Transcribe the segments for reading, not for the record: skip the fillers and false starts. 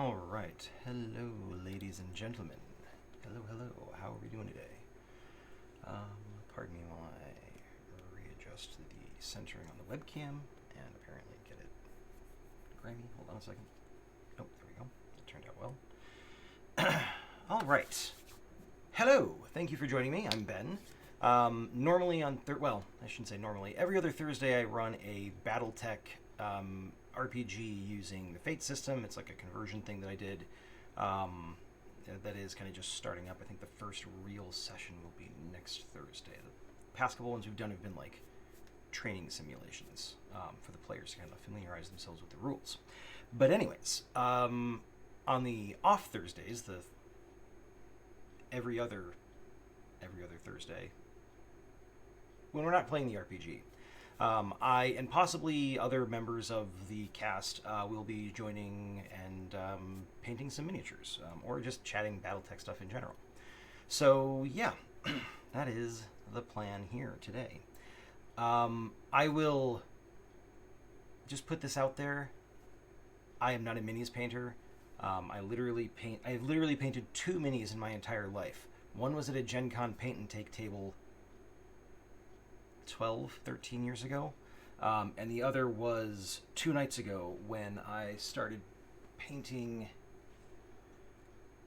All right. Hello, ladies and gentlemen. Hello, hello. How are we doing today? Pardon me while I readjust the centering on the webcam and apparently get it grimy. Hold on a second. Oh, there we go. It turned out well. All right. Hello. Thank you for joining me. I'm Ben. Normally on well, I shouldn't say normally. Every other Thursday I run a Battletech RPG using the Fate system. It's like a conversion thing that I did. That is kind of just starting up. I think the first real session will be next Thursday. The past couple ones we've done have been like training simulations for the players to kind of familiarize themselves with the rules. But anyways, on the off Thursdays, the every other Thursday, when we're not playing the RPG, I and possibly other members of the cast will be joining and painting some miniatures or just chatting Battletech stuff in general. So yeah, that is the plan here today. I will just put this out there. I am not a minis painter. I've literally painted 2 minis in my entire life. One was at a Gen Con paint and take table 13 years ago. And the other was 2 nights ago when I started painting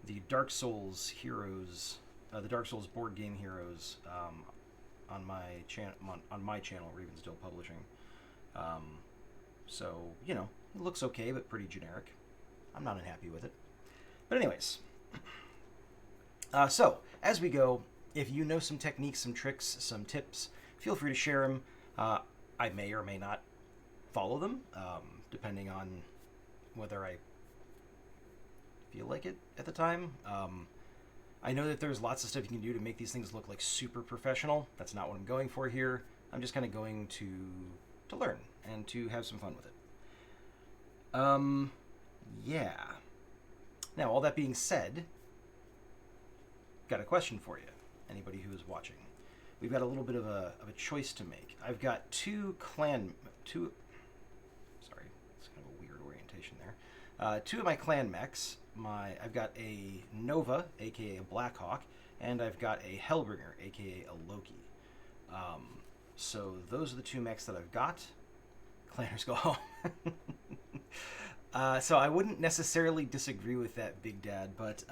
the Dark Souls heroes, the Dark Souls board game heroes on my channel, Ravensdale Publishing. So, you know, it looks okay, but pretty generic. I'm not unhappy with it. But anyways, so as we go, if you know some techniques, some tricks, some tips, feel free to share them. I may or may not follow them, depending on whether I feel like it at the time. I know that there's lots of stuff you can do to make these things look like super professional. That's not what I'm going for here. I'm just kind of going to learn and to have some fun with it. Yeah. Now, all that being said, got a question for you, anybody who is watching. We've got a little bit of a choice to make. I've got sorry, it's kind of a weird orientation there. 2 of my clan mechs. I've got a Nova, aka a Blackhawk, and I've got a Hellbringer, aka a Loki. So those are the 2 mechs that I've got. Clanners go home. So I wouldn't necessarily disagree with that, Big Dad, but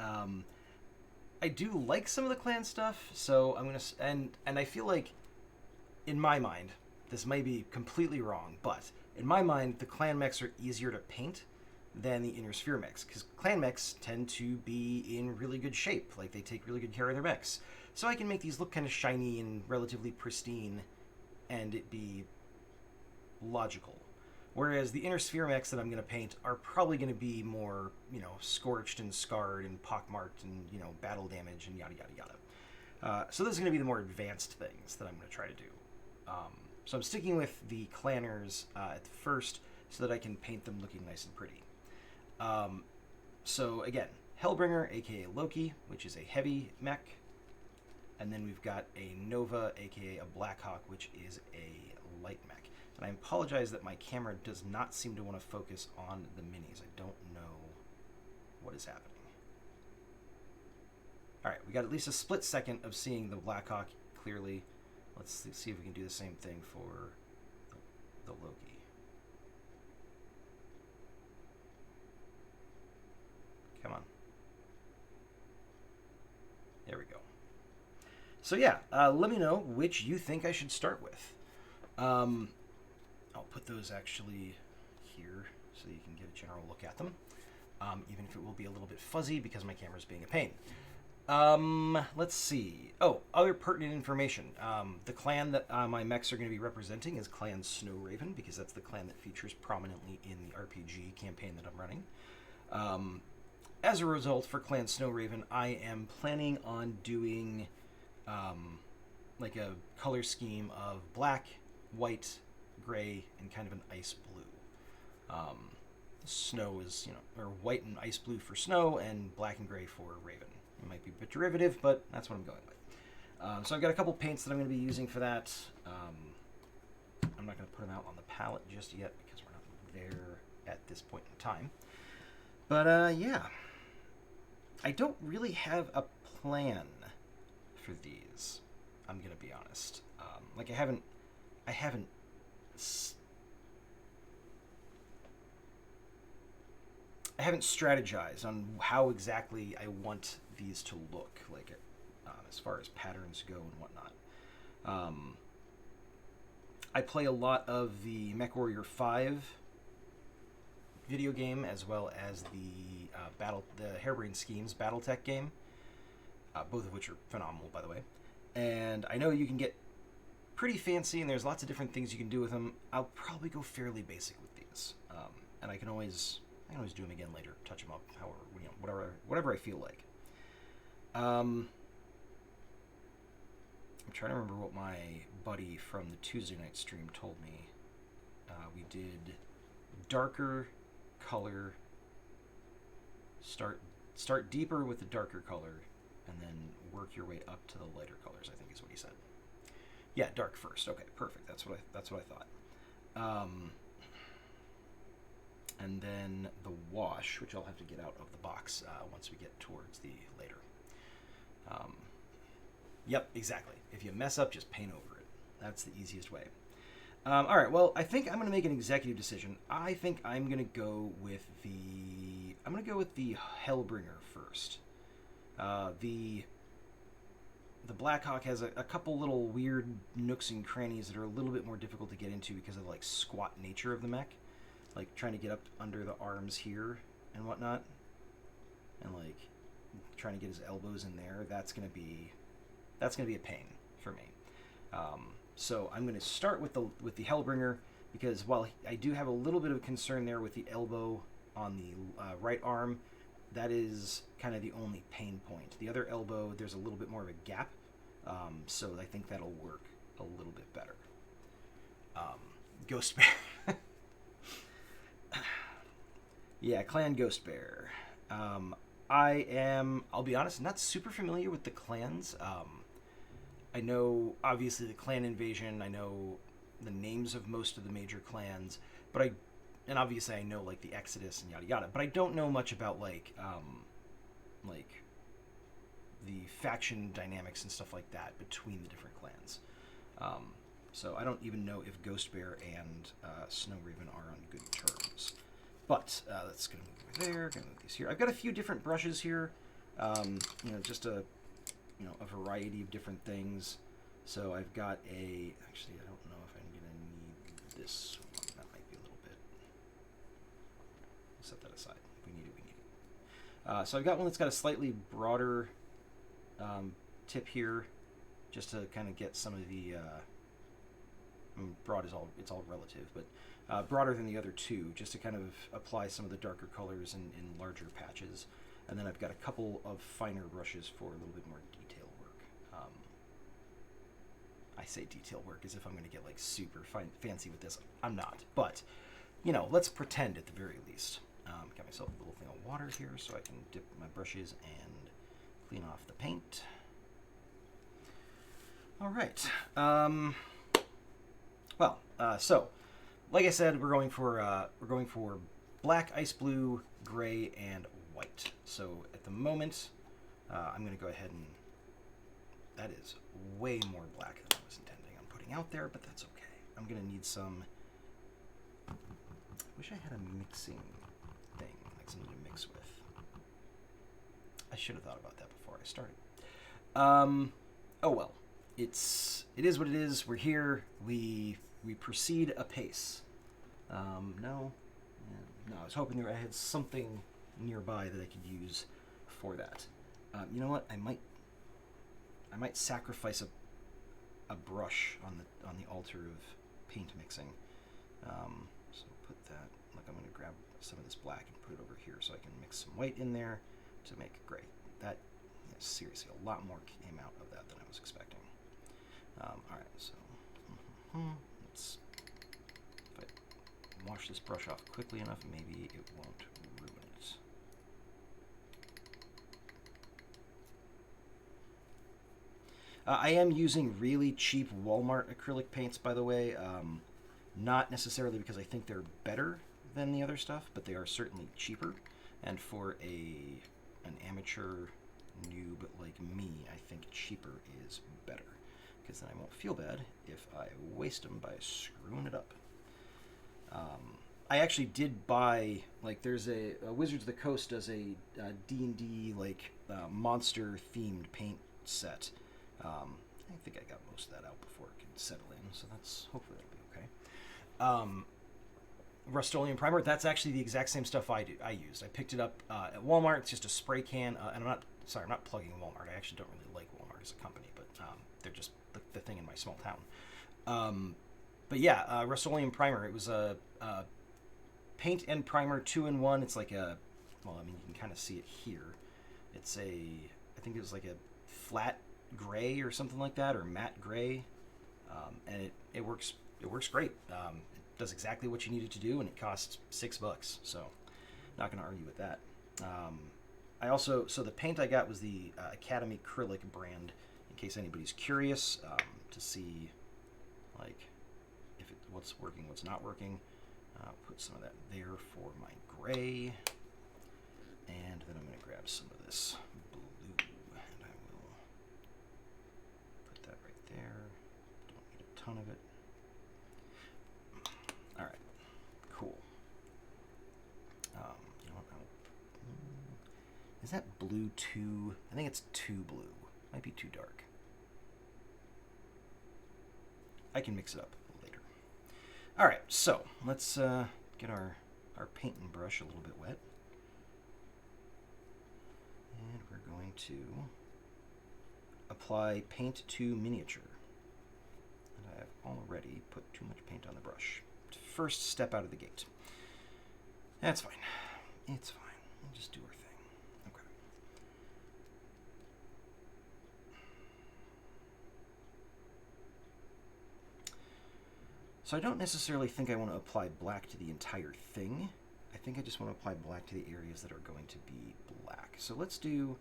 I do like some of the clan stuff, so I'm gonna and I feel like, in my mind, this may be completely wrong, but in my mind, the clan mechs are easier to paint than the Inner Sphere mechs, because clan mechs tend to be in really good shape, like they take really good care of their mechs. So I can make these look kind of shiny and relatively pristine, and it be logical. Whereas the Inner Sphere mechs that I'm going to paint are probably going to be more, you know, scorched and scarred and pockmarked and, you know, battle damage and yada, yada, yada. So those are going to be the more advanced things that I'm going to try to do. So I'm sticking with the clanners at first so that I can paint them looking nice and pretty. So again, Hellbringer, aka Loki, which is a heavy mech. And then we've got a Nova, aka a Blackhawk, which is a light mech. And I apologize that my camera does not seem to want to focus on the minis. I don't know what is happening. All right, we got at least a split second of seeing the Blackhawk clearly. Let's see if we can do the same thing for the Loki. Come on. There we go. So yeah, let me know which you think I should start with. I'll put those actually here so you can get a general look at them, even if it will be a little bit fuzzy because my camera's being a pain. Let's see. Oh, other pertinent information. The clan that my mechs are going to be representing is Clan Snowraven, because that's the clan that features prominently in the RPG campaign that I'm running. As a result, for Clan Snowraven, I am planning on doing like a color scheme of black, white, gray, and kind of an ice blue. Snow is, you know, or white and ice blue for snow, and black and gray for raven. It might be a bit derivative, but that's what I'm going with. So I've got a couple paints that I'm going to be using for that. I'm not going to put them out on the palette just yet because we're not there at this point in time. But yeah, I don't really have a plan for these. I'm gonna be honest. Like I haven't I haven't strategized on how exactly I want these to look, like as far as patterns go and whatnot. Um, I play a lot of the MechWarrior 5 video game as well as the Harebrained Schemes Battletech game, both of which are phenomenal, by the way. And I know you can get pretty fancy, and there's lots of different things you can do with them. I'll probably go fairly basic with these, and I can always do them again later, touch them up, however, whatever I feel like. I'm trying to remember what my buddy from the Tuesday night stream told me. We did darker color, start deeper with the darker color, and then work your way up to the lighter colors, I think is what he said. Yeah, dark first. Okay, perfect. That's what I thought. And then the wash, which I'll have to get out of the box once we get towards the later. Yep, exactly. If you mess up, just paint over it. That's the easiest way. All right. Well, I think I'm going to make an executive decision. I think I'm going to go with the Hellbringer first. The Blackhawk has a couple little weird nooks and crannies that are a little bit more difficult to get into because of the squat nature of the mech, like trying to get up under the arms here and whatnot, and trying to get his elbows in there. That's gonna be a pain for me. So I'm going to start with the Hellbringer, because while I do have a little bit of concern there with the elbow on the right arm, that is kind of the only pain point. The other elbow, there's a little bit more of a gap, so I think that'll work a little bit better. Ghost Bear. Yeah, Clan Ghost Bear. I'll be honest, not super familiar with the clans. I know, obviously, the clan invasion. I know the names of most of the major clans, and obviously I know the Exodus and yada yada. But I don't know much about the faction dynamics and stuff like that between the different clans. So I don't even know if Ghost Bear and Snow Raven are on good terms. But that's gonna move over there. Gonna move these here. I've got a few different brushes here. Just a variety of different things. So I've got actually, I don't know if I'm going to need this one. That might be a little bit. Set that aside. If we need it, we need it. So I've got one that's got a slightly broader tip here, just to kind of get some of the, broad is it's all relative, but broader than the other two, just to kind of apply some of the darker colors in larger patches. And then I've got a couple of finer brushes for a little bit more detail work. I say detail work as if I'm going to get super fancy with this. I'm not, but let's pretend at the very least. Got myself a little thing of water here so I can dip my brushes and clean off the paint. All right. So like I said, we're going for black, ice blue, gray, and white. So at the moment, I'm going to go ahead and that is way more black than I was intending on putting out there, but that's okay. I'm going to need some. I wish I had a mixing thing, something to mix with. I should have thought about that before I started. Oh well, it is what it is. We're here. We proceed apace. No, I was hoping I had something nearby that I could use for that. You know what? I might sacrifice a brush on the altar of paint mixing. So put that. I'm going to grab some of this black and put it over here so I can mix some white in there to make it gray. That seriously, a lot more came out of that than I was expecting. All right, so let's. If I wash this brush off quickly enough, maybe it won't ruin it. I am using really cheap Walmart acrylic paints, by the way. Not necessarily because I think they're better than the other stuff, but they are certainly cheaper. And for an amateur noob like me, I think cheaper is better, because then I won't feel bad if I waste them by screwing it up. I actually did buy, like, there's a Wizards of the Coast does a D&D like monster themed paint set. I think I got most of that out before it can settle in, so that's hopefully that'll be okay. Rust-Oleum primer, that's actually the exact same stuff I used. I picked it up at Walmart. It's just a spray can, and I'm not plugging Walmart. I actually don't really like Walmart as a company, but they're just the thing in my small town. But yeah, Rust-Oleum primer. It was a paint and primer 2-in-1. It's like a, well, I mean, you can kind of see it here. It's I think it was like a flat gray or something like that, or matte gray, and it works great. It does exactly what you need it to do, and it costs $6, so not going to argue with that. So the paint I got was the Academy Acrylic brand, in case anybody's curious to see, like, what's working, what's not working. Put some of that there for my gray, and then I'm going to grab some of this blue, and I will put that right there. Don't need a ton of it. All right, cool. You know what? Is that blue too? I think it's too blue. Might be too dark. I can mix it up later. All right, so let's get our painting brush a little bit wet. And we're going to apply paint to miniature. And I have already put too much paint on the brush. First step out of the gate. That's fine. It's fine. We'll just do our thing. Okay. So I don't necessarily think I want to apply black to the entire thing. I think I just want to apply black to the areas that are going to be black. So let's do,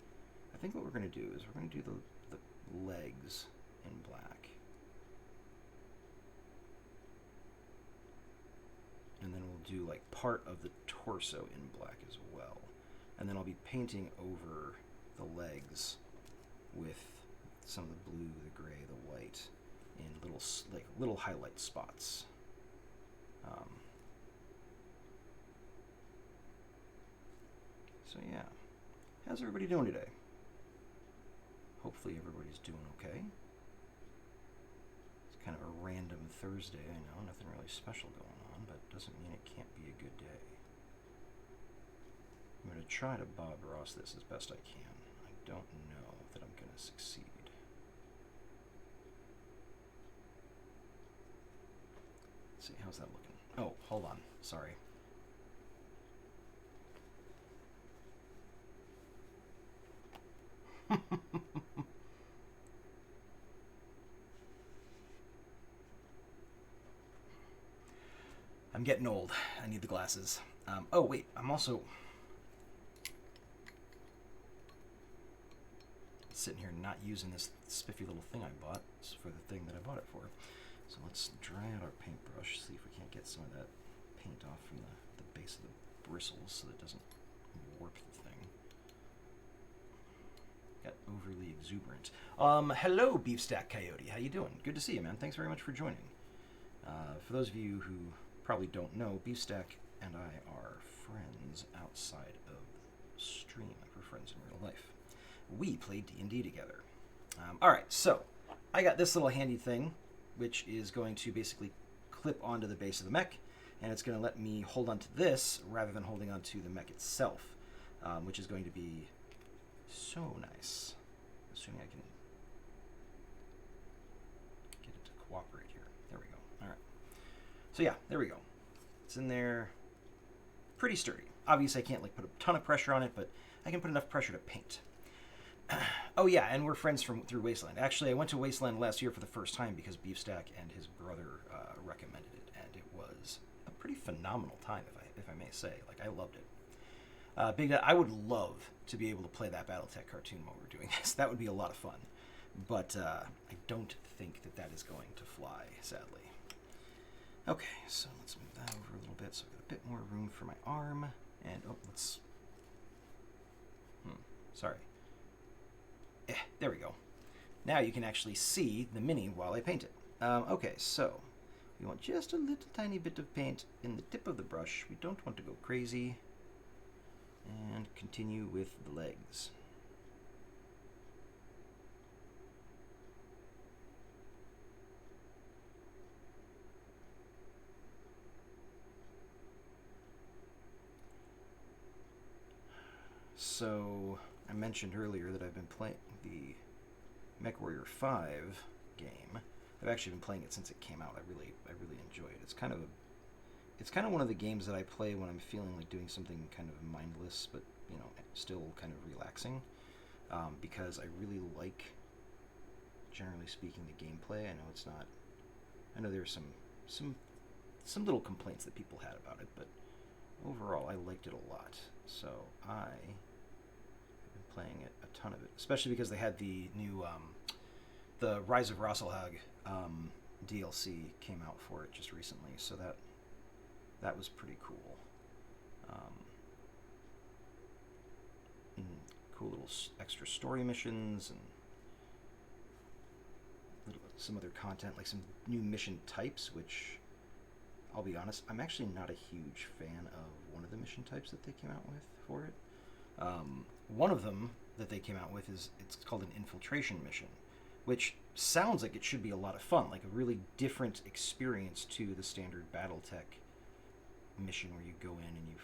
I think what we're going to do is we're going to do the legs in black. And then we'll do like part of the torso in black as well. And then I'll be painting over the legs with some of the blue, the gray, the white, in little highlight spots. So yeah, how's everybody doing today? Hopefully everybody's doing okay. It's kind of a random Thursday, I know, nothing really special going on, but doesn't mean it can't be a good day. I'm going to try to Bob Ross this as best I can. I don't know that I'm going to succeed. Let's see, how's that looking? Oh, hold on, sorry. I'm getting old. I need the glasses. Oh, wait, I'm also sitting here not using this spiffy little thing I bought for the thing that I bought it for. So let's dry out our paintbrush, see if we can't get some of that paint off from the base of the bristles so that it doesn't warp the thing. Got overly exuberant. Hello, Beefstack Coyote. How you doing? Good to see you, man. Thanks very much for joining. For those of you who probably don't know, Beefstack and I are friends outside of stream. We're friends in real life. We play D&D together. All right, so I got this little handy thing, which is going to basically clip onto the base of the mech, and it's going to let me hold onto this rather than holding onto the mech itself, which is going to be so nice. Assuming I can get it to cooperate here. There we go. All right. So yeah, there we go. It's in there, pretty sturdy. Obviously, I can't like put a ton of pressure on it, but I can put enough pressure to paint. Oh yeah, and we're friends through Wasteland. Actually, I went to Wasteland last year for the first time because Beefstack and his brother recommended it, and it was a pretty phenomenal time, if I may say. Like, I loved it. Big Dad, I would love to be able to play that Battletech cartoon while we're doing this. That would be a lot of fun. But I don't think that is going to fly, sadly. Okay, so let's move that over a little bit so I've got a bit more room for my arm. And, oh, let's Sorry. There we go. Now you can actually see the mini while I paint it. Okay, so we want just a little tiny bit of paint in the tip of the brush. We don't want to go crazy. And continue with the legs. So I mentioned earlier that I've been playing the MechWarrior 5 game. I've actually been playing it since it came out. I really enjoy it. It's kind of one of the games that I play when I'm feeling like doing something kind of mindless, but still kind of relaxing. Because I really like, generally speaking, the gameplay. I know it's not. I know there's some little complaints that people had about it, but overall, I liked it a lot. So I've been playing it a ton of it, especially because they had the new the Rise of Rasselhag DLC came out for it just recently. So that was pretty cool. Cool little extra story missions and some other content, like some new mission types, which I'll be honest, I'm actually not a huge fan of one of the mission types that they came out with for it. One of them that they came out with it's called an infiltration mission, which sounds like it should be a lot of fun, like a really different experience to the standard Battletech mission where you go in and you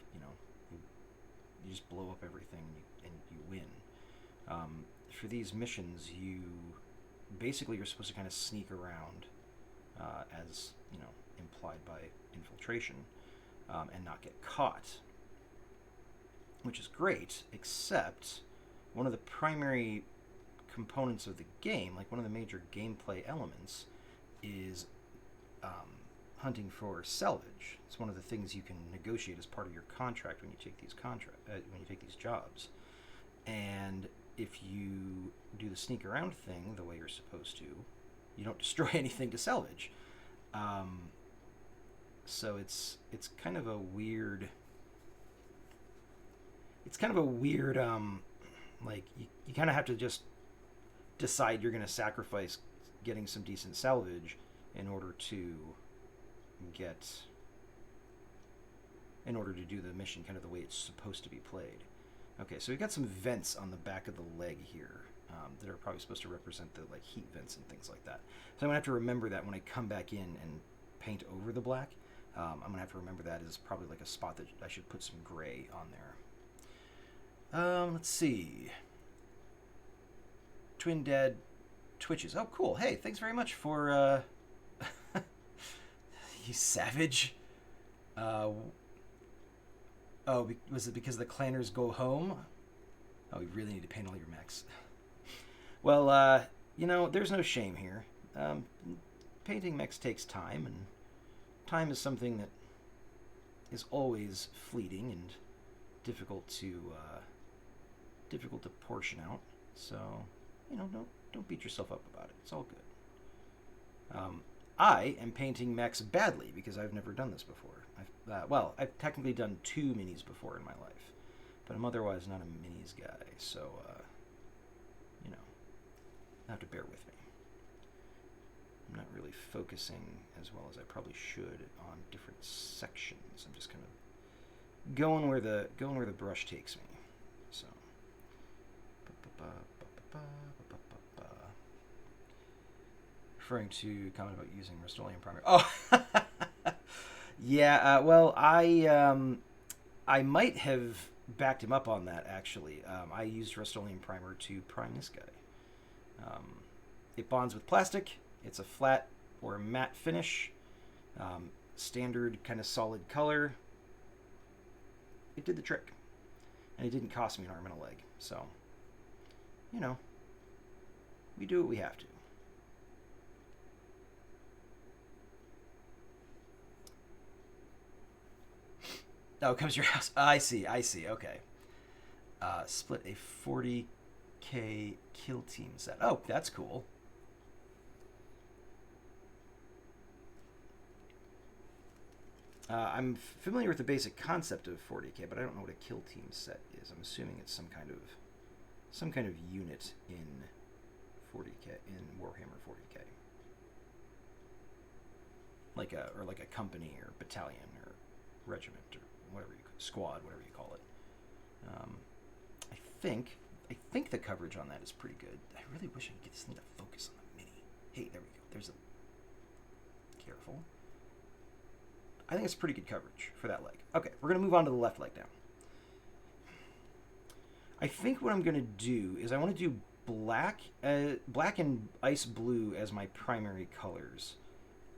just blow up everything and you win. For these missions, you're supposed to kind of sneak around, as implied by infiltration, and not get caught, which is great, except one of the primary components of the game, like one of the major gameplay elements, is hunting for salvage. It's one of the things you can negotiate as part of your contract when you take these jobs. And if you do the sneak around thing the way you're supposed to, you don't destroy anything to salvage. So it's kind of a weird. It's kind of a weird. Like you kind of have to just decide you're going to sacrifice getting some decent salvage in order to do the mission kind of the way it's supposed to be played. Okay, so we've got some vents on the back of the leg here that are probably supposed to represent the heat vents and things like that. So I'm gonna have to remember that when I come back in and paint over the black. I'm gonna have to remember that as probably like a spot that I should put some gray on there. Let's see. Twin Dad Twitches. Oh, cool. Hey, thanks very much for you savage. Was it because the clanners go home? Oh, we really need to paint all your mechs. Well, there's no shame here. Painting mechs takes time, and time is something that is always fleeting and difficult to portion out. So, don't beat yourself up about it. It's all good. I am painting mechs badly because I've never done this before. I've technically done 2 minis before in my life, but I'm otherwise not a minis guy, so, you have to bear with me. I'm not really focusing as well as I probably should on different sections. I'm just kind of going where the brush takes me. So, referring to comment about using Rust-Oleum primer. Oh, yeah. Well, I might have backed him up on that actually. I used Rust-Oleum primer to prime this guy. It bonds with plastic. It's a flat or matte finish. Standard kind of solid color. It did the trick, and it didn't cost me an arm and a leg. So, we do what we have to. Oh, it comes to your house. I see. Okay. Split a 40k kill team set. Oh, that's cool. I'm familiar with the basic concept of 40k, but I don't know what a kill team set is. I'm assuming it's some kind of some kind of unit in 40K, in Warhammer 40K. Like a company or battalion or regiment or whatever squad, whatever you call it. I think the coverage on that is pretty good. I really wish I could get this thing to focus on the mini. Hey, there we go. There's a... Careful. I think it's pretty good coverage for that leg. Okay, we're going to move on to the left leg now. I think what I'm going to do is I want to do black and ice blue as my primary colors.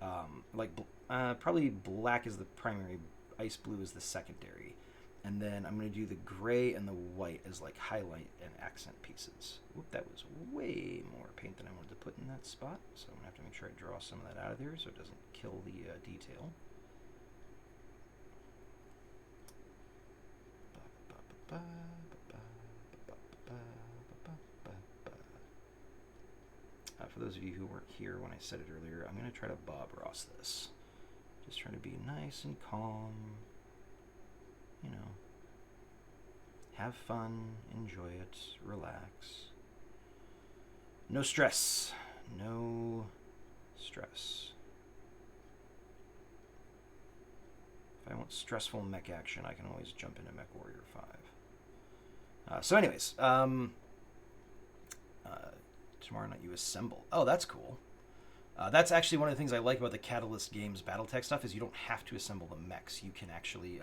Probably black is the primary, ice blue is the secondary. And then I'm going to do the gray and the white as like highlight and accent pieces. Whoop, that was way more paint than I wanted to put in that spot. So I'm going to have to make sure I draw some of that out of there so it doesn't kill the detail. For those of you who weren't here when I said it earlier, I'm going to try to Bob Ross this. Just trying to be nice and calm. You know, have fun, enjoy it, relax. No stress. No stress. If I want stressful mech action, I can always jump into Mech Warrior 5. So anyways, tomorrow night you assemble. Oh, that's cool. That's actually one of the things I like about the Catalyst Games Battletech stuff is you don't have to assemble the mechs. You can actually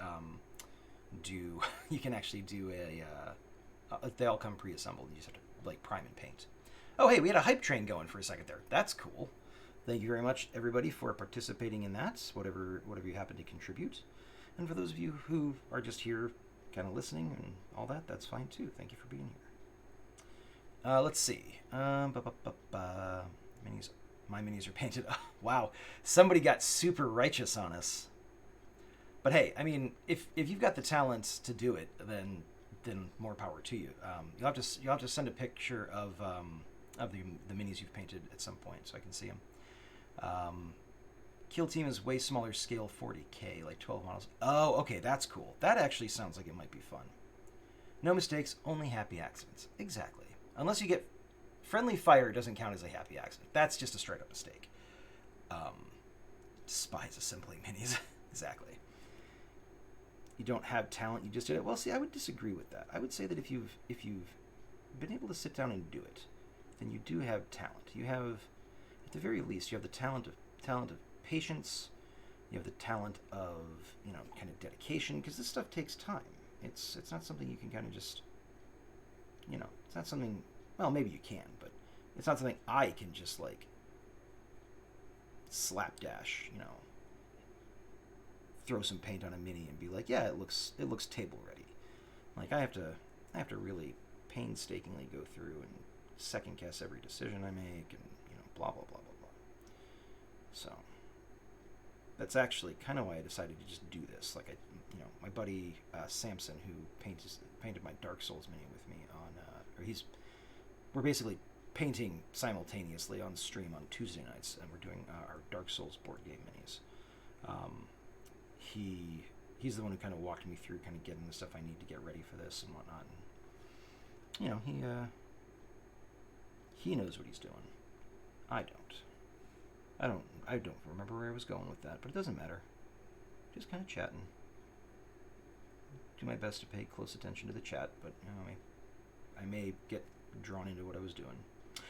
do they all come pre-assembled. You just have to like prime and paint. Oh, hey, we had a hype train going for a second there. That's cool. Thank you very much, everybody, for participating in that. Whatever you happen to contribute, and for those of you who are just here, kind of listening and all that, that's fine too. Thank you for being here. Let's see. Minis. My minis are painted. Oh, wow, somebody got super righteous on us. But hey, I mean, if you've got the talent to do it, then more power to you. You'll have to send a picture of the minis you've painted at some point so I can see them. Kill Team is way smaller scale, 40K, like 12 models. Oh, okay, that's cool. That actually sounds like it might be fun. No mistakes, only happy accidents. Exactly. Unless you get friendly fire, doesn't count as a happy accident. That's just a straight up mistake. Despise assembling minis. Exactly. You don't have talent, you just did it. Well, see, I would disagree with that. I would say that if you've been able to sit down and do it, then you do have talent. You have, at the very least, you have the talent of patience. You have the talent of, kind of dedication, because this stuff takes time. It's not something you can kind of just, it's not something. Well, maybe you can, but it's not something I can just like slapdash, throw some paint on a mini and be like, yeah, it looks table ready. Like I have to really painstakingly go through and second guess every decision I make, and blah blah blah blah blah. So that's actually kind of why I decided to just do this. Like my buddy Samson, who painted my Dark Souls mini with me on, we're basically painting simultaneously on stream on Tuesday nights, and we're doing our Dark Souls board game minis. He's the one who kind of walked me through kind of getting the stuff I need to get ready for this and whatnot. And, he knows what he's doing. I don't remember where I was going with that, but it doesn't matter. Just kind of chatting. Do my best to pay close attention to the chat, but I may get drawn into what I was doing.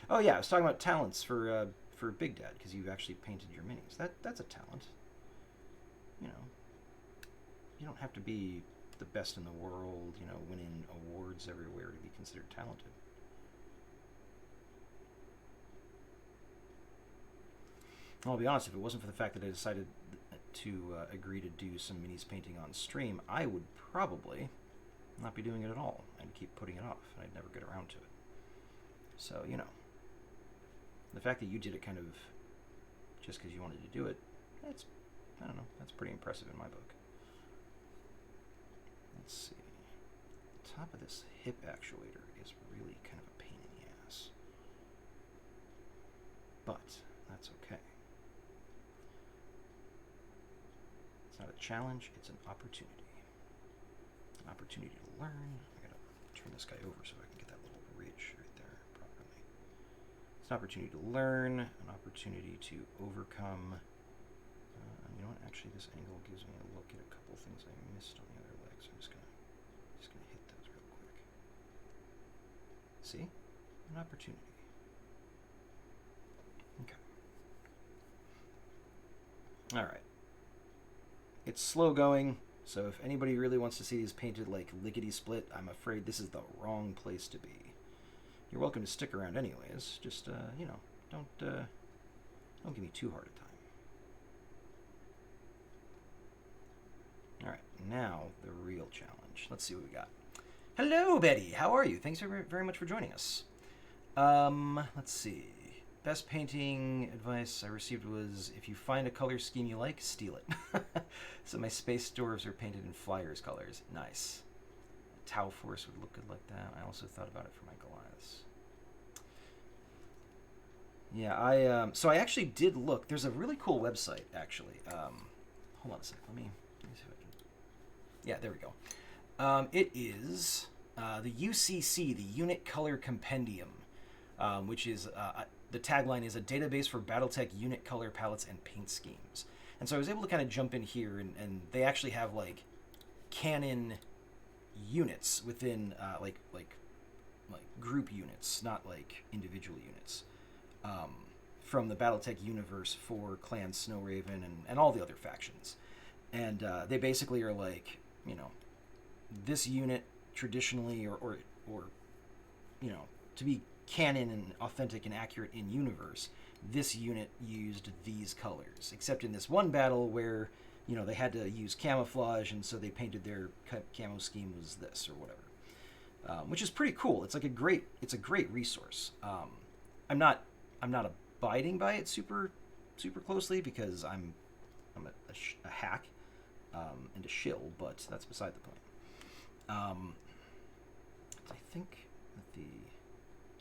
Oh yeah, I was talking about talents for Big Dad, because you've actually painted your minis. That's a talent. You don't have to be the best in the world, winning awards everywhere to be considered talented. I'll be honest, if it wasn't for the fact that I decided to agree to do some minis painting on stream, I would probably not be doing it at all. I'd keep putting it off, and I'd never get around to it. So, the fact that you did it kind of just because you wanted to do it, I don't know, that's pretty impressive in my book. Let's see. The top of this hip actuator is really kind of a pain in the ass. But that's okay. It's not a challenge, it's an opportunity. An opportunity to learn. I gotta turn this guy over so I can get that little ridge. It's an opportunity to learn, an opportunity to overcome. You know what? Actually, this angle gives me a look at a couple things I missed on the other leg, so I'm just gonna hit those real quick. See? An opportunity. Okay. All right. It's slow going, so if anybody really wants to see these painted like lickety-split, I'm afraid this is the wrong place to be. You're welcome to stick around anyways. Just, you know, don't give me too hard a time. All right, now the real challenge. Let's see what we got. Hello, Betty. How are you? Thanks very much for joining us. Let's see. Best painting advice I received was, if you find a color scheme you like, steal it. So my space dwarves are painted in Flyers colors. Nice. Tau Force would look good like that. I also thought about it for my Goliaths. Yeah, so I actually did look. There's a really cool website, actually. Hold on a sec. Let me see if I can. Yeah, there we go. It is the UCC, the Unit Color Compendium, which is the tagline is a database for Battletech unit color palettes and paint schemes. And so I was able to kind of jump in here, and they actually have like canon units within like group units, not like individual units, from the Battletech universe for Clan Snowraven and all the other factions. And they basically are like, you know, this unit traditionally or you know, to be canon and authentic and accurate in universe, this unit used these colors, except in this one battle where, you know, they had to use camouflage, and so they painted their camo scheme was this or whatever, which is pretty cool. It's like a great resource. I'm not abiding by it super closely because I'm a hack and a shill, but that's beside the point. I think that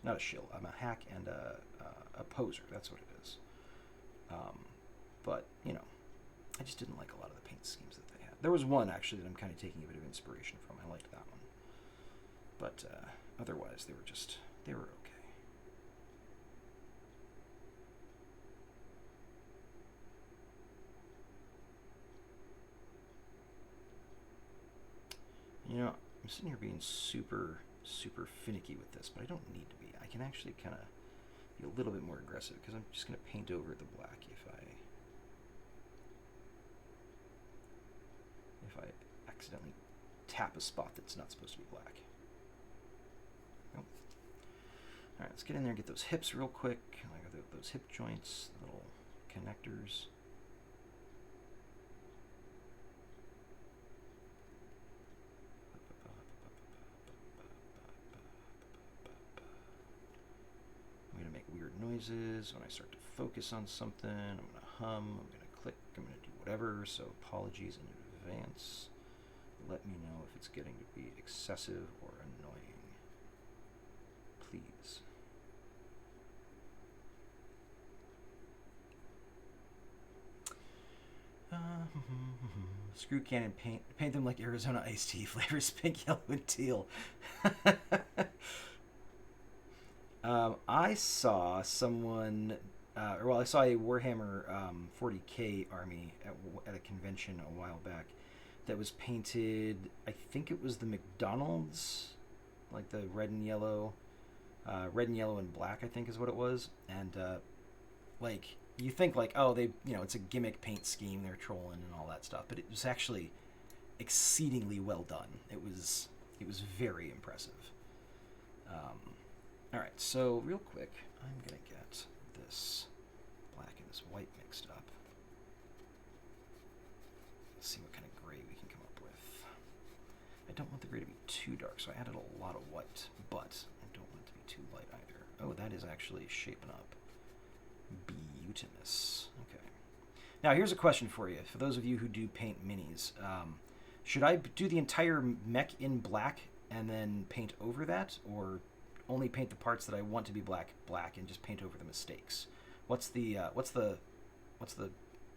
not a shill. I'm a hack and a poser. That's what it is. But, you know, I just didn't like a lot of the paint schemes that they had. There was one, actually, that I'm kind of taking a bit of inspiration from. I liked that one. But otherwise, they were okay. You know, I'm sitting here being super finicky with this, but I don't need to be. I can actually kind of be a little bit more aggressive because I'm just going to paint over the black if I accidentally tap a spot that's not supposed to be black. Oh. All right, let's get in there and get those hips real quick. Like those hip joints, little connectors. Weird noises when I start to focus on something. I'm going to hum, I'm going to click, I'm going to do whatever, so apologies in advance. Let me know if it's getting to be excessive or annoying. Please. Screw cannon paint them like Arizona iced tea flavors, pink, yellow, and teal. I saw someone, I saw a Warhammer 40k army at a convention a while back that was painted, I think it was the McDonald's, like the red and yellow and black, I think is what it was. And, like, you think like, oh, they, you know, it's a gimmick paint scheme, they're trolling and all that stuff, but it was actually exceedingly well done. It was very impressive. All right, so real quick, I'm gonna get this black and this white mixed up. Let's see what kind of gray we can come up with. I don't want the gray to be too dark, so I added a lot of white, but I don't want it to be too light either. Oh, that is actually shaping up. Beautimous. Okay. Now, here's a question for you. For those of you who do paint minis, should I do the entire mech in black and then paint over that, or only paint the parts that I want to be black and just paint over the mistakes? What's the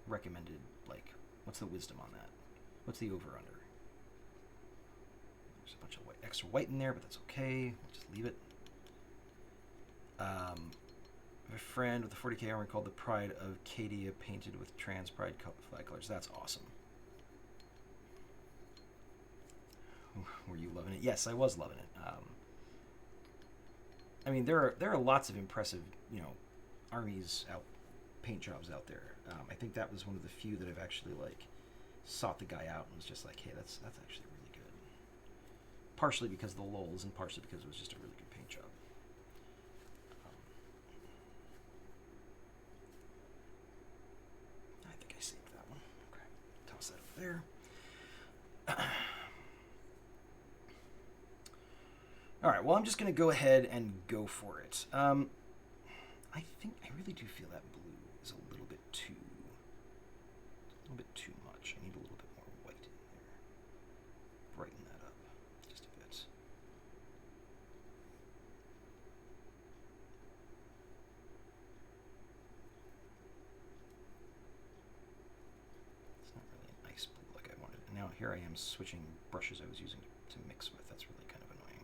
recommended, like, what's the wisdom on that? What's the over under? There's a bunch of extra white in there, but that's okay. We'll just leave it. I have a friend with a 40k armor called the Pride of Cadia, painted with trans pride flag colors. That's awesome. Were you loving it? Yes, I was loving it. I mean, there are lots of impressive, armies paint jobs out there. I think that was one of the few that I've actually sought the guy out and was just like, hey, that's actually really good. Partially because of the lulls, and partially because it was just a really good paint job. I think I saved that one. Okay, toss that over there. All right, well, I'm just going to go ahead and go for it. I really do feel that blue is a little bit too much. I need a little bit more white in there. Brighten that up just a bit. It's not really a nice blue like I wanted. And now here I am switching brushes I was using to mix with. That's really kind of annoying.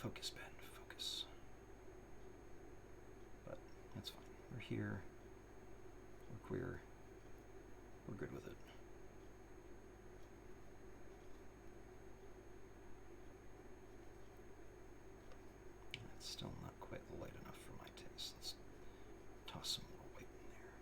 Focus, Ben, focus. But that's fine. We're here. We're queer. We're good with it. It's still not quite light enough for my taste. Let's toss some more white in there.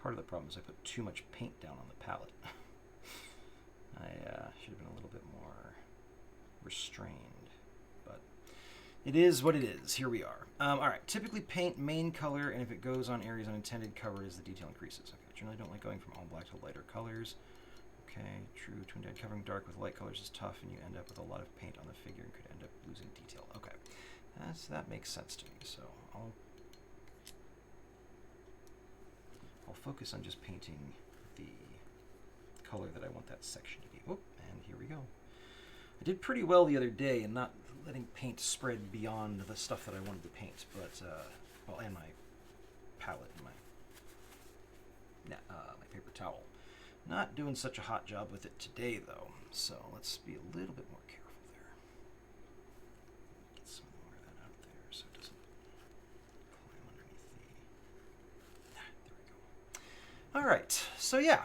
Part of the problem is I put too much paint down on the palette. I should have been a little bit more restrained, but it is what it is. Here we are. All right, typically paint main color, and if it goes on areas unintended, cover as the detail increases. Okay, generally don't like going from all black to lighter colors. Okay, true. Twin dyed covering dark with light colors is tough, and you end up with a lot of paint on the figure and could end up losing detail. Okay, that makes sense to me, so I'll focus on just painting the color that I want that section to be. Oh, and here we go. I did pretty well the other day in not letting paint spread beyond the stuff that I wanted to paint, but, well, and my palette and my paper towel. Not doing such a hot job with it today, though, so let's be a little bit more careful there. Get some more of that out there so it doesn't climb underneath the... There we go. All right, so yeah.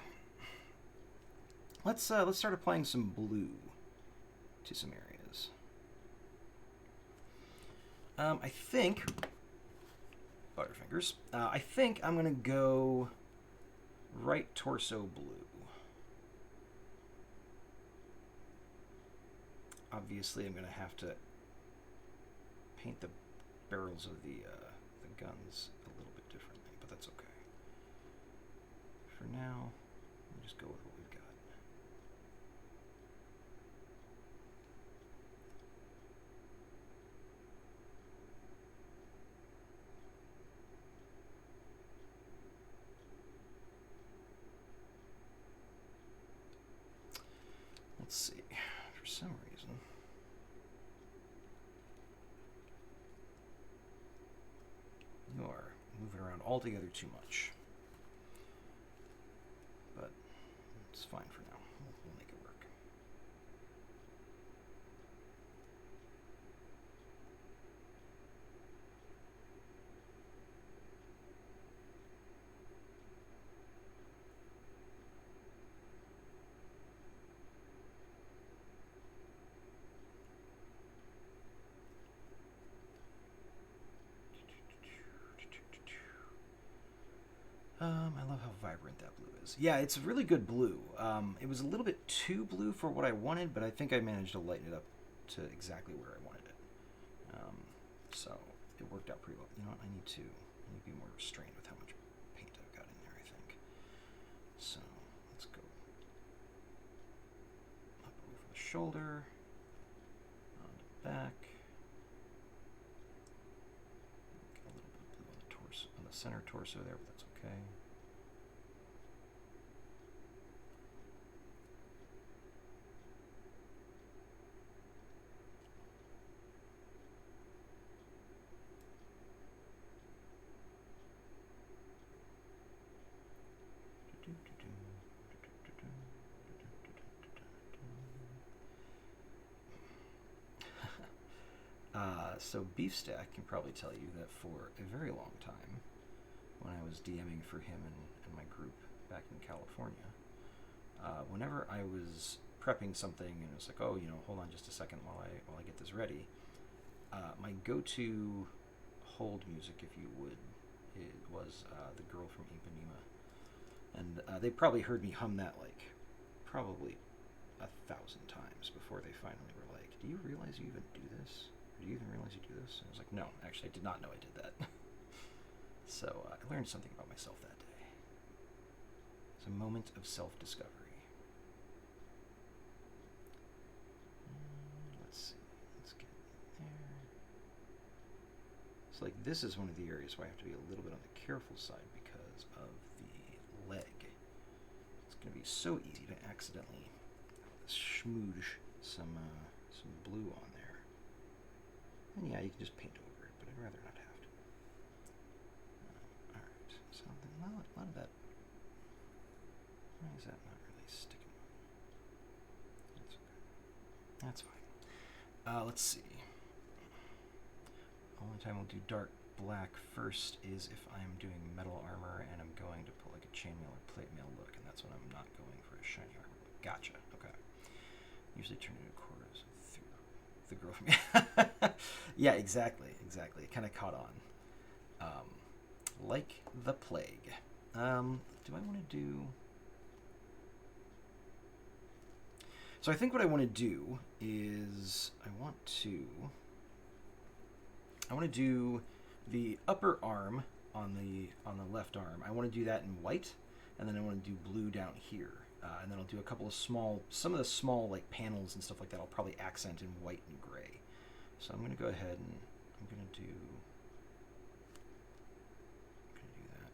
Let's start applying some blue to some areas. I think, Butterfingers, I think I'm going to go right torso blue. Obviously, I'm going to have to paint the barrels of the guns a little bit differently, but that's okay. For now, we'll just go with what we've got. Let's see, for some reason, you are moving around altogether too much. But it's fine for now. We'll make it work. I love how vibrant that blue is. Yeah, it's a really good blue. It was a little bit too blue for what I wanted, but I think I managed to lighten it up to exactly where I wanted it. So it worked out pretty well. You know what? I need to be more restrained with how much paint I've got in there, I think. So let's go up over the shoulder, on the back. Get a little bit of blue on the torso, on the center torso there, but that's okay. So Beefstack can probably tell you that for a very long time, when I was DMing for him and my group back in California, whenever I was prepping something and it was like, oh, hold on just a second while I get this ready, my go-to hold music, if you would, it was The Girl from Ipanema. And they probably heard me hum that probably 1,000 times before they finally were like, do you realize you even do this? Or do you even realize you do this? And I was like, no, actually I did not know I did that. So I learned something about myself that day. It's a moment of self-discovery. Let's see. Let's get there. So this is one of the areas where I have to be a little bit on the careful side because of the leg. It's going to be so easy to accidentally smooge some blue on there. And yeah, you can just paint over it, but I'd rather not have to. Alright, so a lot of that. Why is that not really sticking? That's okay. That's fine. Let's see. Only time we'll do dark black first is if I'm doing metal armor and I'm going to put a chainmail or plate mail look, and that's when I'm not going for a shiny armor look. Gotcha. Okay. Usually turn into chorus through the girl from me. Yeah, exactly. It kind of caught on. Like the plague. Do I want to do? So I think what I want to do is I want to do the upper arm on the left arm. I want to do that in white, and then I want to do blue down here. And then I'll do a couple of some of the small panels and stuff like that. I'll probably accent in white and gray. So I'm going to go ahead and I'm going to do that.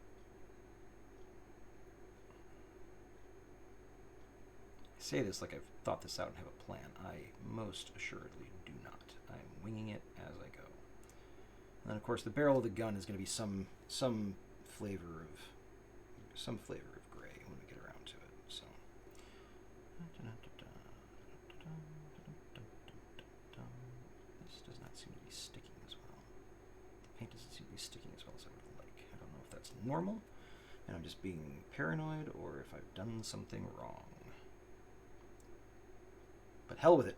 I say this like I've thought this out and have a plan. I most assuredly do not. I'm winging it as I go. And then of course the barrel of the gun is going to be some flavor of gray when we get around to it. So this does not seem to be sticking as well. The paint doesn't seem to be sticking as well as I would like. I don't know if that's normal and I'm just being paranoid or if I've done something wrong. But hell with it.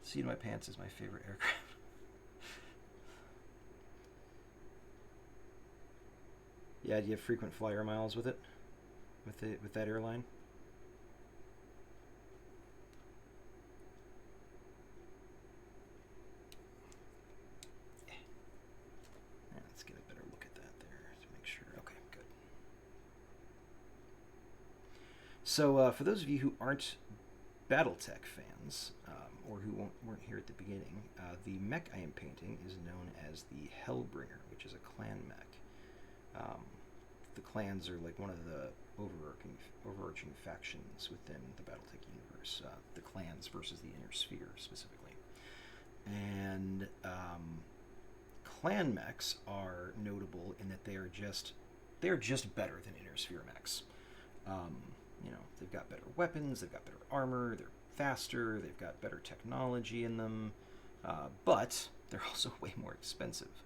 Seat of my pants is my favorite aircraft. Yeah, do you have frequent flyer miles with it? With that airline? Yeah. Let's get a better look at that there to make sure. Okay, good. So for those of you who aren't Battletech fans, or who weren't here at the beginning, the mech I am painting is known as the Hellbringer, which is a clan mech. The clans are one of the overarching factions within the Battletech universe, the clans versus the Inner Sphere specifically. And clan mechs are notable in that they're just better than Inner Sphere mechs. They've got better weapons, they've got better armor, they're faster, they've got better technology in them, but they're also way more expensive.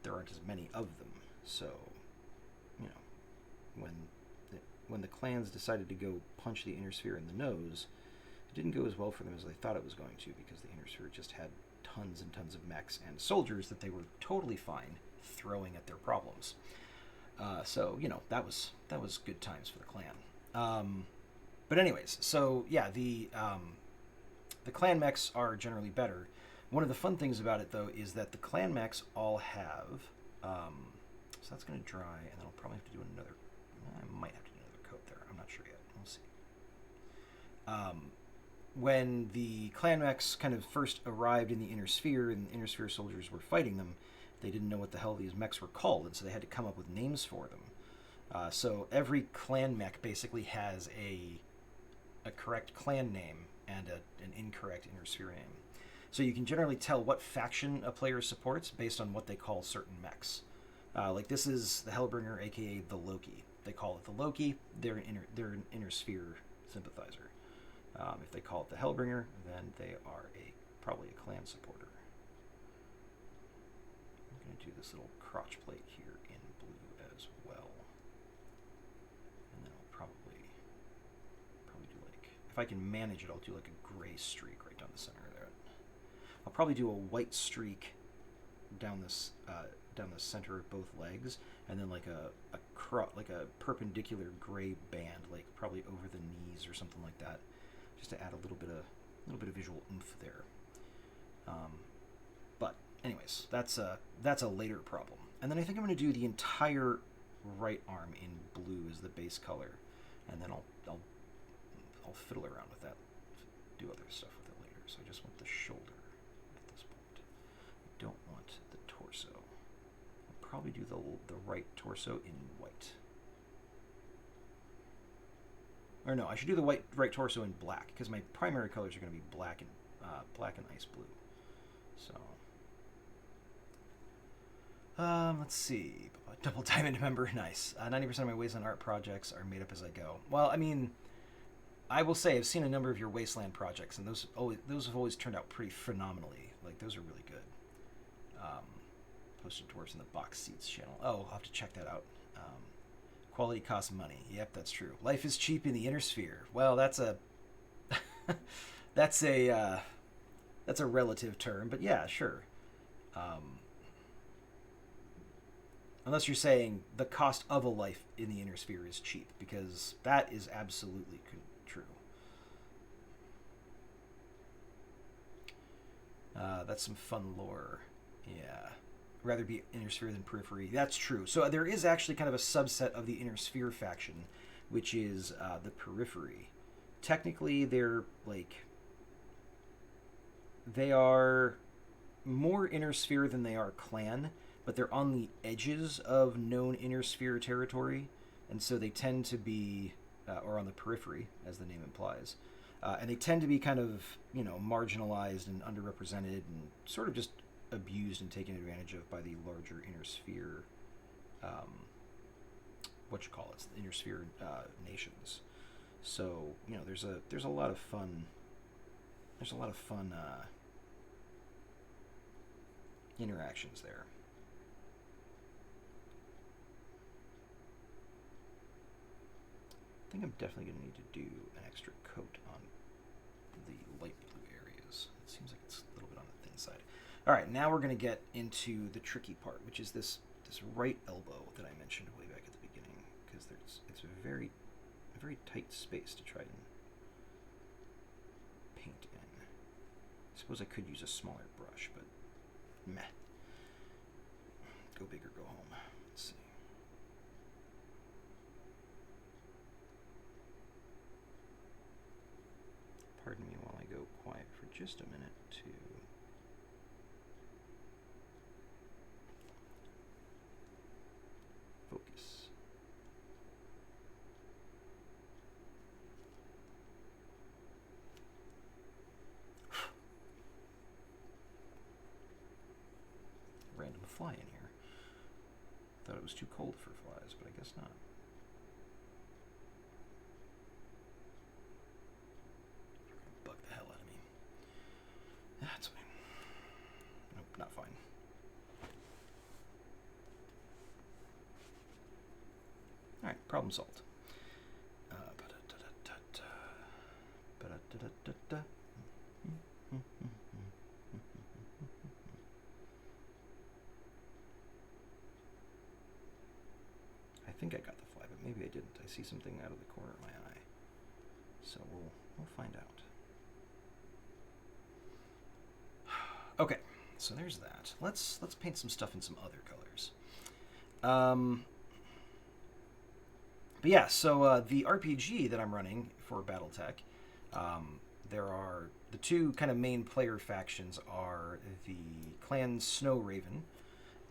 There aren't as many of them, so when the clans decided to go punch the Inner Sphere in the nose, it didn't go as well for them as they thought it was going to, because the Inner Sphere just had tons and tons of mechs and soldiers that they were totally fine throwing at their problems. So that was good times for the clan. But anyways, so yeah, the clan mechs are generally better. One of the fun things about it, though, is that the clan mechs all have... so that's going to dry, and then I'll probably have to do another... I might have to do another coat there. I'm not sure yet. We'll see. When the clan mechs kind of first arrived in the Inner Sphere, and the Inner Sphere soldiers were fighting them, they didn't know what the hell these mechs were called, and so they had to come up with names for them. So every clan mech basically has a correct clan name and an incorrect Inner Sphere name. So you can generally tell what faction a player supports based on what they call certain mechs. This is the Hellbringer, aka the Loki. They call it the Loki. They're an Inner Sphere sympathizer. If they call it the Hellbringer, then they are probably a clan supporter. I'm going to do this little crotch plate here in blue as well. And then I'll probably do like, if I can manage it, I'll do like a gray streak right down the center there. I'll probably do a white streak down this center of both legs, and then like a perpendicular gray band, like probably over the knees or something like that, just to add a little bit of visual oomph there. But anyways, that's a later problem. And then I think I'm going to do the entire right arm in blue as the base color, and then I'll fiddle around with that, do other stuff with it later. So I just want the shoulder at this point. I don't want the torso. I'll probably do the right torso in white. Or no, I should do the right torso in black, because my primary colors are going to be black and ice blue. So, let's see. Double diamond member, nice. 90% of my Wasteland art projects are made up as I go. Well, I mean, I will say I've seen a number of your Wasteland projects, and those have always turned out pretty phenomenally. Like, those are really good. Posted dwarves in the box seats channel. Oh, I'll have to check that out. Quality costs money. Yep, that's true. Life is cheap in the inner sphere. Well, that's a that's a relative term, but yeah, sure. Unless you're saying the cost of a life in the inner sphere is cheap, because that is absolutely true. That's some fun lore. Yeah. Rather be inner sphere than periphery. That's true. So there is actually kind of a subset of the inner sphere faction, which is the periphery. Technically, they are more inner sphere than they are clan, but they're on the edges of known inner sphere territory, and so they tend to be, or on the periphery, as the name implies, and they tend to be kind of, marginalized and underrepresented and sort of just abused and taken advantage of by the larger inner sphere, the inner sphere nations. So there's a lot of fun. There's a lot of fun interactions there. I think I'm definitely going to need to do an extra coat on the light blue areas. It seems like it's a little bit on the thin side. All right, now we're going to get into the tricky part, which is this right elbow that I mentioned way back at the beginning, because it's a very tight space to try and paint in. I suppose I could use a smaller brush, but meh. Go big or go home. Let's see. Pardon me while I go quiet for just a minute to focus. Random fly in here. Thought it was too cold for flies, but I guess not. Bug the hell out of me. That's fine. Nope, not fine. Alright, problem solved. I think I got the fly, but maybe I didn't. I see something out of the corner of my eye. So we'll find out. Okay, so there's that. Let's paint some stuff in some other colors. But yeah, so the RPG that I'm running for Battletech, there are the two kind of main player factions are the Clan Snow Raven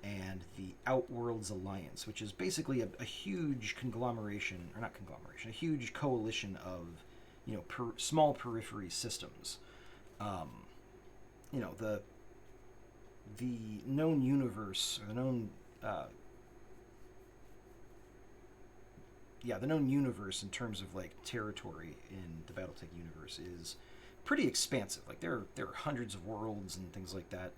and the Outworlds Alliance, which is basically a huge conglomeration, or not conglomeration, a huge coalition of, small periphery systems. The known universe, or the known yeah, the known universe in terms of like territory in the BattleTech universe is pretty expansive. Like there are hundreds of worlds and things like that.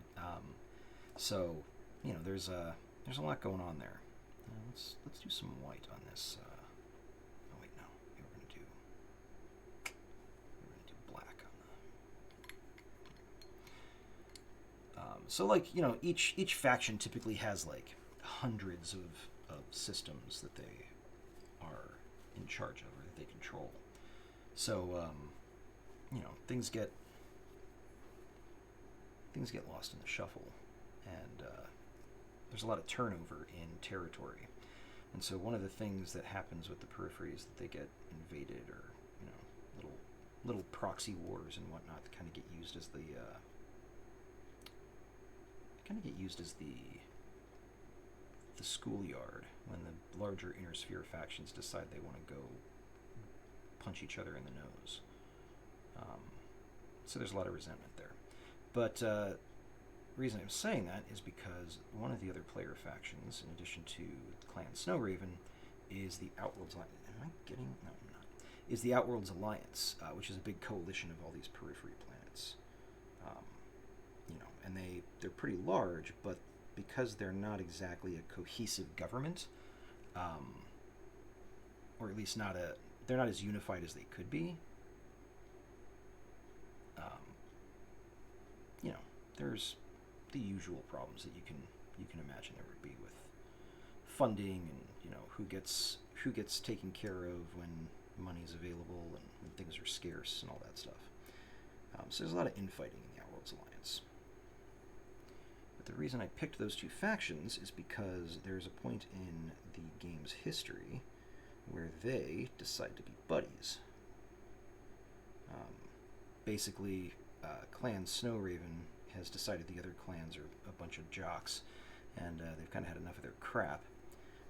So you know, there's a lot going on there. Let's do some white on this. Oh wait, no, we're gonna do black on the. So like you know, each faction typically has like hundreds of systems that they are in charge of or that they control. So you know, things get lost in the shuffle, and there's a lot of turnover in territory. And so one of the things that happens with the periphery is that they get invaded, or you know, little proxy wars and whatnot that kind of get used as the schoolyard when the larger inner sphere factions decide they want to go punch each other in the nose. So there's a lot of resentment there. But the reason I'm saying that is because one of the other player factions, in addition to Clan Snowraven, is the Outworlds Alliance. Am I getting? No, I'm not. Is the Outworlds Alliance, which is a big coalition of all these periphery planets. You know, and they're pretty large, but because they're not exactly a cohesive government, or at least they're not as unified as they could be. You know, there's the usual problems that you can imagine there would be with funding, and you know who gets taken care of when money's available and when things are scarce and all that stuff. So there's a lot of infighting in the Outworlds Alliance. But the reason I picked those two factions is because there's a point in the game's history where they decide to be buddies. Basically, Clan Snowraven has decided the other clans are a bunch of jocks, and they've kind of had enough of their crap.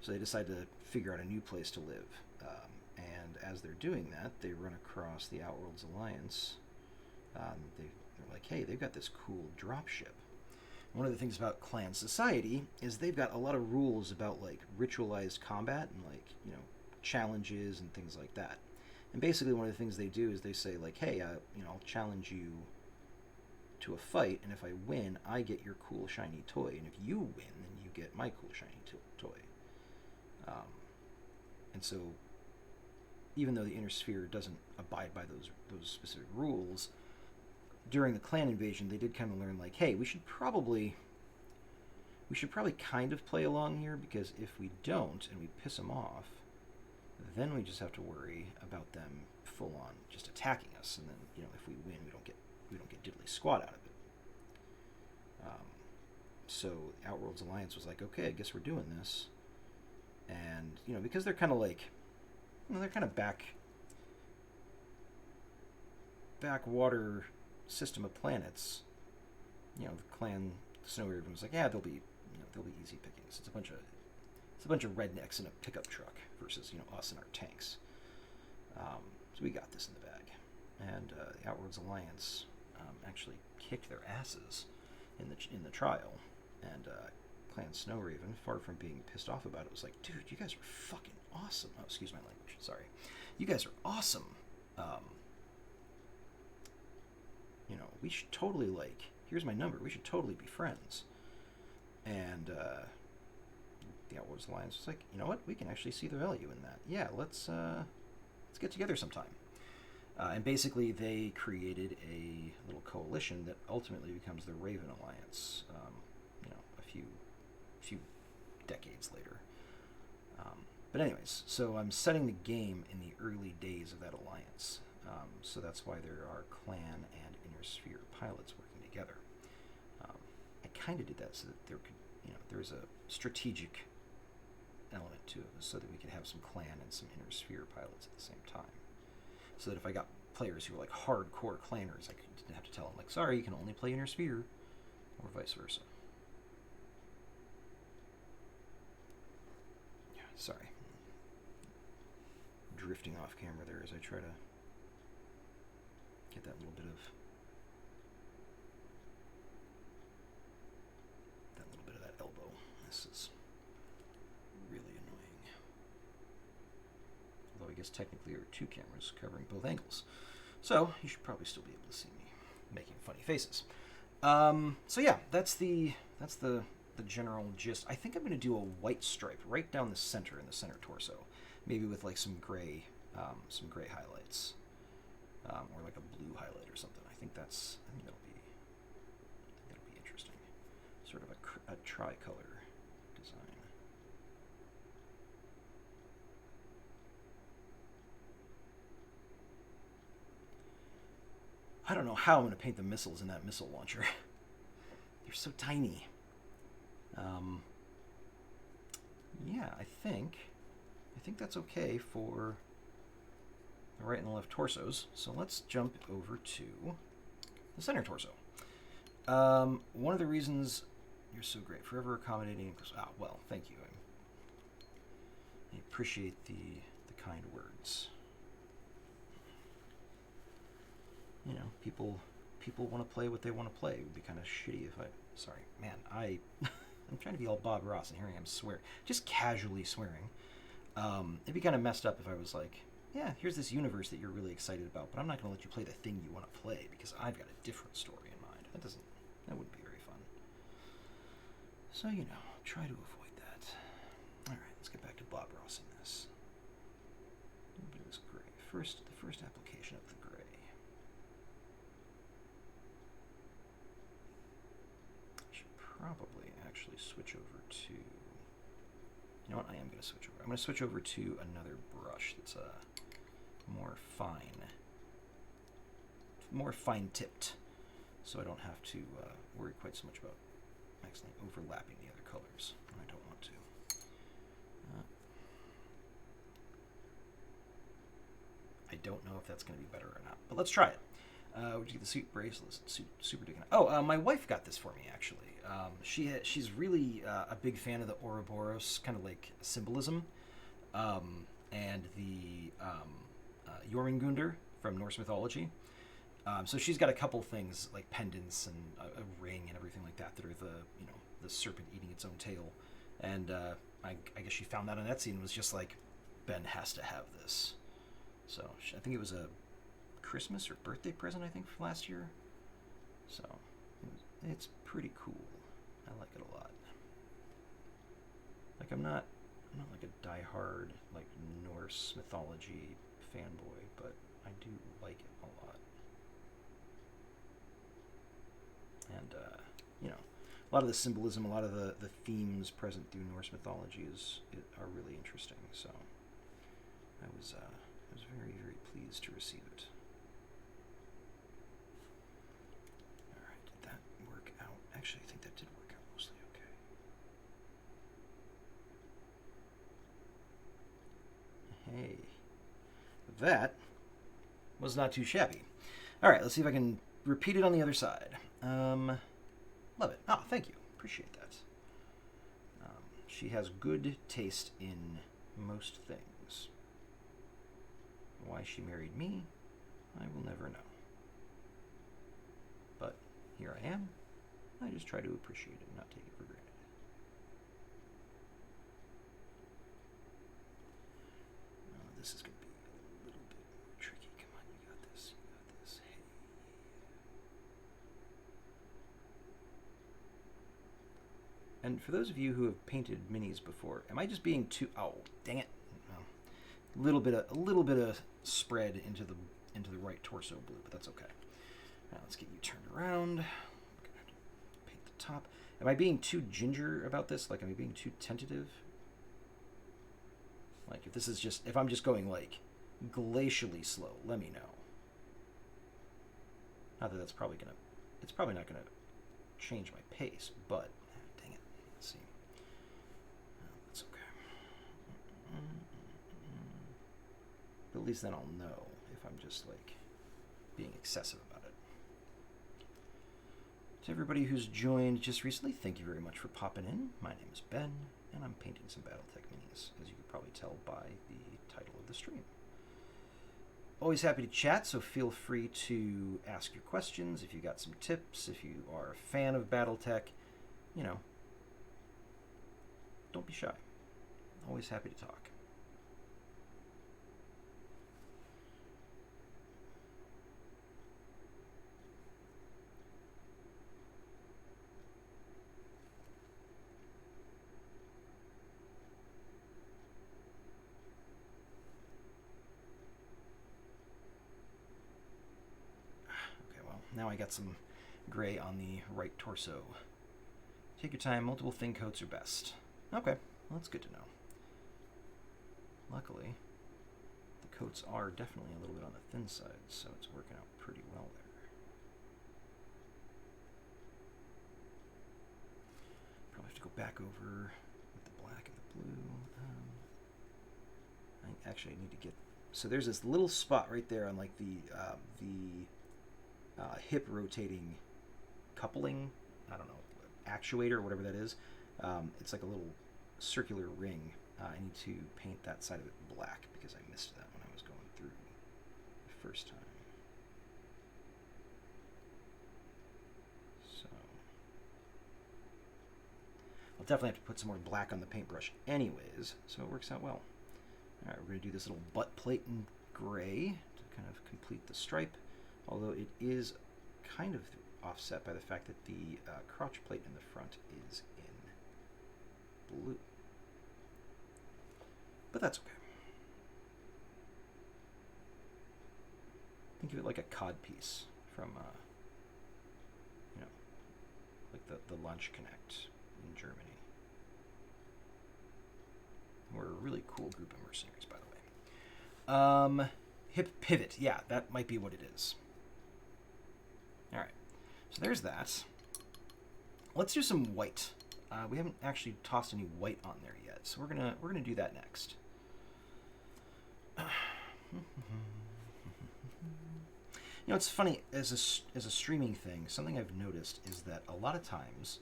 So they decide to figure out a new place to live. And as they're doing that, they run across the Outworlds Alliance. They're like, hey, they've got this cool dropship. One of the things about clan society is they've got a lot of rules about like ritualized combat and like, you know, challenges and things like that. And basically one of the things they do is they say like, hey, you know, I'll challenge you to a fight, and if I win, I get your cool shiny toy, and if you win, then you get my cool shiny toy. And so, even though the inner sphere doesn't abide by those specific rules, during the clan invasion, they did kind of learn like, hey, we should probably kind of play along here, because if we don't and we piss them off, then we just have to worry about them full on just attacking us, and then you know if we win, we don't get diddly squat out of it. So Outworlds Alliance was like, okay, I guess we're doing this, and you know because they're kind of like, you know, they're kind of backwater system of planets. You know, the clan Snowraven was like, yeah, they'll be easy pickings. It's a bunch of rednecks in a pickup truck versus, you know, us and our tanks. So we got this in the bag, and the Outworlds Alliance actually kicked their asses in the trial, and Clan Snowraven, far from being pissed off about it, was like, dude, you guys are fucking awesome. Oh, excuse my language. Sorry. You guys are awesome. You know, we should totally, like, here's my number. We should totally be friends. And the Outworlds Alliance was like, you know what? We can actually see the value in that. Yeah, let's get together sometime. And basically, they created a little coalition that ultimately becomes the Raven Alliance. You know, a few decades later. But anyways, so I'm setting the game in the early days of that alliance. So that's why there are clan and inner sphere pilots working together. I kind of did that so that there could, you know, there was a strategic element to it, so that we could have some clan and some inner sphere pilots at the same time. So that if I got players who were like hardcore clanners, I didn't have to tell them like, sorry, you can only play inner sphere, or vice versa. Yeah, sorry. Drifting off camera there as I try to get that little bit of that elbow. This is really annoying. I guess technically there are two cameras covering both angles. So you should probably still be able to see me making funny faces. So yeah, that's the general gist. I think I'm going to do a white stripe right down the center in the center torso, maybe with like some gray highlights, or like a blue highlight or something. I think that'll be interesting. Sort of a tricolor design. I don't know how I'm going to paint the missiles in that missile launcher. They're so tiny. Yeah, I think that's okay for the right and the left torsos. So let's jump over to the center torso. One of the reasons you're so great, forever accommodating. Well, thank you. I appreciate the kind words. You know, people want to play what they want to play. It would be kind of shitty if sorry, man, I'm trying to be all Bob Ross, and here I am swearing, just casually swearing. It'd be kind of messed up if I was like, yeah, here's this universe that you're really excited about, but I'm not going to let you play the thing you want to play because I've got a different story in mind. That wouldn't be very fun. So, try to avoid that. All right, let's get back to Bob Ross in this. A little bit of this gray. The first application of the gray. Probably actually switch over to, you know what, I am going to switch over. I'm going to switch over to another brush that's more fine tipped, so I don't have to worry quite so much about accidentally overlapping the other colors when I don't want to. I don't know if that's going to be better or not, but let's try it. Would you get the suit bracelets? Super digging it. Oh, my wife got this for me, actually. She's really a big fan of the Ouroboros kind of like symbolism, and the Jormungandr from Norse mythology. So she's got a couple things like pendants and a ring and everything like that are the serpent eating its own tail. And I guess she found that on Etsy and was just like, Ben has to have this. So I think it was a Christmas or birthday present, I think, from last year. So it's pretty cool. I like it a lot. Like I'm not like a diehard like Norse mythology fanboy, but I do like it a lot. And a lot of the symbolism, a lot of the themes present through Norse mythology are really interesting. So I was very, very pleased to receive it. Did that work out? Actually, I think that did work out mostly okay. Hey, that was not too shabby. All right, let's see if I can repeat it on the other side. Love it. Oh, thank you. Appreciate that. She has good taste in most things. Why she married me, I will never know. But here I am. I just try to appreciate it and not take it for granted. Oh, this is going to be a little bit tricky. Come on, you got this. You got this. Hey. And for those of you who have painted minis before, am I just being too? Oh, dang it! A little bit of spread into the right torso blue, but that's okay. Now let's get you turned around. I'm gonna have to paint the top. Am I being too ginger about this? Like, am I being too tentative? Like, if I'm just going like glacially slow, let me know. Not that it's probably not gonna change my pace, but dang it. Let's see. That's okay. But at least then I'll know if I'm just like being excessive about it. To everybody who's joined just recently, thank you very much for popping in. My name is Ben, and I'm painting some Battletech minis, as you could probably tell by the title of the stream. Always happy to chat, so feel free to ask your questions if you got some tips, if you are a fan of Battletech, don't be shy. Always happy to talk. Now I got some gray on the right torso. Take your time. Multiple thin coats are best. Okay, well, that's good to know. Luckily, the coats are definitely a little bit on the thin side, so it's working out pretty well there. Probably have to go back over with the black and the blue. I need to get... So there's this little spot right there on like the hip rotating coupling, I don't know, actuator, whatever that is. It's like a little circular ring. I need to paint that side of it black because I missed that when I was going through the first time. So I'll definitely have to put some more black on the paintbrush anyways, so it works out well. All right, we're going to do this little butt plate in gray to kind of complete the stripe, although it is kind of offset by the fact that the crotch plate in the front is in blue. But that's okay. Think of it like a cod piece from, like the Lunch Connect in Germany. We're a really cool group of mercenaries, by the way. Hip pivot. Yeah, that might be what it is. All right. So there's that. Let's do some white. We haven't actually tossed any white on there yet, so we're gonna do that next. You know, it's funny as a streaming thing. Something I've noticed is that a lot of times,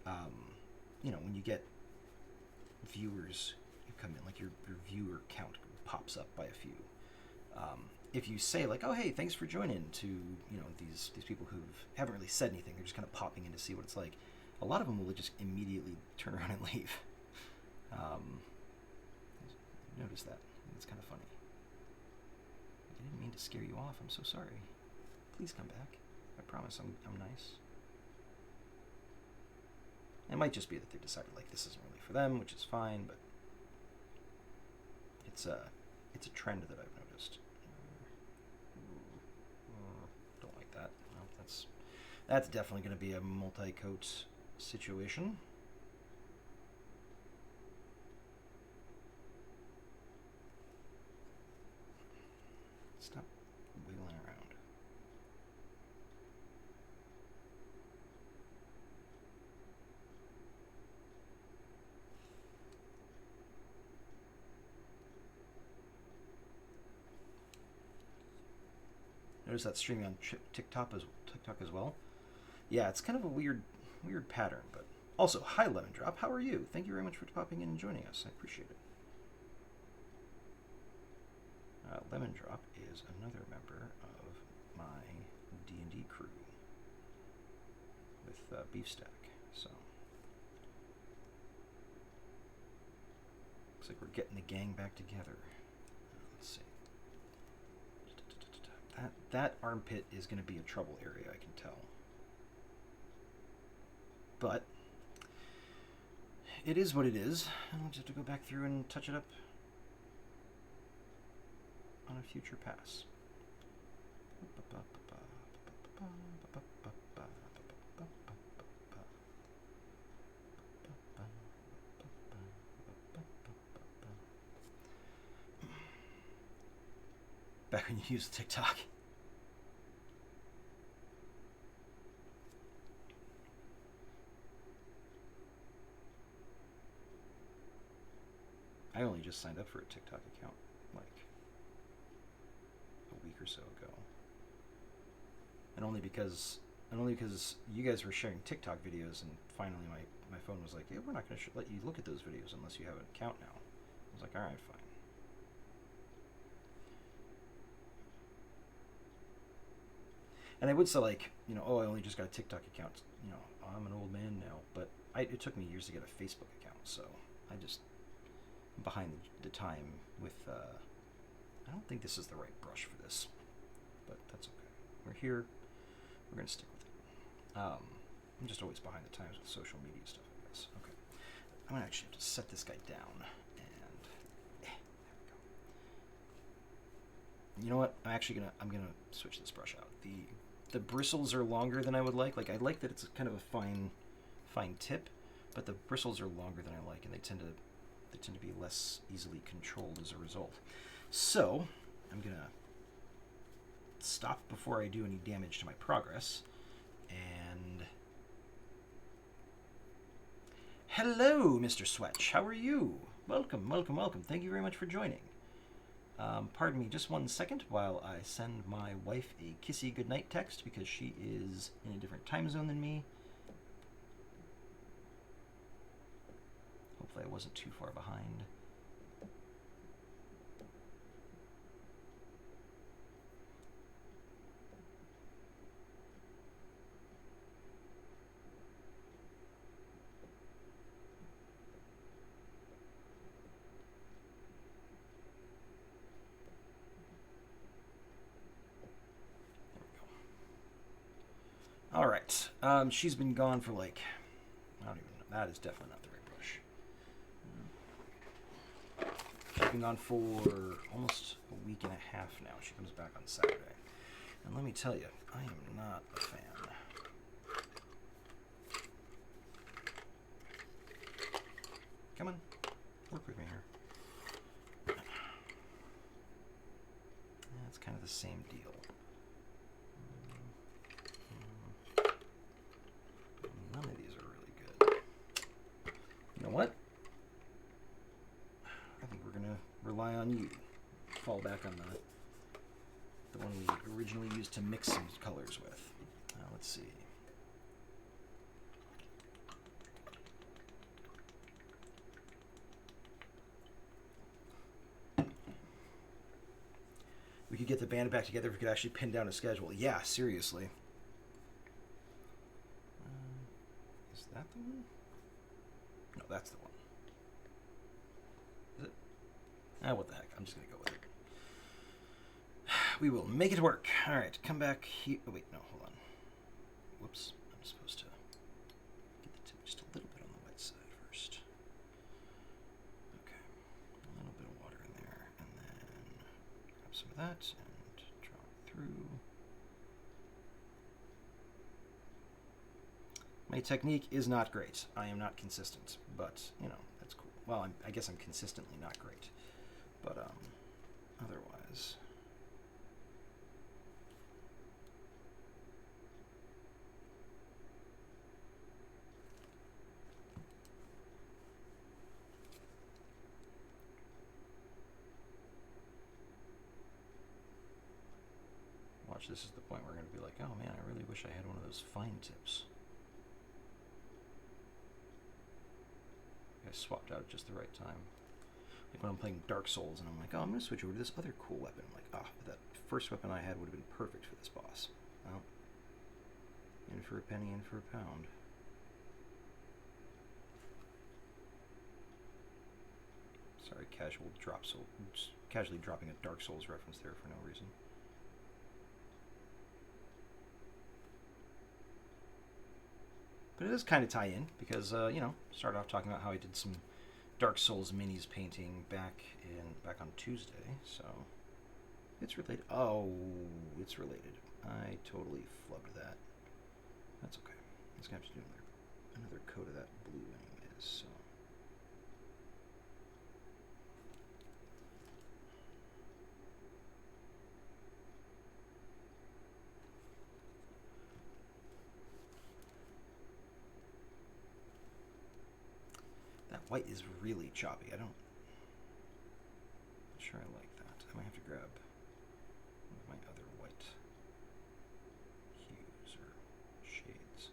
when you get viewers who come in, like your viewer count pops up by a few. If you say like, "Oh, hey, thanks for joining," to these people who haven't really said anything, they're just kind of popping in to see what it's like. A lot of them will just immediately turn around and leave. Notice that. It's kind of funny. I didn't mean to scare you off. I'm so sorry. Please come back. I promise I'm nice. It might just be that they decided like this isn't really for them, which is fine, but it's a trend that I've noticed. Don't like that. Well, that's definitely going to be a multi-coat situation. Stop wiggling around. Notice that streaming on TikTok as well. Yeah, it's kind of a weird pattern, but also, hi Lemon Drop, how are you? Thank you very much for popping in and joining us. I appreciate it. Lemon Drop is another member of my D&D crew with Beefstack, so looks like we're getting the gang back together. Let's see. That armpit is going to be a trouble area, I can tell. But it is what it is, and we'll just have to go back through and touch it up on a future pass. Back when you used TikTok. I only just signed up for a TikTok account like a week or so ago, and only because you guys were sharing TikTok videos, and finally my phone was like, "Yeah, we're not going to let you look at those videos unless you have an account now." I was like, "All right, fine." And I would say like, oh, I only just got a TikTok account. I'm an old man now, but it took me years to get a Facebook account, so I just behind the time with I don't think this is the right brush for this, but that's okay. We're here, we're gonna stick with it. I'm just always behind the times with social media stuff, I guess. Okay, I'm gonna actually have to set this guy down, and there we go. You know what, I'm gonna switch this brush out. the bristles are longer than I would like. Like I like that it's kind of a fine tip, but the bristles are longer than I like, and they tend to be less easily controlled as a result. So I'm gonna stop before I do any damage to my progress. And hello, Mr. Swetch. How are you? Welcome, welcome, welcome. Thank you very much for joining. Pardon me just 1 second while I send my wife a kissy goodnight text because she is in a different time zone than me. Hopefully I wasn't too far behind. All right. She's been gone for like, I don't even know. That is definitely not the right brush. She's been gone for almost a week and a half now. She comes back on Saturday. And let me tell you, I am not a fan. Come on. Work with me here. It's kind of the same deal. None of these are really good. You know what? I think we're gonna rely on you. Fall back on the one we originally used to mix some colors with. Let's see. We could get the band back together if we could actually pin down a schedule. Yeah, seriously. Is that the one? No, that's the one. Is it? What the heck. I'm just going to go with it. We will make it work. All right, come back here. Oh, wait, no, hold on. Whoops. I'm supposed to get the tip just a little bit on the wet side first. Okay. A little bit of water in there. And then grab some of that and draw it through. My technique is not great. I am not consistent, but, you know, that's cool. Well, I guess I'm consistently not great. But, otherwise... Watch, this is the point where we're going to be like, oh man, I really wish I had one of those fine tips. I swapped out at just the right time. Like when I'm playing Dark Souls and I'm like, oh, I'm going to switch over to this other cool weapon. I'm like, oh, but that first weapon I had would have been perfect for this boss. Well, in for a penny, in for a pound. Sorry, casually dropping a Dark Souls reference there for no reason. But it does kind of tie in because, you know, started off talking about how I did some Dark Souls minis painting back on Tuesday, so it's related. Oh, it's related. I totally flubbed that. That's okay. I'm just gonna have to do another coat of that blue anyways, so. That white is really choppy. I'm not sure I like that. I might have to grab one of my other white hues or shades.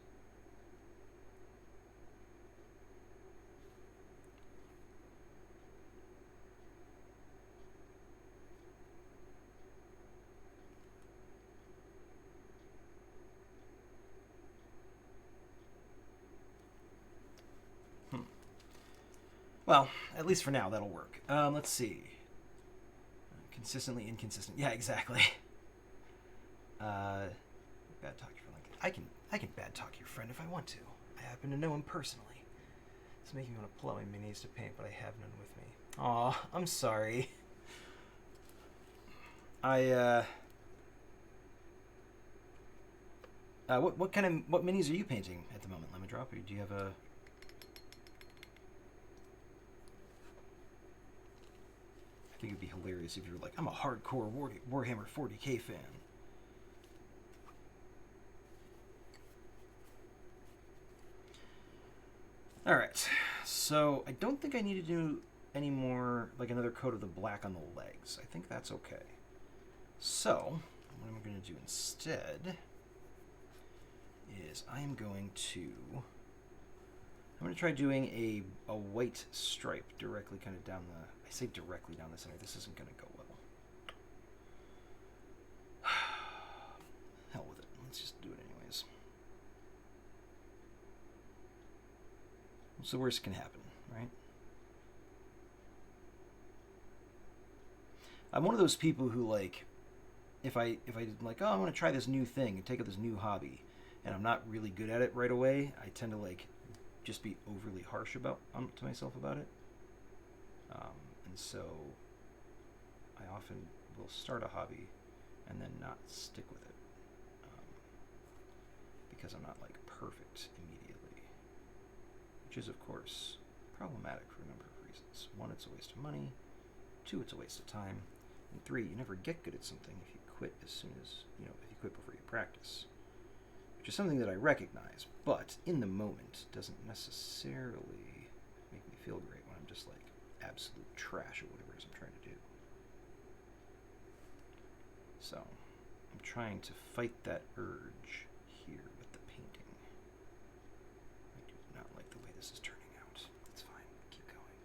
Well, at least for now, that'll work. Let's see. Consistently inconsistent. Yeah, exactly. Bad talk your friend. I can bad talk your friend if I want to. I happen to know him personally. It's making me want to pull out my minis to paint, but I have none with me. Aw, I'm sorry. What minis are you painting at the moment, Lemon Drop? Or do you have a? I think it'd be hilarious if you were like, I'm a hardcore Warhammer 40k fan. All right, so I don't think I need to do any more, like another coat of the black on the legs. I think that's okay. So what I'm going to do instead is I'm going to try doing a white stripe directly kind of down the, I say directly down the center. This isn't going to go well. Hell with it. Let's just do it anyways. What's the worst that can happen, right? I'm one of those people who, like, if I like, oh, I'm going to try this new thing and take up this new hobby, and I'm not really good at it right away, I tend to, like, just be overly harsh to myself about it. And so I often will start a hobby and then not stick with it, because I'm not, like, perfect immediately, which is, of course, problematic for a number of reasons. One, it's a waste of money. Two, it's a waste of time. And three, you never get good at something if you quit as soon as, if you quit before you practice. Which is something that I recognize, but in the moment doesn't necessarily make me feel great when I'm just like absolute trash at whatever it is I'm trying to do. So I'm trying to fight that urge here with the painting. I do not like the way this is turning out. It's fine. Keep going.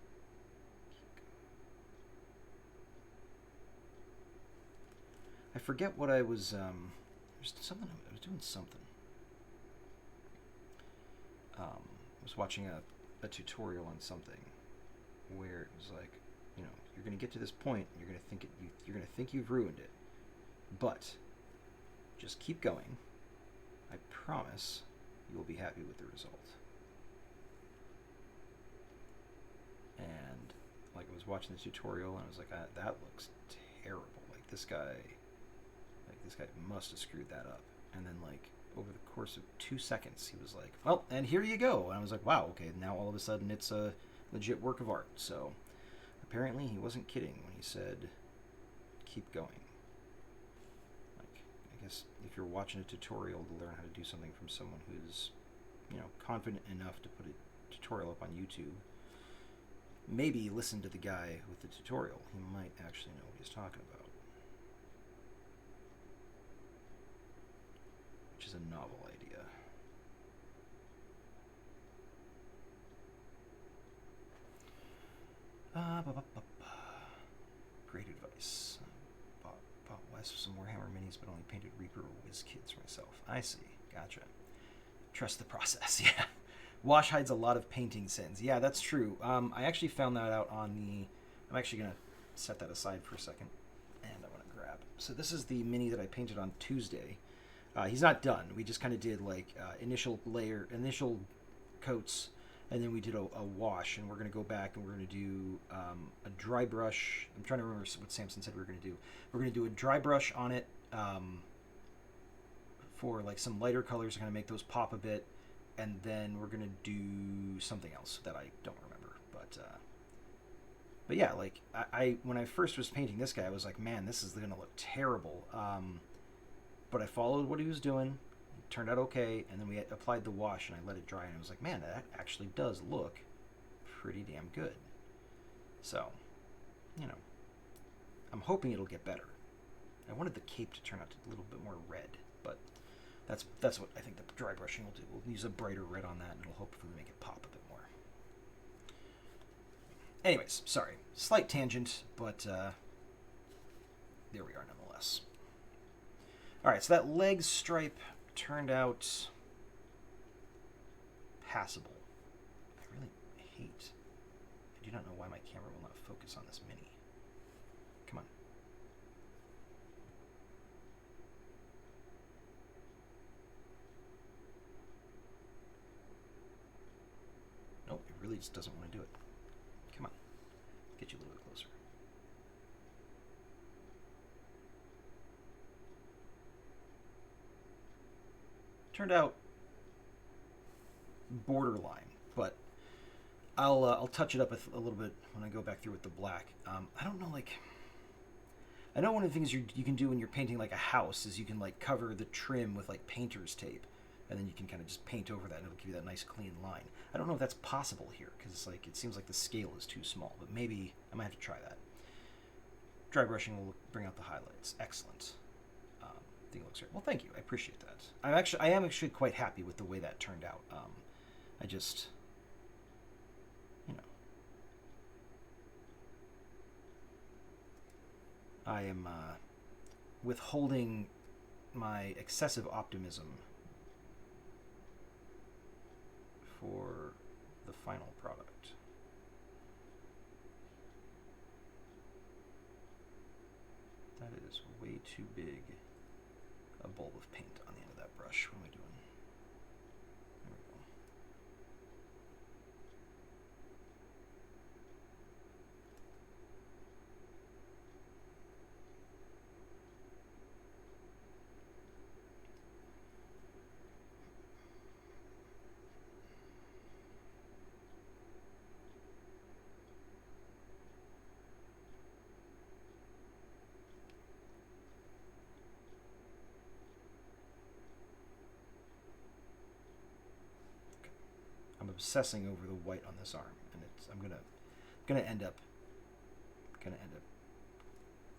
I forget what I was. There's something. I was doing something. I was watching a tutorial on something where it was like, you're going to get to this point, and you're going to think you've ruined it, but just keep going. I promise you will be happy with the result. And like, I was watching the tutorial, and I was like, that looks terrible. Like this guy must have screwed that up. And then, like, over the course of 2 seconds, he was like, well, and here you go. And I was like, wow, okay, now all of a sudden it's a legit work of art. So apparently he wasn't kidding when he said, keep going. Like, I guess if you're watching a tutorial to learn how to do something from someone who's, confident enough to put a tutorial up on YouTube, maybe listen to the guy with the tutorial. He might actually know what he's talking about. Which is a novel idea. Great advice. Bought Wes some Warhammer minis, but only painted Reaper or Whiz Kids for myself. I see. Gotcha. Trust the process. Yeah. Wash hides a lot of painting sins. Yeah, that's true. I actually found that out on the... I'm actually going to set that aside for a second. And I want to grab... So this is the mini that I painted on Tuesday. He's not done. We just kind of did like initial coats, and then we did a wash, and we're going to go back and we're going to do a dry brush. I'm trying to remember what Samson said we were going to do. We're going to do a dry brush on it for like some lighter colors to kind of make those pop a bit, and then we're going to do something else that I don't remember. But yeah, like I when I first was painting this guy, I was like, man, this is going to look terrible. But I followed what he was doing. It turned out okay, and then we applied the wash, and I let it dry, and I was like, man, that actually does look pretty damn good. So, I'm hoping it'll get better. I wanted the cape to turn out a little bit more red, but that's what I think the dry brushing will do. We'll use a brighter red on that, and it'll hopefully make it pop a bit more. Anyways, sorry. Slight tangent, but there we are nonetheless. Alright, so that leg stripe turned out passable. I really hate... I do not know why my camera will not focus on this mini. Come on. Nope, it really just doesn't want to do it. Come on. Get you a little bit closer. turned out borderline, but I'll touch it up a little bit when I go back through with the black. I don't know, like, I know one of the things you can do when you're painting like a house is you can like cover the trim with like painter's tape, and then you can kind of just paint over that, and it'll give you that nice clean line. I don't know if that's possible here because like it seems like the scale is too small, but maybe I might have to try that. Dry brushing will bring out the highlights. Excellent. I think it looks great. Well, thank you. I appreciate that. I am actually quite happy with the way that turned out. I just, you know, I am withholding my excessive optimism for the final product. That is way too big a bulb of paint on the end of that brush. What am I doing? There we go. I'm obsessing over the white on this arm, and I'm gonna end up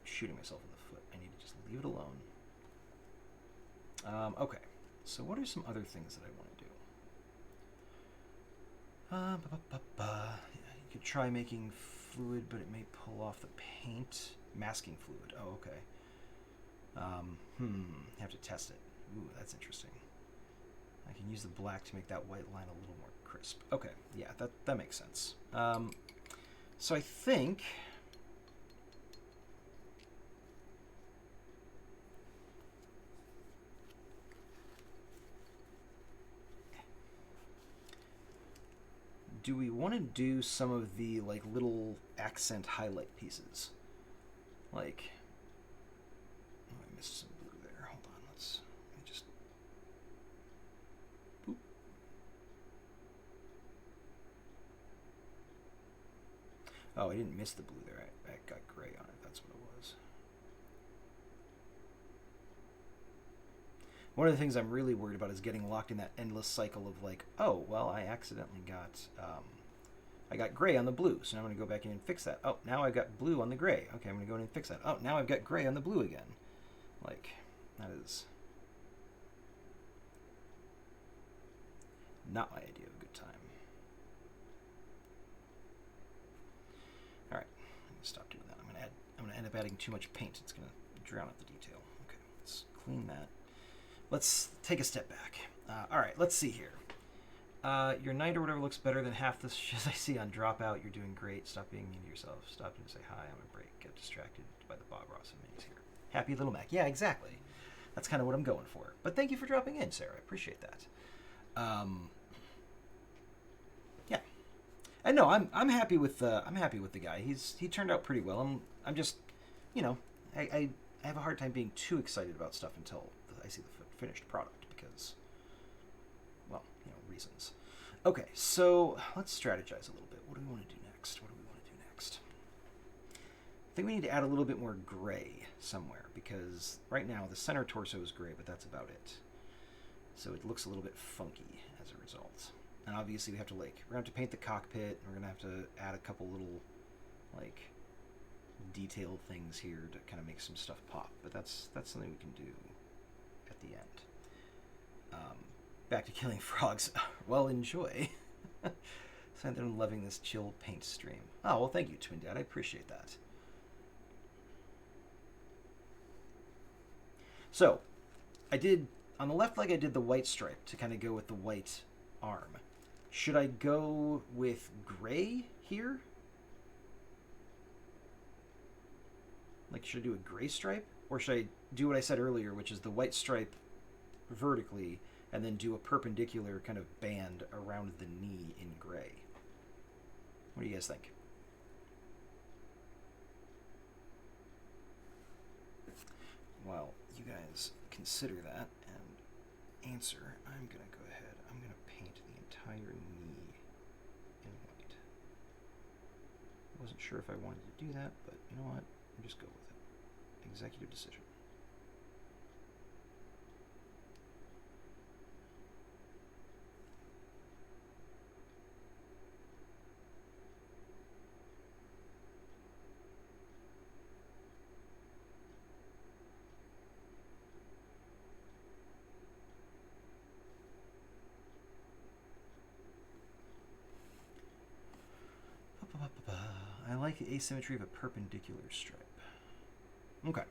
shooting myself in the foot. I need to just leave it alone. Okay, so what are some other things that I want to do? You could try making fluid, but it may pull off the paint. Masking fluid. Oh, okay. Have to test it. Ooh, that's interesting. I can use the black to make that white line a little more crisp. Okay, yeah, that makes sense. So I think do we want to do some of the like little accent highlight pieces? Like, oh, I missed some blue there. Hold on, let me just. Boop. Oh, I didn't miss the blue there. I got gray on it. That's what it was. One of the things I'm really worried about is getting locked in that endless cycle of like, oh, well, I accidentally got, I got gray on the blue, so now I'm going to go back in and fix that. Oh, now I've got blue on the gray. Okay, I'm going to go in and fix that. Oh, now I've got gray on the blue again. Like, that is not my idea of a good time. All right, I'm going to stop doing that. I'm going to end up adding too much paint. It's going to drown out the detail. Okay, let's clean that. Let's take a step back. All right, let's see here. Your night or whatever looks better than half the shit I see on Dropout. You're doing great. Stop being mean to yourself. Stop and say hi. I'm a break. Get distracted by the Bob Ross and minis here. Happy Little Mac. Yeah, exactly. That's kind of what I'm going for. But thank you for dropping in, Sarah. I appreciate that. Yeah. And no, I'm happy with the guy. He turned out pretty well. I'm just, you know, I have a hard time being too excited about stuff until I see the finished product because, well, you know, reasons. Okay, so let's strategize a little bit. What do we want to do next? I think we need to add a little bit more gray somewhere because right now the center torso is gray, but that's about it. So it looks a little bit funky as a result. And obviously we're going to have to paint the cockpit. We're going to have to add a couple little, like, detailed things here to kind of make some stuff pop. But that's something we can do at the end. Back to killing frogs. Well, enjoy. So I'm loving this chill paint stream. Oh, well, thank you, Twin Dad. I appreciate that. So, on the left leg, I did the white stripe to kind of go with the white arm. Should I go with gray here? Like, should I do a gray stripe? Or should I do what I said earlier, which is the white stripe vertically, and then do a perpendicular kind of band around the knee in gray? What do you guys think? Well, you guys consider that, and answer, I'm going to go ahead. I'm going to paint the entire knee in white. I wasn't sure if I wanted to do that, but you know what? I'll just go with it. Executive decision. I like the asymmetry of a perpendicular stripe. Okay,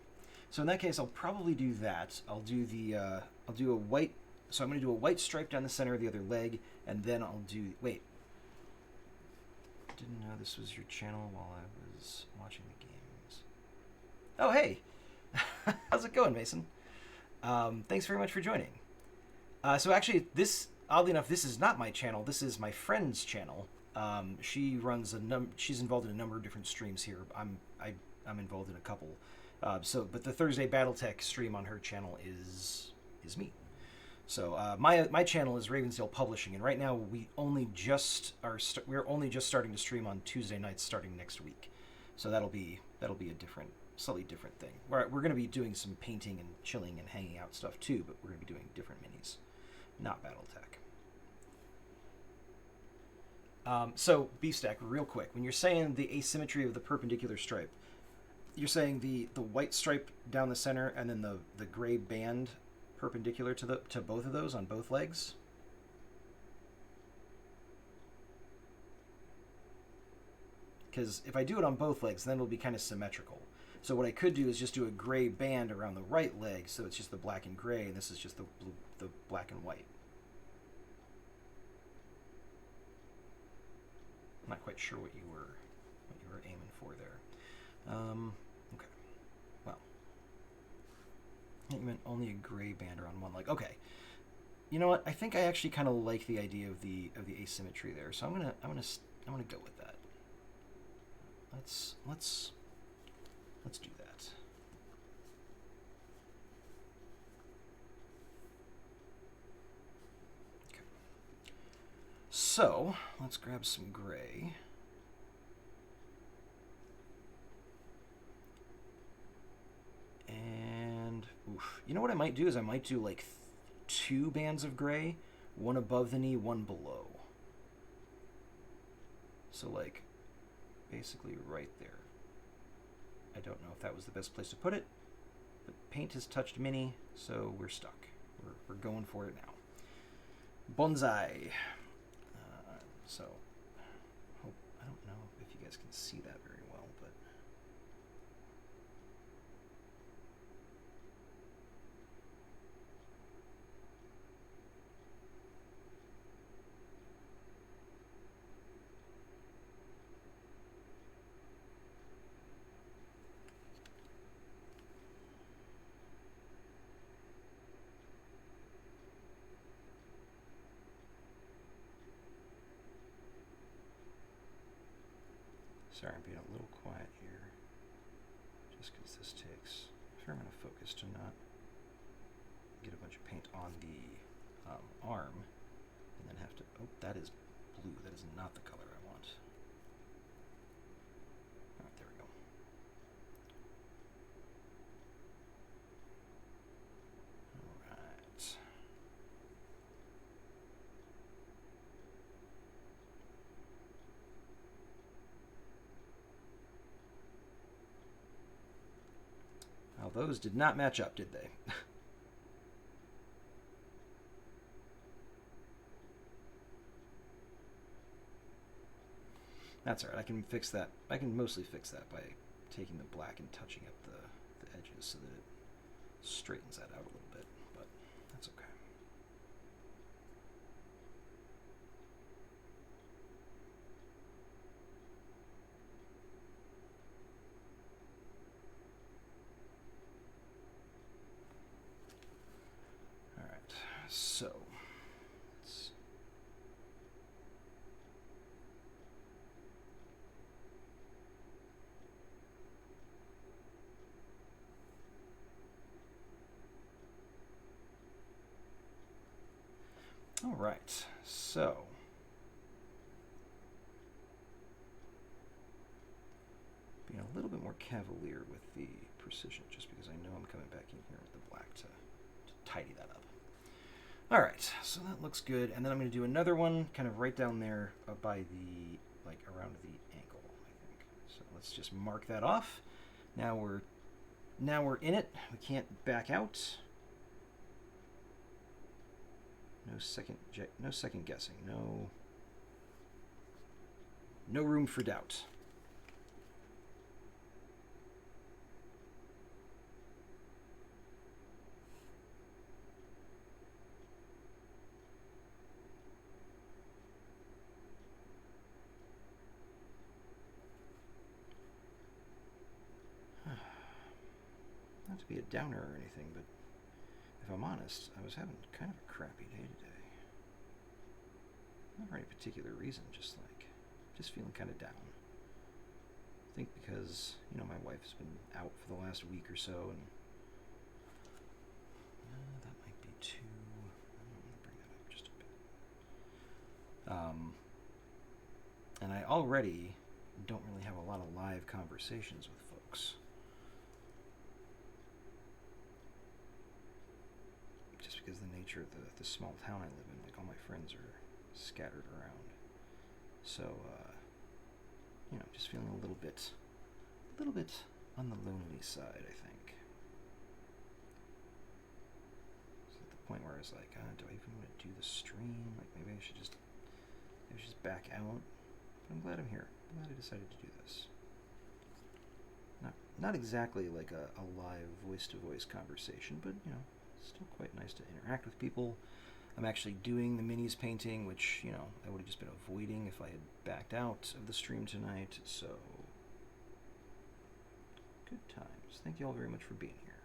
so in that case, I'll probably do that. I'll do a white. So I'm going to do a white stripe down the center of the other leg, and then I'll do. Wait, didn't know this was your channel while I was watching the games. Oh hey, how's it going, Mason? Thanks very much for joining. So actually, oddly enough, this is not my channel. This is my friend's channel. She runs she's involved in a number of different streams here. I'm involved in a couple. But the Thursday Battletech stream on her channel is me. So my channel is Ravensdale Publishing, and right now we're only just starting to stream on Tuesday nights starting next week. So that'll be a slightly different thing. We're going to be doing some painting and chilling and hanging out stuff too, but we're going to be doing different minis, not Battletech. So, Beefstack, real quick, when you're saying the asymmetry of the perpendicular stripe, you're saying the white stripe down the center and then the gray band perpendicular to both of those on both legs? Because if I do it on both legs, then it'll be kind of symmetrical. So what I could do is just do a gray band around the right leg, so it's just the black and gray, and this is just the black and white. I'm not quite sure what you were aiming for there. Okay. Well, I think you meant only a gray band around one leg. Okay. You know what? I think I actually kind of like the idea of the asymmetry there. So I'm gonna go with that. Let's do that. Okay. So let's grab some gray. And you know what I might do is I might do like two bands of gray, one above the knee, one below. So like basically right there. I don't know if that was the best place to put it, but paint has touched Mini, so we're stuck. We're going for it now. Bonsai. So I don't know if you guys can see that very well, but sorry, I'm being a little quiet here, just because this takes a fair amount of focus to not get a bunch of paint on the arm, and then have to, oh, that is blue, that is not the color I want. Alright, there we go. Alright. Well, those did not match up, did they? That's alright, I can fix that. I can mostly fix that by taking the black and touching up the edges so that it straightens that out a little bit, but that's okay. Alright, so let's All right, so being a little bit more cavalier with the precision, just because I know I'm coming back in here with the black to tidy that up. All right, so that looks good, and then I'm going to do another one kind of right down there by the, like around the ankle, I think. So let's just mark that off. Now we're in it. We can't back out. No second guessing. No room for doubt. Not to be a downer or anything, but if I'm honest, I was having kind of a crappy day today. Not for any particular reason, just feeling kind of down. I think because, my wife's been out for the last week or so, and that might be too... I'm going to bring that up just a bit. And I already don't really have a lot of live conversations with folks. Just because the nature of the small town I live in, like all my friends are scattered around. So, just feeling a little bit on the lonely side, I think. So at the point where I was like, do I even want to do the stream? Like maybe I should just back out. But I'm glad I'm here. I'm glad I decided to do this. Not exactly like a live voice-to-voice conversation, but still quite nice to interact with people. I'm actually doing the minis painting, which, I would have just been avoiding if I had backed out of the stream tonight, so good times. Thank you all very much for being here.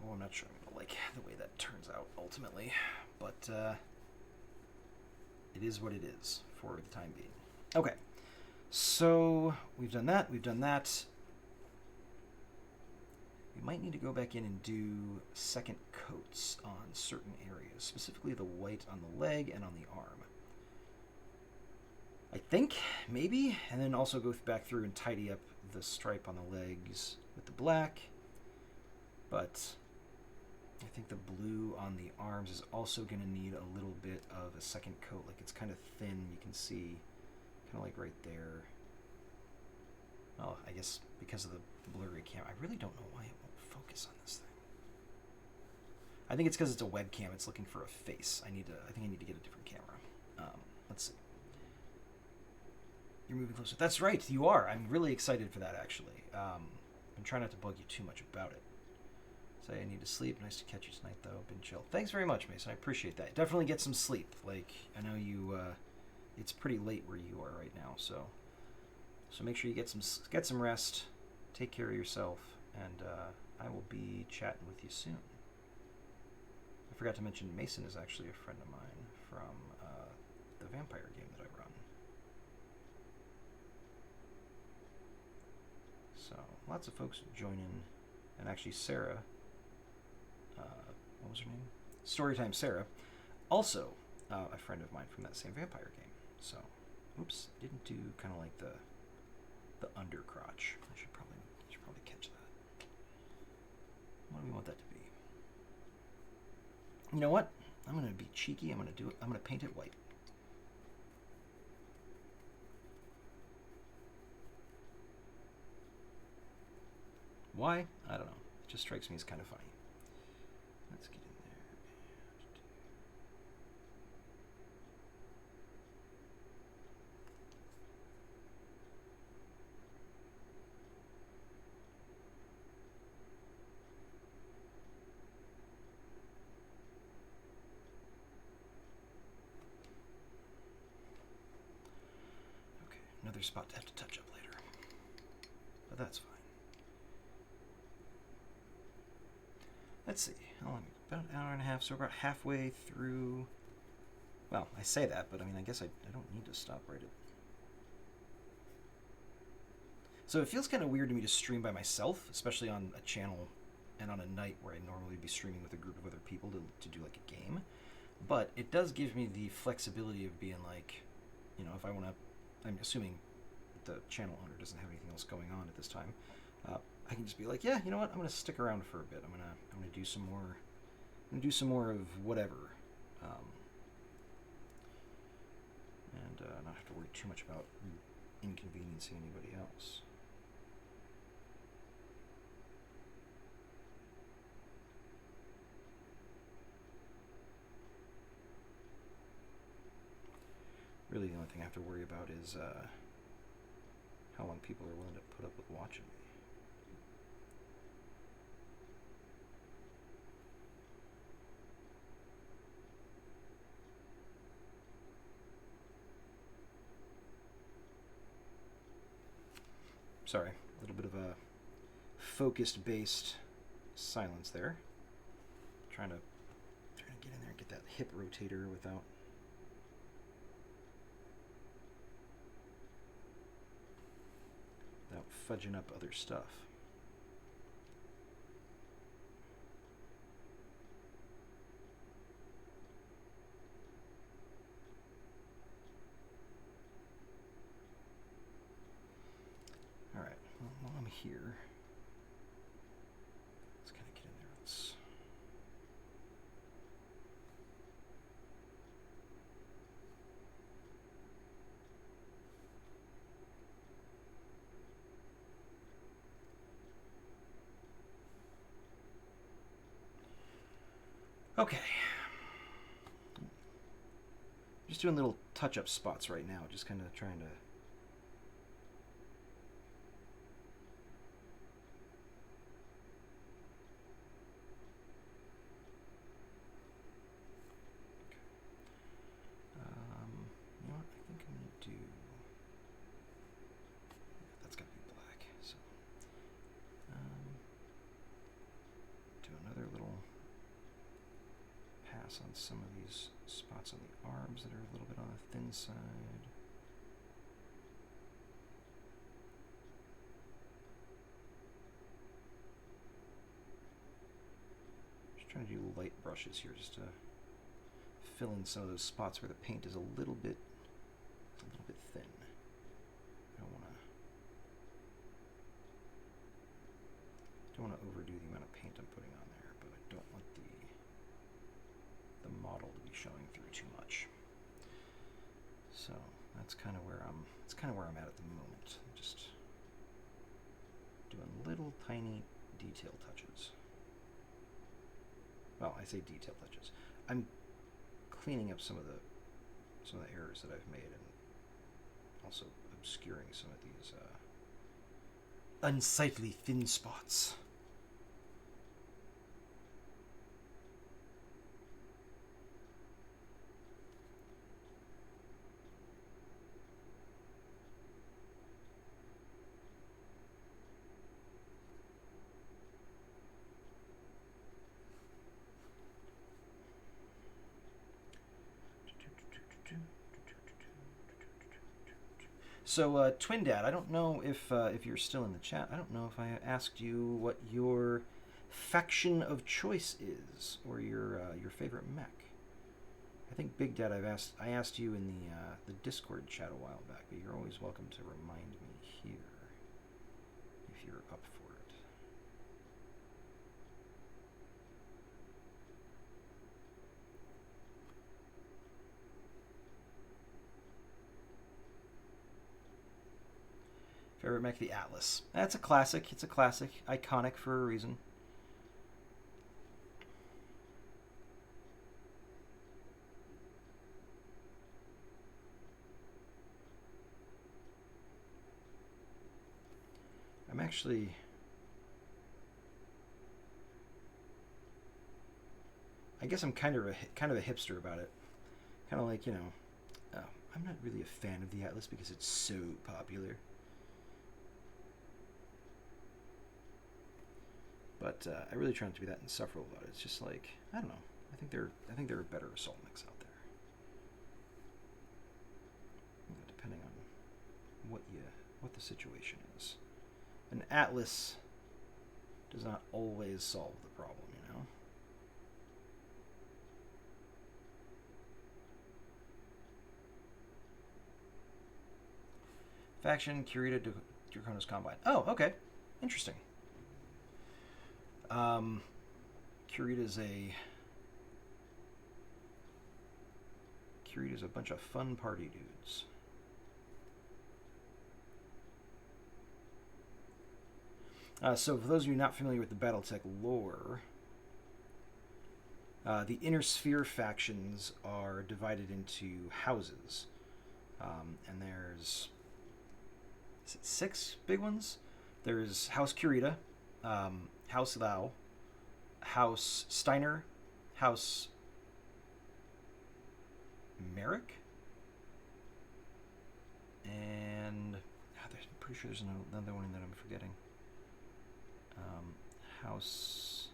Well, I'm not sure I'm going to like the way that turns out ultimately, but it is what it is for the time being. Okay, so we've done that. We might need to go back in and do second coats on certain areas, specifically the white on the leg and on the arm. I think, maybe, and then also go back through and tidy up the stripe on the legs with the black, but I think the blue on the arms is also going to need a little bit of a second coat. Like, it's kind of thin, you can see, kind of like right there. Oh, I guess because of the blurry camera. I really don't know why it won't focus on this thing. I think it's because it's a webcam. It's looking for a face. I think I need to get a different camera. Let's see. You're moving closer. That's right, you are. I'm really excited for that, actually. I'm trying not to bug you too much about it. Say I need to sleep. Nice to catch you tonight, though. Been chill. Thanks very much, Mason. I appreciate that. Definitely get some sleep. Like, I know you, it's pretty late where you are right now, so make sure you get some rest. Take care of yourself, and I will be chatting with you soon. I forgot to mention Mason is actually a friend of mine from the vampire game that I run. So lots of folks joining, and actually Sarah. What was her name? Storytime Sarah, also a friend of mine from that same vampire game. So, oops, didn't do kind of like the undercrotch. I should probably catch that. What do we want that to be? You know what? I'm gonna be cheeky. I'm gonna paint it white. Why? I don't know. It just strikes me as kind of funny. Let's get in there. Okay, another spot to have to touch up later. But that's fine. Let's see. How long? About an hour and a half, so we're about halfway through Well, I say that, but I mean, I guess I don't need to stop right at... So it feels kind of weird to me to stream by myself, especially on a channel and on a night where I'd normally be streaming with a group of other people to do like a game. But it does give me the flexibility of being like, you know, if I want to, I'm assuming the channel owner doesn't have anything else going on at this time, I can just be like, yeah, you know what, I'm going to stick around for a bit. I'm gonna do some more. I'm gonna do some more of whatever, and not have to worry too much about inconveniencing anybody else. Really, the only thing I have to worry about is how long people are willing to put up with watching me. Sorry, a little bit of a focused-based silence there. Trying to get in there and get that hip rotator without fudging up other stuff. All right, well, while I'm here, let's kind of get in there. Let's... Okay. Just doing little touch-up spots right now, just kind of trying to... You know what? I think I'm going to do... That's got to be black, so... do another little pass on some of these spots on the arms that are a little bit on the thin side. Just trying to do light brushes here just to fill in some of those spots where the paint is a little bit thin. I don't want to overdo the amount of paint I'm putting on there, but I don't want the model to be showing through too much. So that's kind of where I'm at the moment. Just doing little tiny detail touches. Well, I say detail touches. I'm cleaning up some of the errors that I've made and also obscuring some of these unsightly thin spots. So, Twin Dad, I don't know if you're still in the chat. I don't know if I asked you what your faction of choice is, or your favorite mech. I think Big Dad, I asked you in the Discord chat a while back, but you're always welcome to remind me here if you're up for it. Favorite mech, the Atlas. That's a classic. It's a classic. Iconic for a reason. I'm actually... I guess I'm kind of a hipster about it. Kind of like, you know, I'm not really a fan of the Atlas because it's so popular. But I really try not to be that insufferable about it. It's just like, I don't know. I think there are better assault mechs out there. what the situation is. An atlas does not always solve the problem, you know. Faction curated to Draconis Combine. Oh, okay, interesting. Kurita's a bunch of fun party dudes. So for those of you not familiar with the Battletech lore, the Inner Sphere factions are divided into houses. And there's 6 big ones? There's House Kurita, House Lao, House Steiner, House Merrick, and I'm pretty sure there's another one that I'm forgetting. House.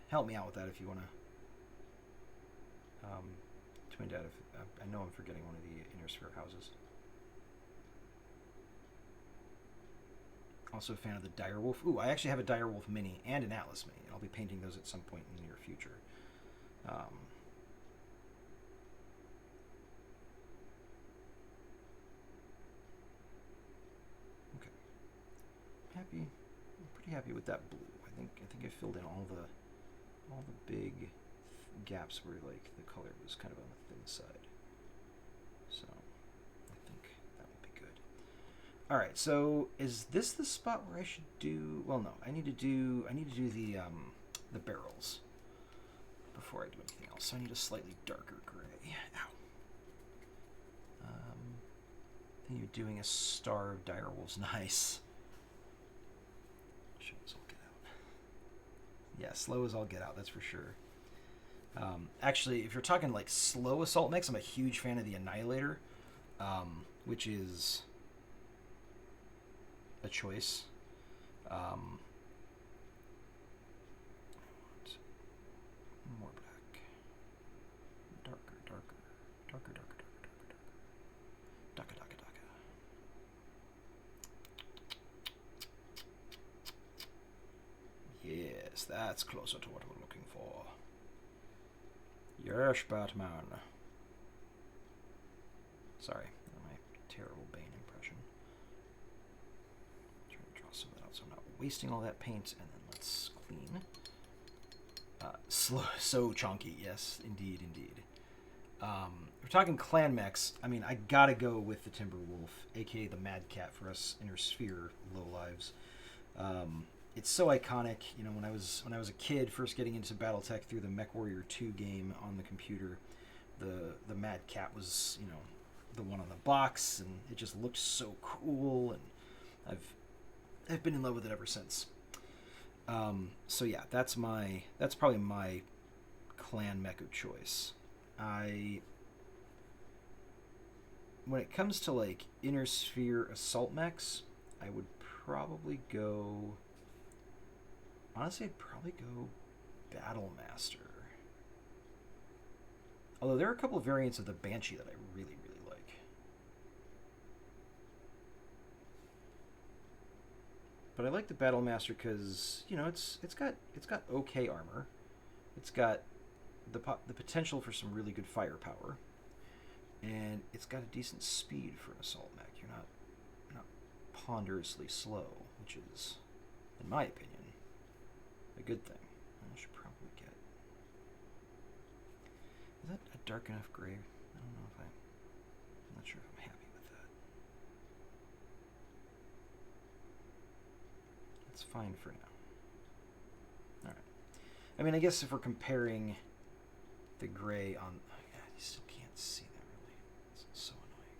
Help me out with that if you want to. To my dad, if I know I'm forgetting one of the Inner Sphere houses. Also a fan of the Direwolf. Ooh, I actually have a Direwolf mini and an Atlas mini. I'll be painting those at some point in the near future. Okay. I'm pretty happy with that blue. I think I filled in all the big gaps where like the color was kind of on the thin side. So I think that will be good. All right, so is this the spot where I should do? Well, no, I need to do the barrels before I do anything else. So I need a slightly darker gray. Ow. I think you're doing a Star of Direwolves. Nice. Slow as all get out. Yeah, slow as all get out. That's for sure. Actually, if you're talking like slow assault mechs, I'm a huge fan of the Annihilator, which is a choice. More black. Darker. Daka. Yes, that's closer to what we're looking for. Yes, Batman. Sorry, my terrible Bane impression. Trying to draw some of that out so I'm not wasting all that paint, and then let's clean. So chunky, yes, indeed. We're talking clan mechs. I mean, I gotta go with the Timberwolf, aka the Mad Cat for us Inner Sphere lowlives. It's so iconic. You know, when I was a kid, first getting into BattleTech through the MechWarrior 2 game on the computer, the Mad Cat was, you know, the one on the box, and it just looked so cool, and I've been in love with it ever since. So yeah, that's probably my clan mech of choice. When it comes to like Inner Sphere assault mechs, I would probably go. Honestly, I'd probably go Battlemaster. Although there are a couple of variants of the Banshee that I really like. But I like the Battlemaster because, you know, it's got okay armor. It's got the potential for some really good firepower, and it's got a decent speed for an assault mech. You're not ponderously slow, which is, in my opinion, a good thing. I should probably get. Is that a dark enough gray? I don't know if I'm not sure if I'm happy with that. It's fine for now. Alright. I mean, I guess if we're comparing the gray on. Oh, yeah, you still can't see that really. It's so annoying.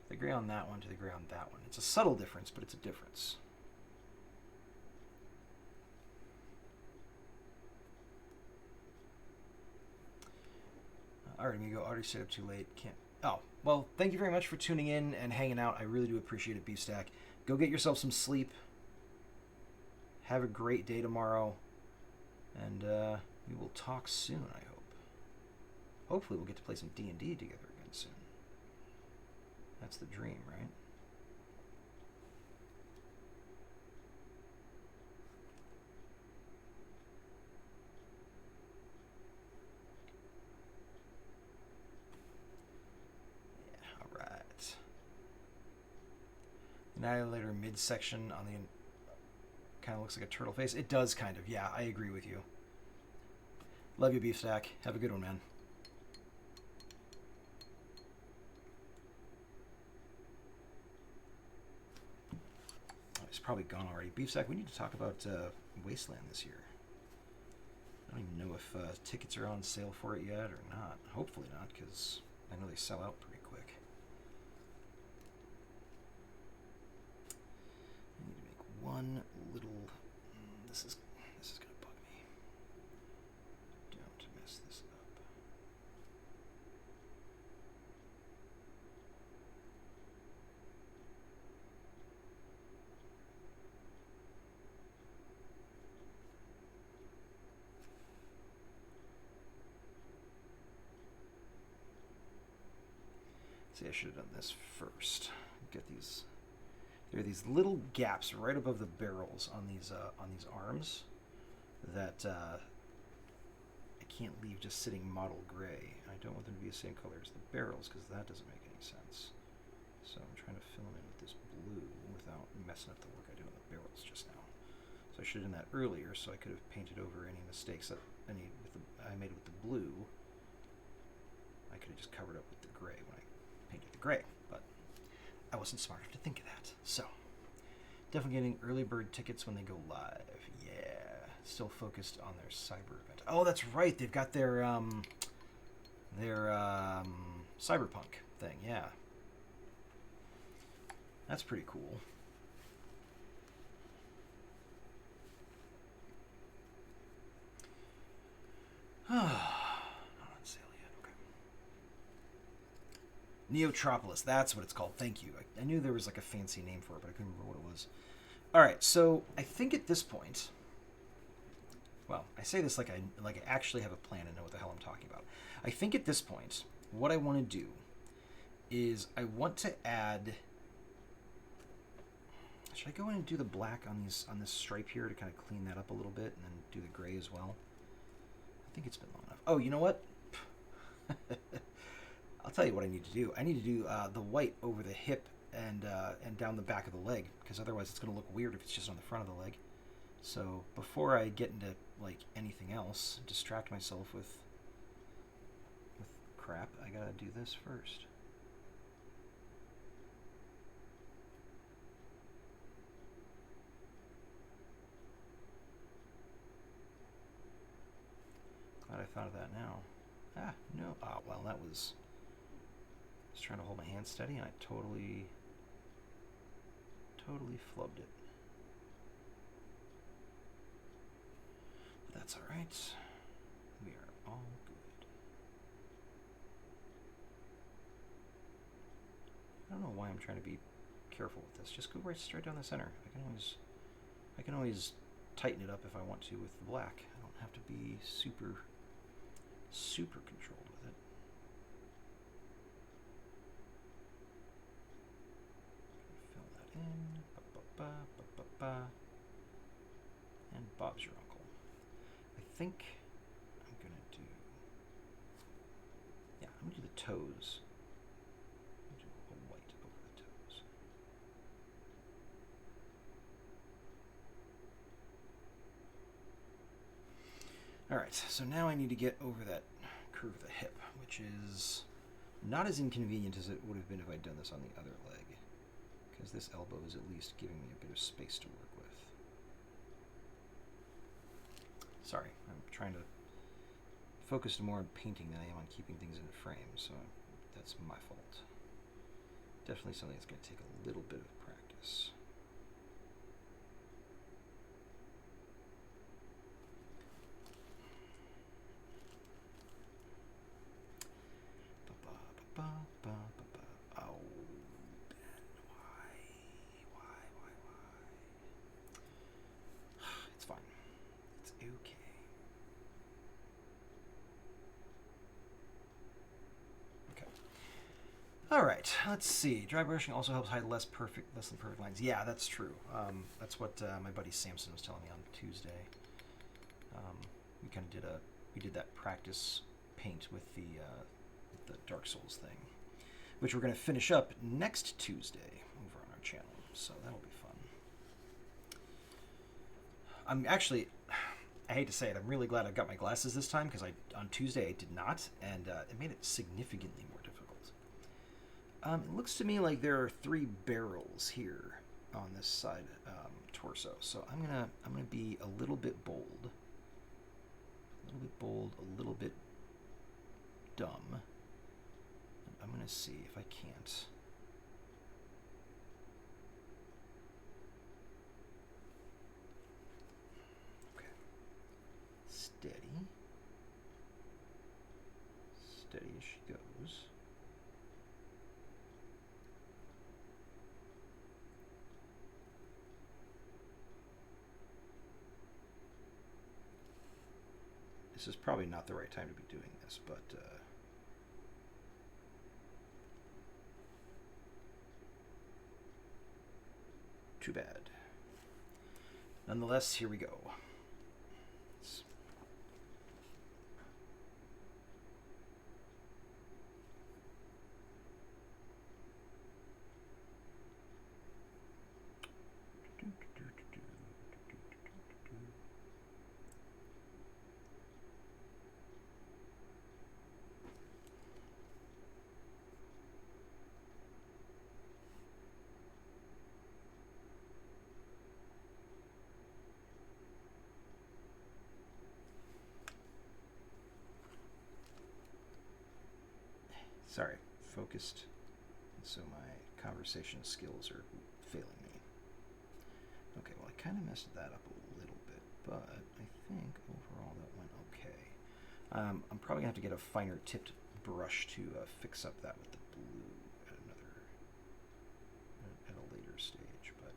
The gray on that one to the gray on that one. It's a subtle difference, but it's a difference. Alright, amigo, already stayed up too late. Can't. Oh, well, thank you very much for tuning in and hanging out. I really do appreciate it, Beefstack. Go get yourself some sleep. Have a great day tomorrow. And, We will talk soon, I hope. Hopefully we'll get to play some D&D together again soon. That's the dream, right? Yeah, alright. Annihilator midsection on the... kind of looks like a turtle face. It does kind of, yeah, I agree with you. Love you, Beef Stack. Have a good one, man. Oh, he's probably gone already. Beef Stack, we need to talk about Wasteland this year. I don't even know if tickets are on sale for it yet or not. Hopefully not, because I know they sell out pretty quick. I need to make one little... This is gonna bug me. Don't mess this up. See, I should have done this first. Get these. There are these little gaps right above the barrels on these arms that I can't leave just sitting mottled gray. I don't want them to be the same color as the barrels because that doesn't make any sense. So I'm trying to fill them in with this blue without messing up the work I did on the barrels just now. So I should have done that earlier so I could have painted over any mistakes that I made with the blue. I could have just covered up with the gray when I painted the gray, but I wasn't smart enough to think of that. So definitely getting early bird tickets when they go live. Yeah, still focused on their cyber event. Oh, that's right. They've got their cyberpunk thing. Yeah, that's pretty cool. Not on sale yet. Okay. Neotropolis. That's what it's called. Thank you. I knew there was like a fancy name for it, but I couldn't remember what it was. All right. So I think at this point. Well, I say this like I actually have a plan and know what the hell I'm talking about. I think at this point, what I want to do is I want to add. Should I go in and do the black on this stripe here to kind of clean that up a little bit, and then do the gray as well? I think it's been long enough. Oh, you know what? I'll tell you what I need to do. I need to do the white over the hip and down the back of the leg, because otherwise it's going to look weird if it's just on the front of the leg. So before I get into like anything else, distract myself with crap, I gotta do this first. Glad I thought of that now. Ah, no. Ah, well, that was... I was trying to hold my hand steady, and I totally flubbed it. But that's all right. We are all good. I don't know why I'm trying to be careful with this. Just go right straight down the center. I can always tighten it up if I want to with the black. I don't have to be super controlled with it. Fill that in. And Bob's your uncle. I think I'm gonna do. Yeah, I'm gonna do the toes. I'm gonna do a white over the toes. All right, so now I need to get over that curve of the hip, which is not as inconvenient as it would have been if I'd done this on the other leg, because this elbow is at least giving me a bit of space to work with. Sorry, I'm trying to focus more on painting than I am on keeping things in frame, so that's my fault. Definitely something that's going to take a little bit of practice. Oh, Ben, why? It's fine. It's okay. All right, let's see. Dry brushing also helps hide less than perfect lines. Yeah, that's true. That's what my buddy Samson was telling me on Tuesday. We kind of did that practice paint with the Dark Souls thing, which we're going to finish up next Tuesday over on our channel. So that'll be fun. I'm actually, I hate to say it, I'm really glad I got my glasses this time because on Tuesday I did not, and it made it significantly more difficult. It looks to me like there are 3 barrels here on this side torso, so I'm gonna be a little bit bold, a little bit dumb. I'm gonna see if I can't. Okay, steady as she goes. This is probably not the right time to be doing this, but too bad. Nonetheless, here we go. Sorry, focused. So my conversation skills are failing me. Okay, well I kind of messed that up a little bit, but I think overall that went okay. I'm probably gonna have to get a finer tipped brush to fix up that with the blue at a later stage, but.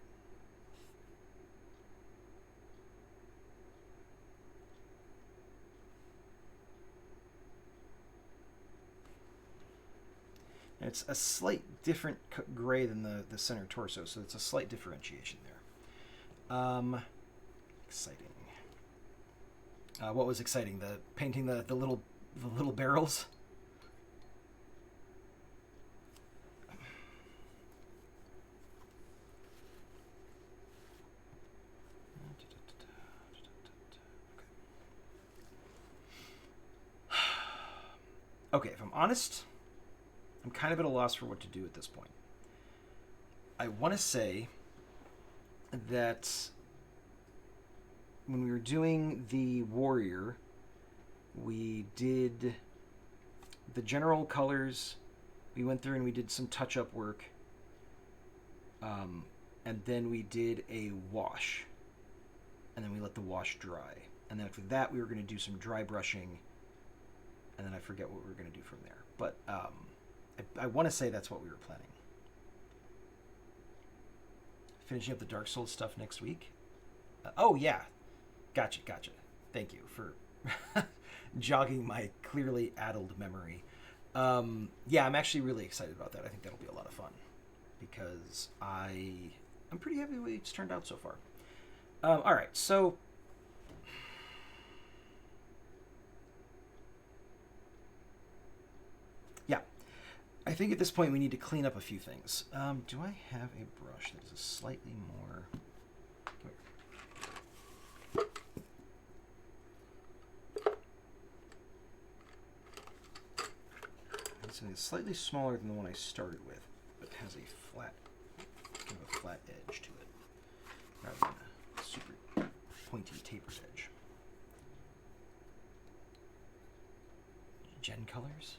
And it's a slight different gray than the center torso, so it's a slight differentiation there. Exciting. What was exciting? The painting the little barrels. Okay, if I'm honest, I'm kind of at a loss for what to do at this point. I want to say that when we were doing the warrior, we did the general colors. We went through and we did some touch-up work. And then we did a wash. And then we let the wash dry. And then after that, we were going to do some dry brushing. And then I forget what we were going to do from there. But I want to say that's what we were planning. Finishing up the Dark Souls stuff next week. Oh, yeah. Gotcha. Thank you for jogging my clearly addled memory. Yeah, I'm actually really excited about that. I think that'll be a lot of fun. Because I'm pretty happy with the way it's turned out so far. All right, so... yeah. I think at this point we need to clean up a few things. Do I have a brush that is a slightly more... Something slightly smaller than the one I started with, but has a flat, kind of a flat edge to it, rather than a super pointy tapered edge. Gen colors?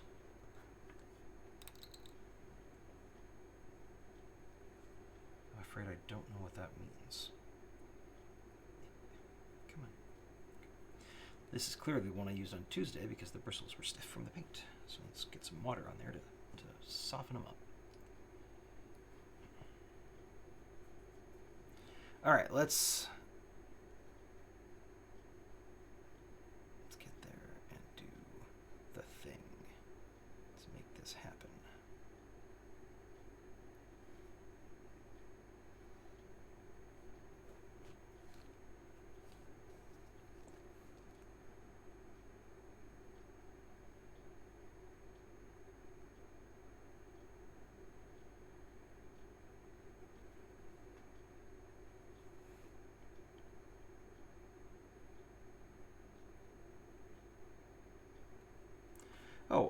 I'm afraid I don't know what that means. Come on. This is clearly the one I used on Tuesday because the bristles were stiff from the paint. So let's get some water on there to soften them up. All right, let's get there and do the thing. Let's make this happen.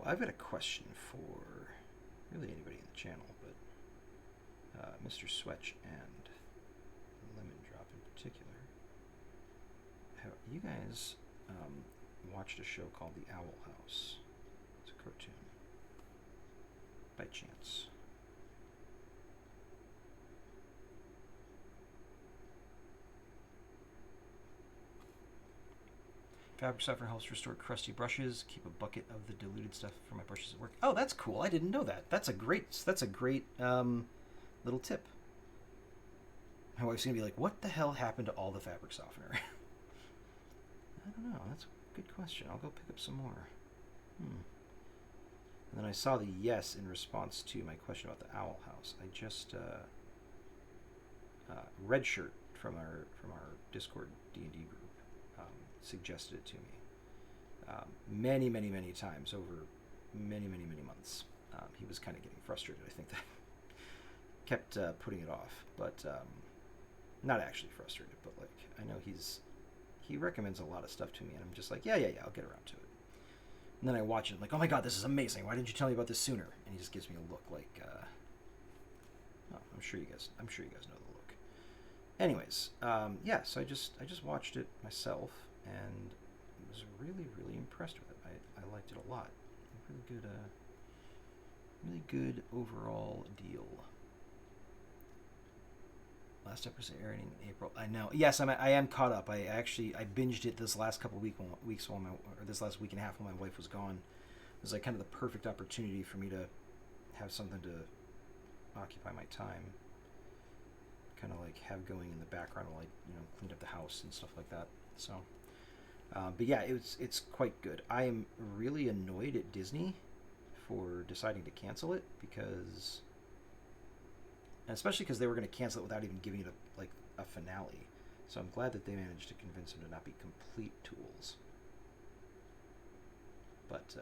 I've got a question for really anybody in the channel, but Mr. Swetch and Lemon Drop in particular. Have you guys watched a show called The Owl House? It's a cartoon. By chance. Fabric softener helps restore crusty brushes. Keep a bucket of the diluted stuff for my brushes at work. Oh, that's cool. I didn't know that. That's a great little tip. My wife's gonna be like, "What the hell happened to all the fabric softener?" I don't know. That's a good question. I'll go pick up some more. And then I saw the yes in response to my question about the Owl House. I just Red Shirt from our Discord D&D group suggested it to me many times over many months. He was kind of getting frustrated. I think that kept putting it off, but not actually frustrated. But like I know he recommends a lot of stuff to me, and I'm just like yeah, I'll get around to it. And then I watch it, I'm like, oh my god, this is amazing. Why didn't you tell me about this sooner? And he just gives me a look like, oh, I'm sure you guys know the look. Anyways, yeah, so I just watched it myself and was really impressed with it. I liked it a lot. Really good overall deal. Last episode airing in April. I know. Yes, I am caught up. I binged it this last couple weeks while this last week and a half while my wife was gone. It was like kind of the perfect opportunity for me to have something to occupy my time. Kind of like have going in the background while I cleaned up the house and stuff like that. So, but yeah, it's quite good. I am really annoyed at Disney for deciding to cancel it because. And especially because they were going to cancel it without even giving it a finale. So I'm glad that they managed to convince them to not be complete tools. But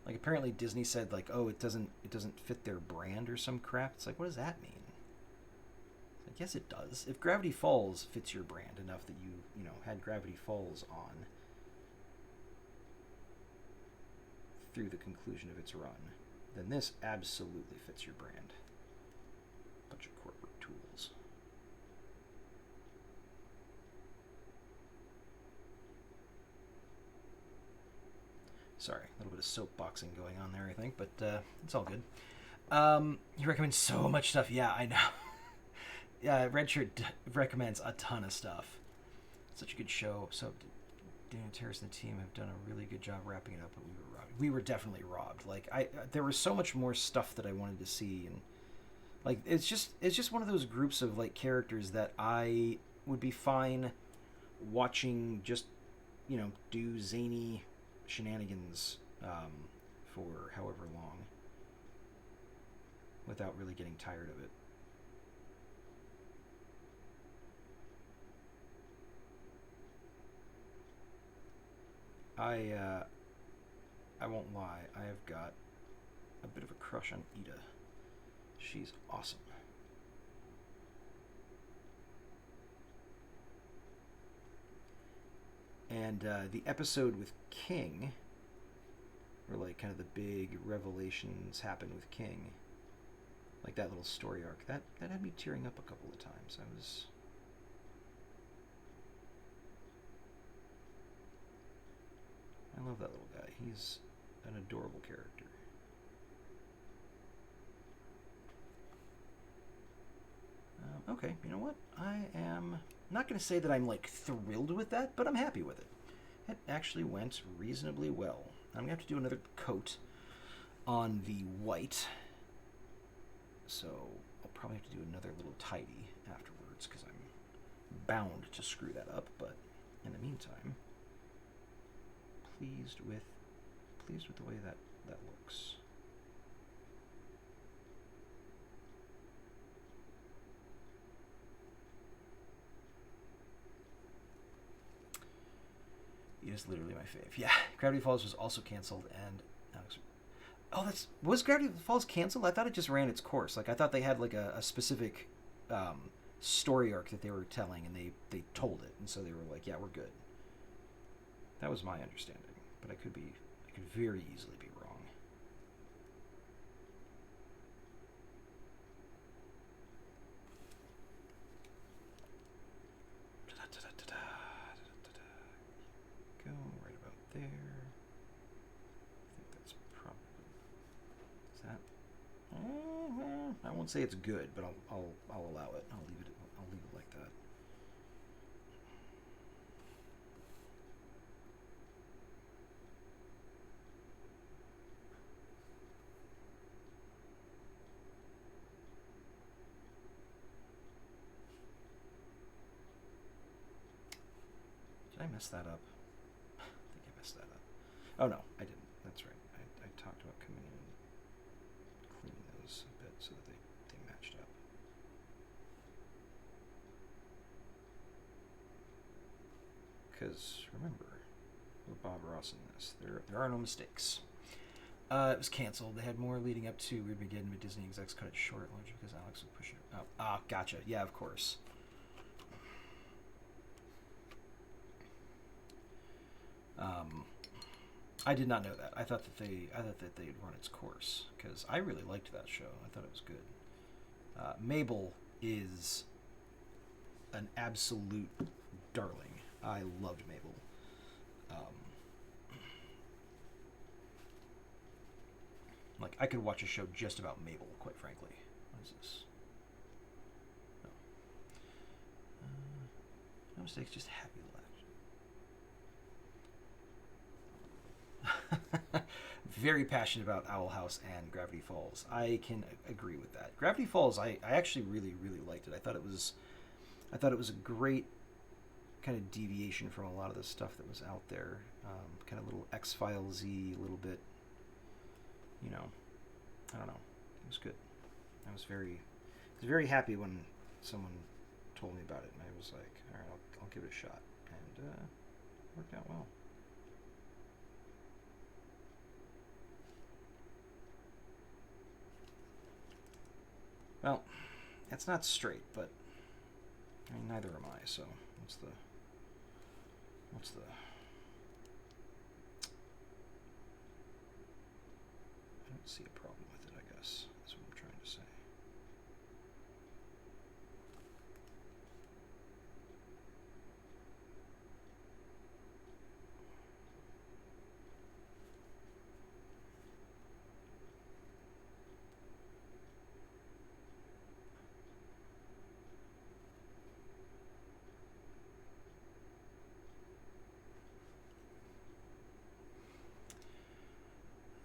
like apparently Disney said like, oh, it doesn't fit their brand or some crap. It's like, what does that mean? I guess it does. If Gravity Falls fits your brand enough that you had Gravity Falls on through the conclusion of its run, then this absolutely fits your brand. Bunch of corporate tools. Sorry, a little bit of soapboxing going on there, I think, but it's all good. He recommends so much stuff. Yeah, I know. Yeah, Redshirt recommends a ton of stuff. Such a good show. So Dan Terrace and the team have done a really good job wrapping it up, but we were definitely robbed. Like there was so much more stuff that I wanted to see, and like it's just one of those groups of like characters that I would be fine watching just do zany shenanigans for however long without really getting tired of it. I won't lie, I have got a bit of a crush on Ida. She's awesome. And the episode with King, where like kind of the big revelations happen with King, like that little story arc, that had me tearing up a couple of times. I love that little guy. He's an adorable character. Okay, you know what? I am not going to say that I'm like thrilled with that, but I'm happy with it. It actually went reasonably well. I'm going to have to do another coat on the white. So I'll probably have to do another little tidy afterwards because I'm bound to screw that up. But in the meantime, pleased with the way that looks. It is literally my fave. Yeah, Gravity Falls was also canceled, and was Gravity Falls canceled? I thought it just ran its course. Like I thought they had like a specific story arc that they were telling, and they told it, and so they were like, yeah, we're good. That was my understanding, but I could very easily be wrong. Go right about there. I think that's probably, is that? I won't say it's good, but I'll allow it. I'll leave it like that. Did I mess that up? I think I messed that up. Oh no, I didn't. That's right. I talked about coming in and cleaning those a bit so that they matched up. Because remember, we're Bob Ross in this. There are no mistakes. It was canceled. They had more leading up to Weird Begin, but Disney execs cut it short largely because Alex would push it. Oh, gotcha. Yeah, of course. I did not know that. I thought that they'd run its course because I really liked that show. I thought it was good. Mabel is an absolute darling. I loved Mabel. Like I could watch a show just about Mabel, quite frankly. What is this? No mistakes, just happy laughter. Very passionate about Owl House and Gravity Falls. I can agree with that. Gravity Falls, I actually really liked it. I thought it was a great kind of deviation from a lot of the stuff that was out there. Kind of little X-Files-y, a little bit, you know, I don't know. It was good. I was very happy when someone told me about it, and I was like, all right, I'll give it a shot, and it worked out well. Well, it's not straight, but I mean, neither am I. So what's the? I don't see a problem with it. I guess that's what I'm trying to say.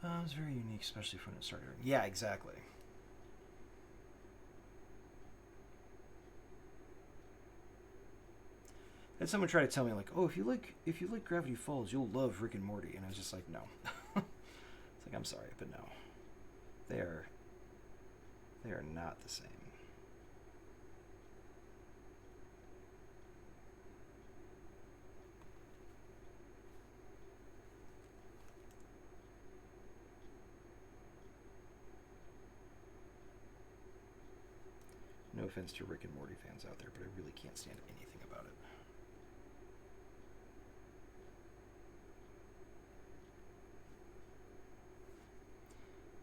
It was very unique, especially when it started. Yeah, exactly. Had someone try to tell me like, oh, if you like Gravity Falls, you'll love Rick and Morty, and I was just like, no. It's like, I'm sorry, but no. They are not the same. No offense to Rick and Morty fans out there, but I really can't stand anything about it.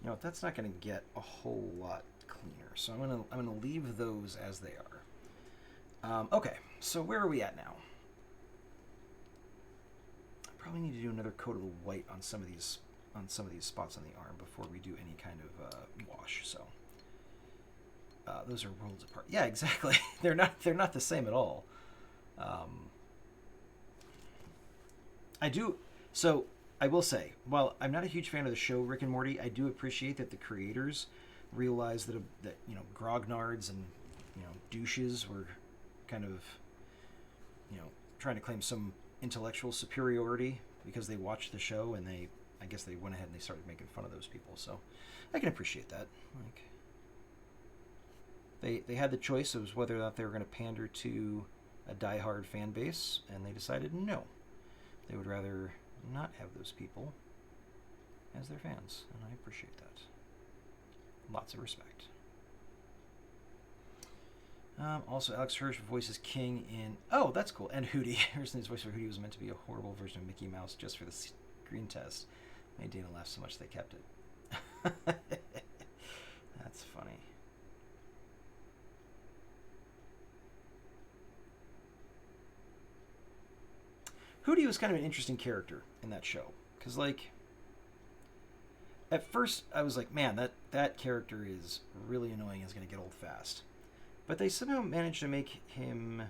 You know, that's not going to get a whole lot cleaner, so I'm gonna leave those as they are. Okay, so where are we at now? I probably need to do another coat of the white on some of these spots on the arm before we do any kind of wash. So. Those are worlds apart. Yeah, exactly. They're not the same at all. So I will say, while I'm not a huge fan of the show Rick and Morty, I do appreciate that the creators realized that grognards and douches were kind of trying to claim some intellectual superiority because they watched the show, and I guess they went ahead and they started making fun of those people. So I can appreciate that. Like. They had the choice of whether or not they were going to pander to a diehard fan base, and they decided no. They would rather not have those people as their fans, and I appreciate that. Lots of respect. Also, Alex Hirsch voices King in... Oh, that's cool. And Hootie. Harrison's voice for Hootie was meant to be a horrible version of Mickey Mouse just for the screen test. Made Dana laugh so much they kept it. That's funny. Hootie was kind of an interesting character in that show. Because, like... At first, I was like, man, that character is really annoying and is going to get old fast. But they somehow managed to make him,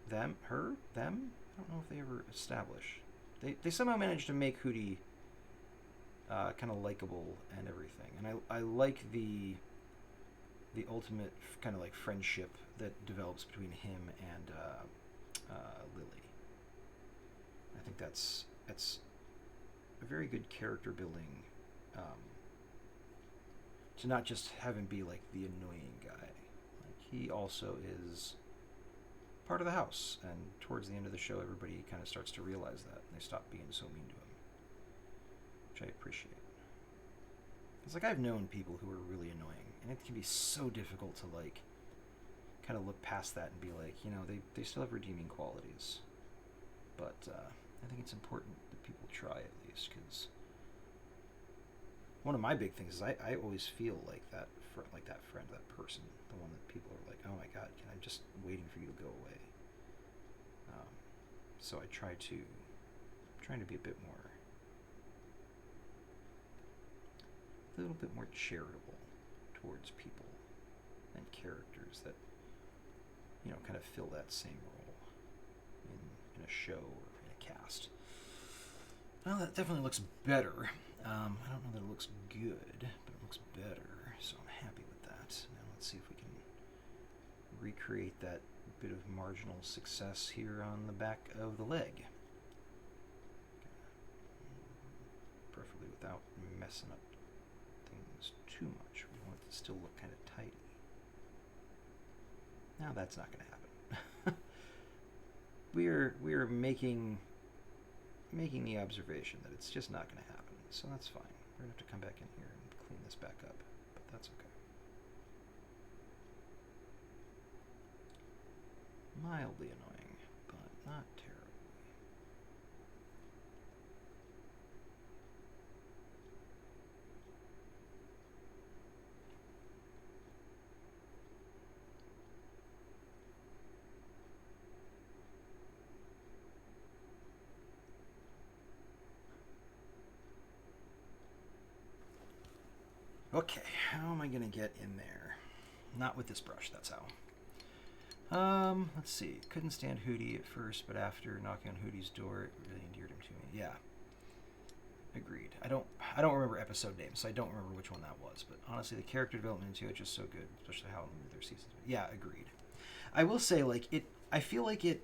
them, her, them? I don't know if they ever establish. They somehow managed to make Hootie kind of likable and everything. And I like the ultimate kind of like friendship that develops between him and Lily. I think that's a very good character building. To not just have him be like the annoying guy. Like, he also is part of the house, and towards the end of the show everybody kind of starts to realize that, and they stop being so mean to him, which I appreciate. It's like, I've known people who are really annoying, and it can be so difficult to like kind of look past that and be like, you know, they still have redeeming qualities. But I think it's important that people try at least, because one of my big things is I always feel like that friend, that person, the one that people are like, oh my god, I'm just waiting for you to go away. So I trying to be a little bit more charitable towards people and characters that, you know, kind of fill that same role in a show or in a cast. Well, that definitely looks better. I don't know that it looks good, but it looks better, so I'm happy with that. Now let's see if we can recreate that bit of marginal success here on the back of the leg. Preferably without messing up things too much. We want it to still look kind of tidy. Now that's not going to happen. we're making the observation that it's just not going to happen. So that's fine. We're going to have to come back in here and clean this back up, but that's okay. Mildly annoying, but not terribly. Okay, how am I going to get in there? Not with this brush, that's how. Let's see. Couldn't stand Hootie at first, but after knocking on Hootie's door, it really endeared him to me. Yeah. Agreed. I don't remember episode names, so I don't remember which one that was, but honestly, the character development into it is just so good, especially how in their seasons. Yeah, agreed. I will say, like, I feel like it's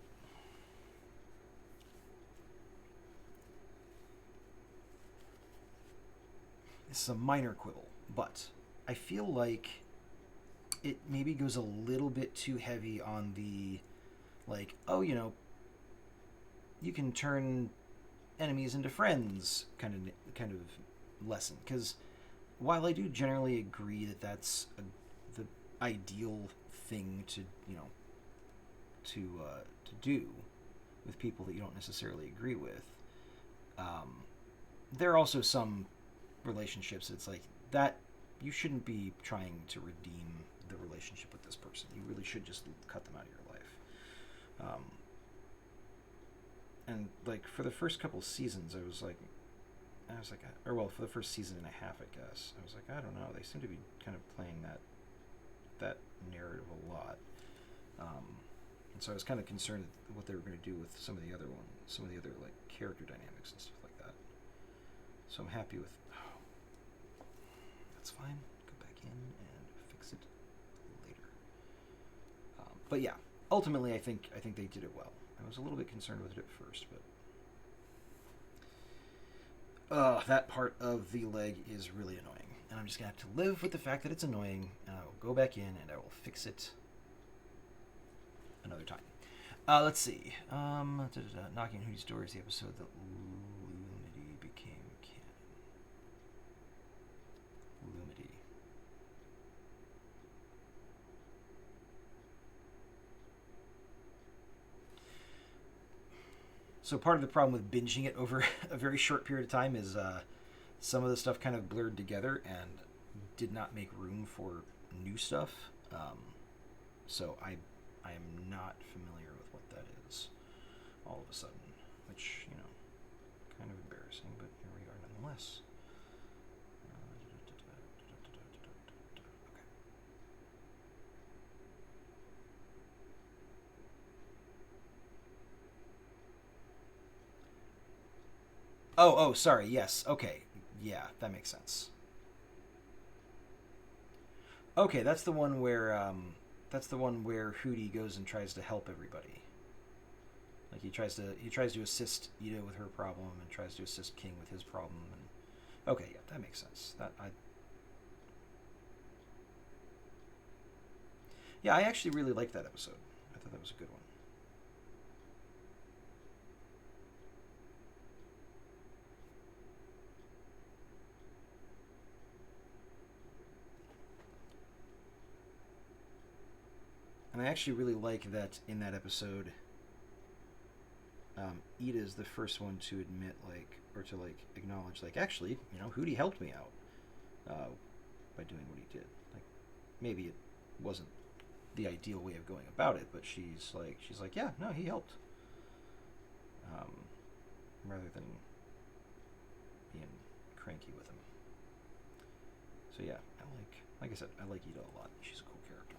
a minor quibble, but I feel like it maybe goes a little bit too heavy on the, like, oh, you know, you can turn enemies into friends kind of lesson. Because while I do generally agree that that's the ideal thing to, you know, to do with people that you don't necessarily agree with, there are also some relationships it's like that you shouldn't be trying to redeem the relationship with this person. You really should just cut them out of your life. And like for the first couple seasons, I was like, or well, for the first season and a half, I guess, I was like, I don't know. They seem to be kind of playing that narrative a lot. And so I was kind of concerned what they were going to do with some of the other like character dynamics and stuff like that. So I'm happy with. That's fine. Go back in and fix it later. But yeah, ultimately, I think they did it well. I was a little bit concerned with it at first, but that part of the leg is really annoying, and I'm just gonna have to live with the fact that it's annoying. And I will go back in and I will fix it another time. Let's see. Knocking on Hootie's Door is the episode that Lumity became canon. Lumity. So part of the problem with binging it over a very short period of time is some of the stuff kind of blurred together and did not make room for new stuff. So I am not familiar with what that is all of a sudden, which, you know, kind of embarrassing, but here we are nonetheless. Okay. Oh, sorry. Yes. Okay. Yeah, that makes sense. Okay, that's the one where Hootie goes and tries to help everybody. Like he tries to assist Ida with her problem and tries to assist King with his problem. And okay, yeah, that makes sense. Yeah, I actually really liked that episode. I thought that was a good one. And I actually really like that in that episode, Ida is the first one to admit, like, or to like acknowledge, like, actually, you know, Hootie helped me out by doing what he did. Like, maybe it wasn't the ideal way of going about it, but she's like, yeah, no, he helped. Um, Rather than being cranky with him. So yeah, like I said, I like Ida a lot. She's a cool character.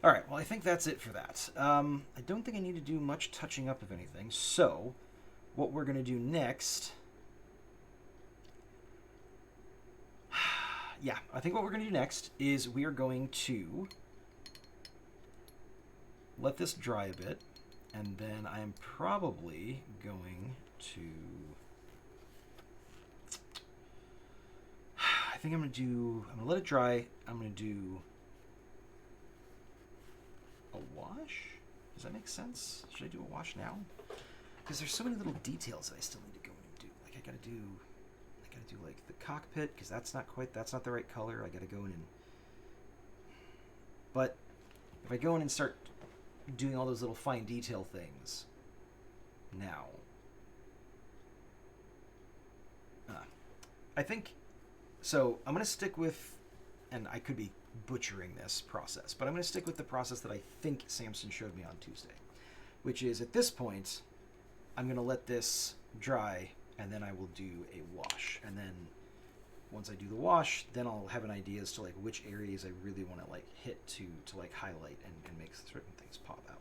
All right, well, I think that's it for that. I don't think I need to do much touching up of anything. So, what we're going to do next... yeah, I think what we're going to do next is we are going to let this dry a bit, and then I am probably going to... I think I'm going to let it dry. I'm going to do a wash? Does that make sense? Should I do a wash now? Because there's so many little details that I still need to go in and do. Like I gotta do like the cockpit, because that's not the right color. I gotta go in and... But if I go in and start doing all those little fine detail things now, I think... So I'm gonna stick with, and I could be butchering this process, but I'm going to stick with the process that I think Samson showed me on Tuesday, which is at this point, I'm going to let this dry, and then I will do a wash. And then once I do the wash, then I'll have an idea as to like which areas I really want to like hit to like highlight and make certain things pop out.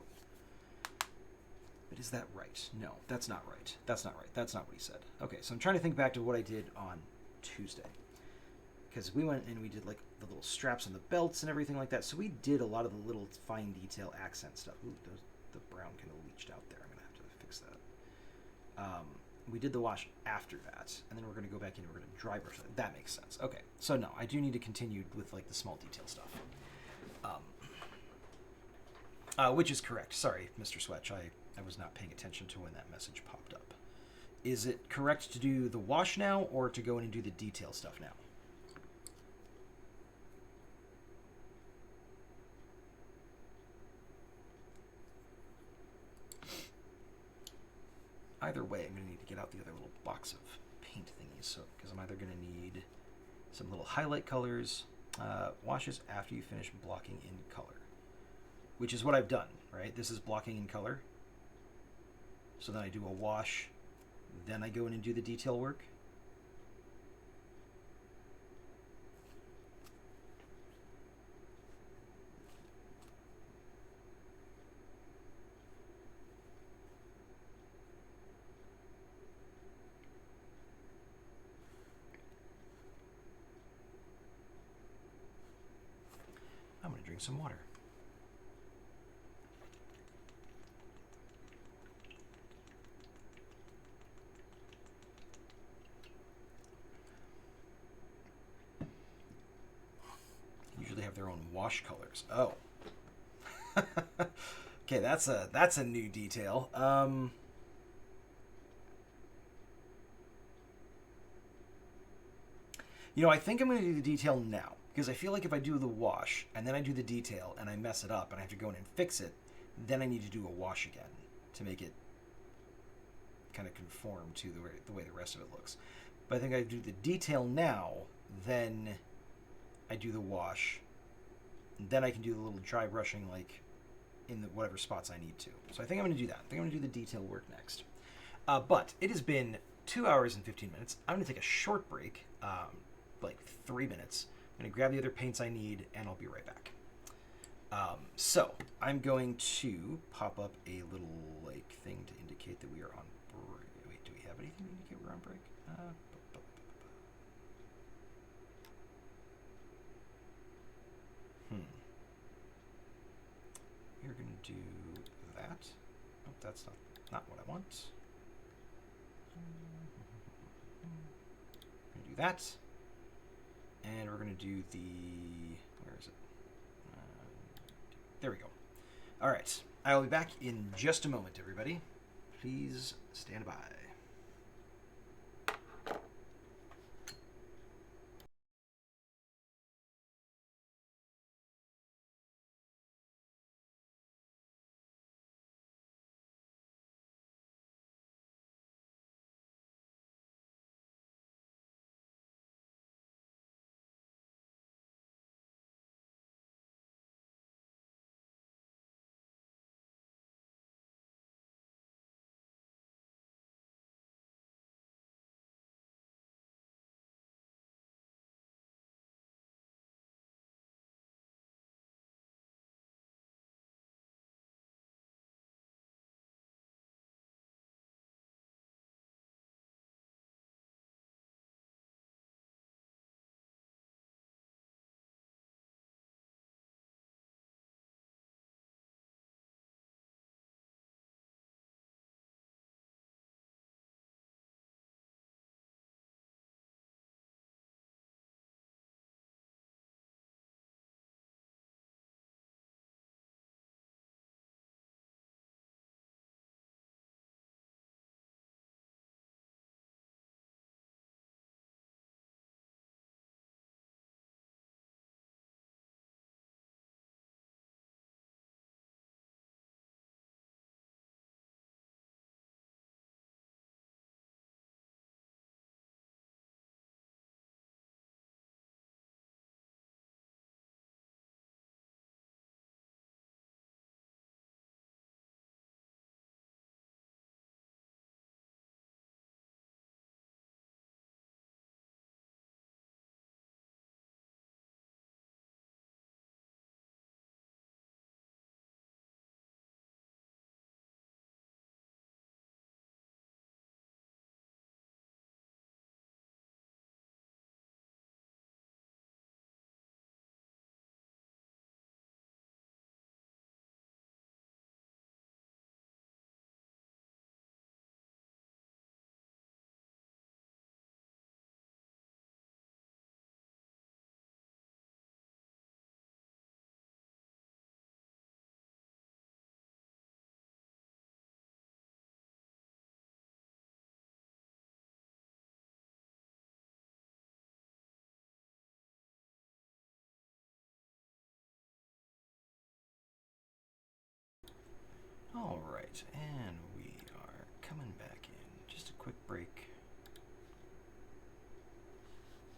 But is that right? No, that's not right. That's not right. That's not what he said. Okay, so I'm trying to think back to what I did on Tuesday. Because we went and we did like the little straps on the belts and everything like that. So we did a lot of the little fine detail accent stuff. Ooh, the brown kind of leached out there. I'm going to have to fix that. We did the wash after that. And then we're going to go back in and we're going to dry brush that. That makes sense. Okay. So no, I do need to continue with like the small detail stuff. Which is correct. Sorry, Mr. Swetch. I was not paying attention to when that message popped up. Is it correct to do the wash now or to go in and do the detail stuff now? Either way, I'm going to need to get out the other little box of paint thingies, so because I'm either going to need some little highlight colors, washes after you finish blocking in color, which is what I've done, right? This is blocking in color. So then I do a wash, then I go in and do the detail work. I'm going to drink some water. Usually have their own wash colors. Oh. Okay, that's a new detail. You know, I think I'm going to do the detail now. Because I feel like if I do the wash, and then I do the detail, and I mess it up, and I have to go in and fix it, then I need to do a wash again to make it kind of conform to the way the rest of it looks. But I think I do the detail now, then I do the wash, and then I can do the little dry brushing like in the whatever spots I need to. So I think I'm going to do that. I think I'm going to do the detail work next. But it has been 2 hours and 15 minutes. I'm going to take a short break, like 3 minutes. I'm going to grab the other paints I need, and I'll be right back. So I'm going to pop up a little like thing to indicate that we are on break. Wait, do we have anything to indicate we're on break? We're going to do that. Oh, that's not what I want. We're going to do that. And we're going to do the... Where is it? There we go. All right. I will be back in just a moment, everybody. Please stand by. All right, and we are coming back in. Just a quick break.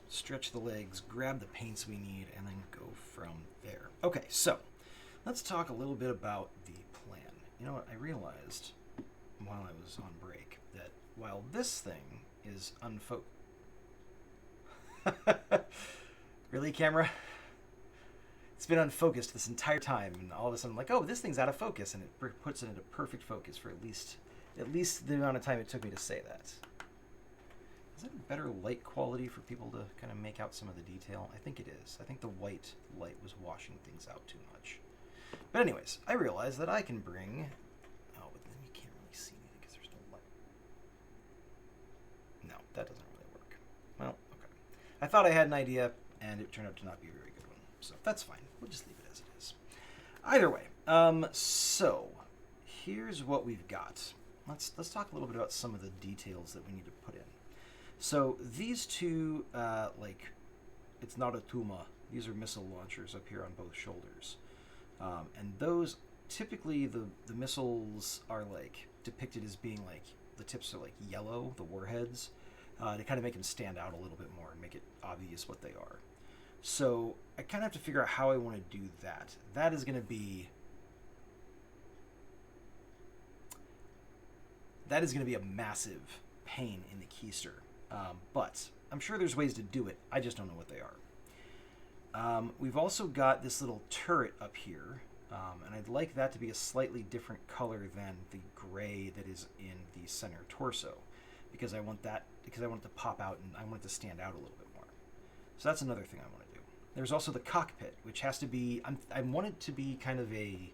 Stretch the legs, grab the paints we need, and then go from there. Okay, so let's talk a little bit about the plan. You know what, I realized while I was on break that while this thing is unfocused... Really, camera? It's been unfocused this entire time, and all of a sudden I'm like, oh, this thing's out of focus, and it puts it into perfect focus for at least the amount of time it took me to say that. Is that better light quality for people to kind of make out some of the detail? I think it is. I think the white light was washing things out too much. But anyways, I realized that I can bring... Oh, but then you can't really see anything because there's no light. No, that doesn't really work. Well, okay. I thought I had an idea, and it turned out to not be a very good one. So that's fine. We'll just leave it as it is. Either way, so here's what we've got. Let's talk a little bit about some of the details that we need to put in. So these two, it's not a Tuma. These are missile launchers up here on both shoulders. And those, typically the missiles are like depicted as being like the tips are like yellow, the warheads, to kind of make them stand out a little bit more and make it obvious what they are. So I kind of have to figure out how I want to do that. That is going to be a massive pain in the keister. But I'm sure there's ways to do it. I just don't know what they are. We've also got this little turret up here, and I'd like that to be a slightly different color than the gray that is in the center torso, because I want it to pop out and I want it to stand out a little bit more. So that's another thing I want to do. There's also the cockpit, which has to be, I want it to be kind of a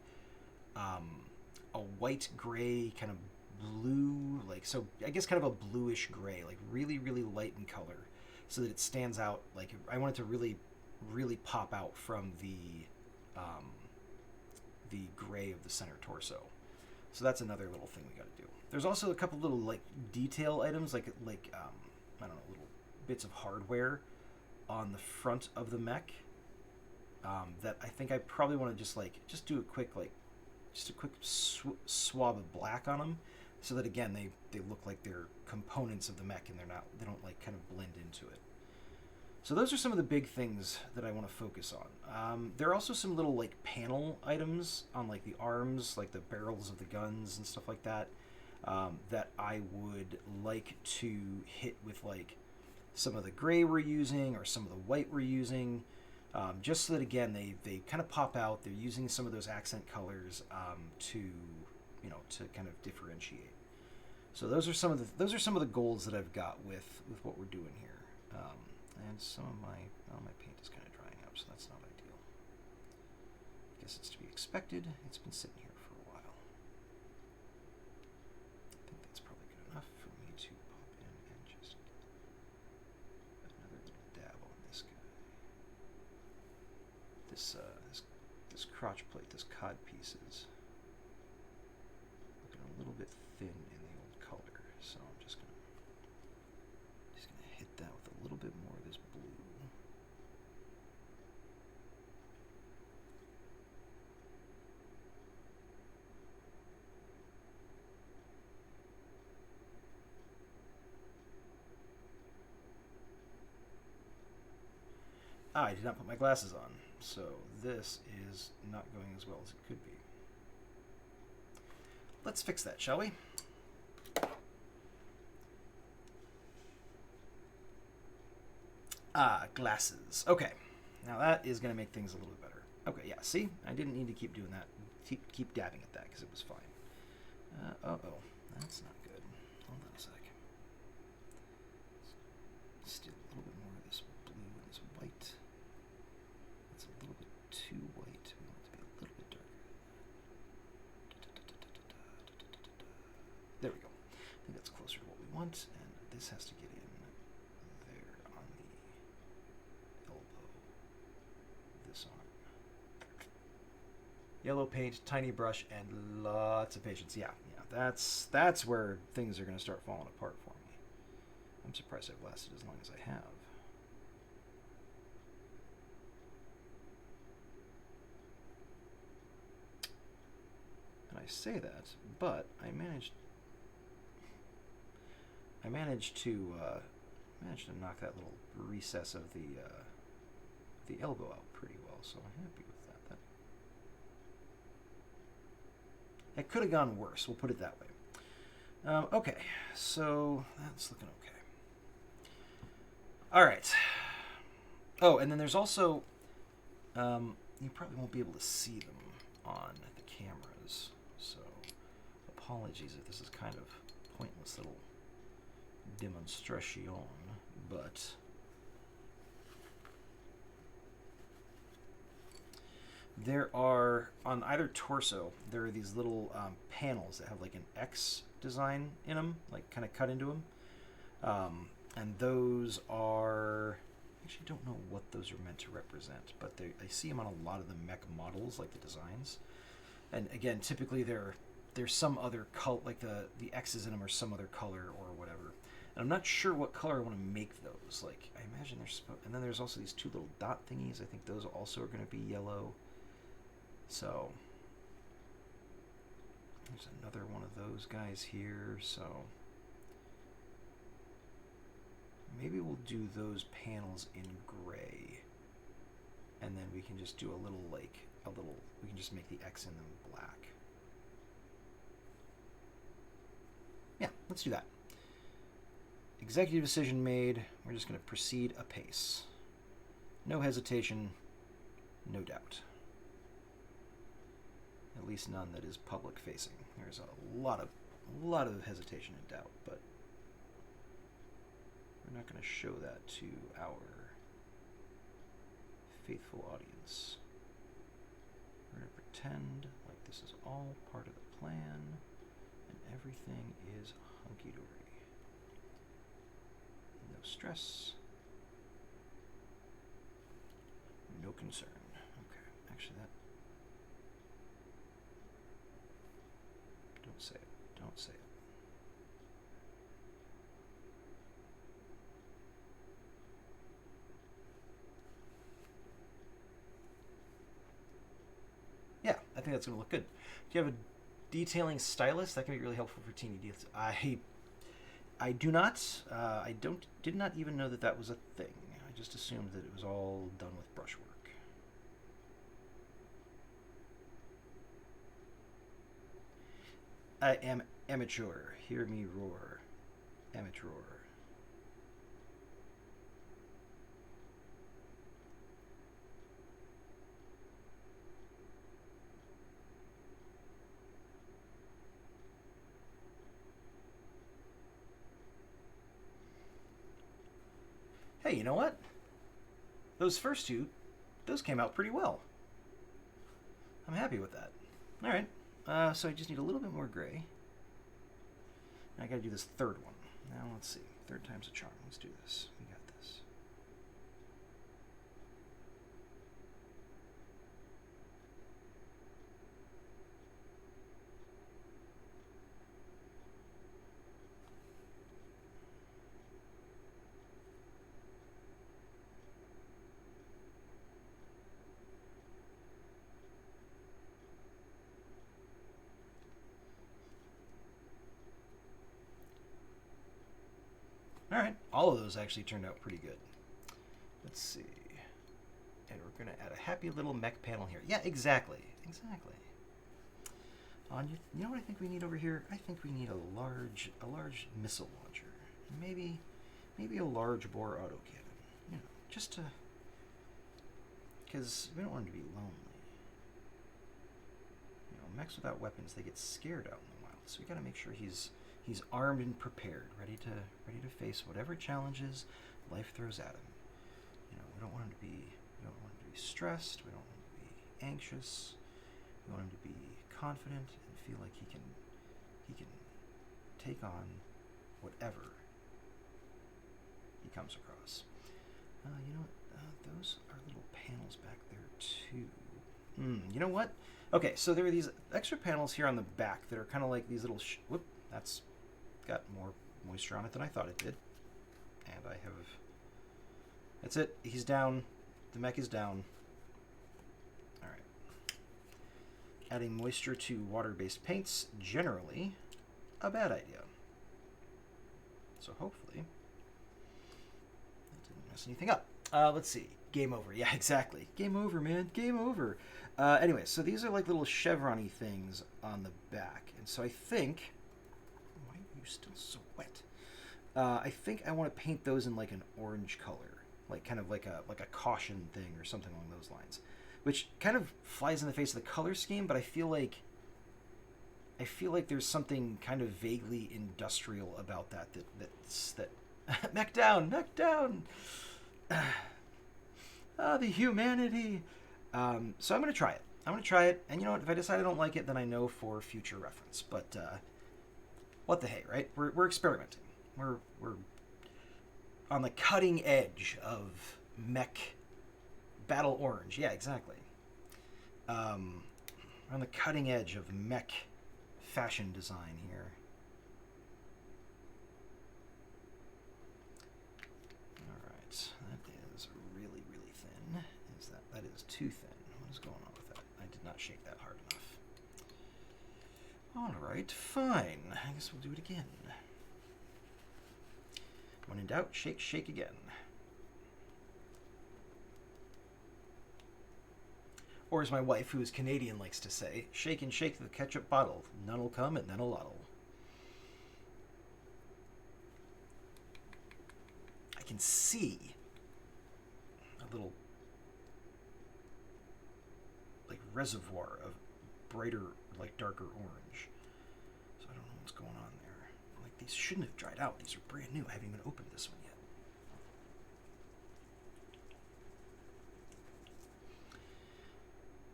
white gray kind of blue, like, so I guess kind of a bluish gray, like really, really light in color, so that it stands out. Like, I want it to really, really pop out from the gray of the center torso. So that's another little thing we got to do. There's also a couple little like detail items, like I don't know, little bits of hardware on the front of the mech that I think I probably want to just do a quick swab of black on them, so that again they look like they're components of the mech and they don't like kind of blend into it. So those are some of the big things that I want to focus on. There are also some little like panel items on like the arms, like the barrels of the guns and stuff like that, that I would like to hit with like some of the gray we're using or some of the white we're using, just so that again they kind of pop out. They're using some of those accent colors to kind of differentiate. So those are some of the goals that I've got with what we're doing here. And some of my paint is kind of drying up, so that's not ideal. I guess it's to be expected. It's been sitting here for a while. I think that's probably good enough for me to pop in and just get another little dab on this guy. This crotch plate, this cod piece is looking a little bit thin in the old color, so I'm just gonna hit that with a little bit more of this blue. I did not put my glasses on, so this is not going as well as it could be. Let's fix that, shall we? Glasses. Okay. Now that is going to make things a little bit better. Okay, yeah, see? I didn't need to keep doing that. Keep dabbing at that because it was fine. Uh-oh. That's not good. Hold on a sec. Steal a little bit more of this blue and this white. It's a little bit too white. We want it to be a little bit darker. There we go. I think that's closer to what we want, and this has to get in there on the elbow. This arm. Yellow paint, tiny brush, and lots of patience. Yeah, that's where things are going to start falling apart for me. I'm surprised I've lasted as long as I have. And I say that, but I managed to knock that little recess of the elbow out pretty well, so I'm happy with that. It could have gone worse, we'll put it that way. Okay, so that's looking okay. All right. Oh, and then there's also, you probably won't be able to see them on the cameras, so apologies if this is kind of pointless little demonstration, but there are, on either torso, there are these little panels that have like an X design in them, like kind of cut into them. And those are, I actually don't know what those are meant to represent, but I see them on a lot of the mech models, like the designs. And again, typically there's some other color, like the X's in them are some other color or whatever. And I'm not sure what color I want to make those. Like, I imagine they're supposed, and then there's also these two little dot thingies. I think those also are going to be yellow. So there's another one of those guys here. So maybe we'll do those panels in gray. And then we can just do we can just make the X in them black. Yeah, let's do that. Executive decision made. We're just going to proceed apace. No hesitation, no doubt. At least none that is public facing. There's a lot of hesitation and doubt, but we're not going to show that to our faithful audience. We're going to pretend like this is all part of the plan and everything is hunky-dory. No stress. No concern. Okay, actually that... Don't say it. Don't say it. Yeah, I think that's going to look good. Do you have a detailing stylus? That can be really helpful for teeny details. I do not. Did not even know that that was a thing. I just assumed that it was all done with brushwork. I am amateur. Hear me roar. Amateur. Hey, you know what? Those first two, those came out pretty well. I'm happy with that. All right. So I just need a little bit more gray. I gotta do this third one. Now let's see. Third time's a charm. Let's do this. We got this. All right, all of those actually turned out pretty good. Let's see. And we're going to add a happy little mech panel here. Yeah, exactly. Exactly. You know what I think we need over here? I think we need a large missile launcher. Maybe a large bore autocannon. You know, just to... Because we don't want him to be lonely. You know, mechs without weapons, they get scared out in the wild. So we got to make sure he's armed and prepared, ready to face whatever challenges life throws at him. You know, we don't want him to be stressed. We don't want him to be anxious. We want him to be confident and feel like he can take on whatever he comes across. You know what? Those are little panels back there too. You know what? Okay, so there are these extra panels here on the back that are kind of like these little. Whoop! That's got more moisture on it than I thought it did. And I have... That's it. He's down. The mech is down. Alright. Adding moisture to water-based paints, generally a bad idea. So hopefully that didn't mess anything up. Let's see. Game over. Yeah, exactly. Game over, man. Game over. Anyway, so these are like little chevron-y things on the back. And so I think... Still so wet. I think I want to paint those in like an orange color, like kind of like a caution thing or something along those lines, which kind of flies in the face of the color scheme. But I feel like there's something kind of vaguely industrial about that mech down. The humanity. So I'm gonna try it. And you know what? If I decide I don't like it, then I know for future reference. But what the hey, right? We're experimenting. We're on the cutting edge of mech battle orange. Yeah, exactly. On the cutting edge of mech fashion design here. All right, that is really thin. That is too thin? What is going on with that? I did not shake that hard enough. All right, fine. I guess we'll do it again. When in doubt, shake, shake again. Or as my wife, who is Canadian, likes to say, shake and shake the ketchup bottle. None'll come and then a lot'll. I can see a little like reservoir of brighter, like darker orange. So I don't know what's going on there. Like these shouldn't have dried out. These are brand new. I haven't even opened this one yet.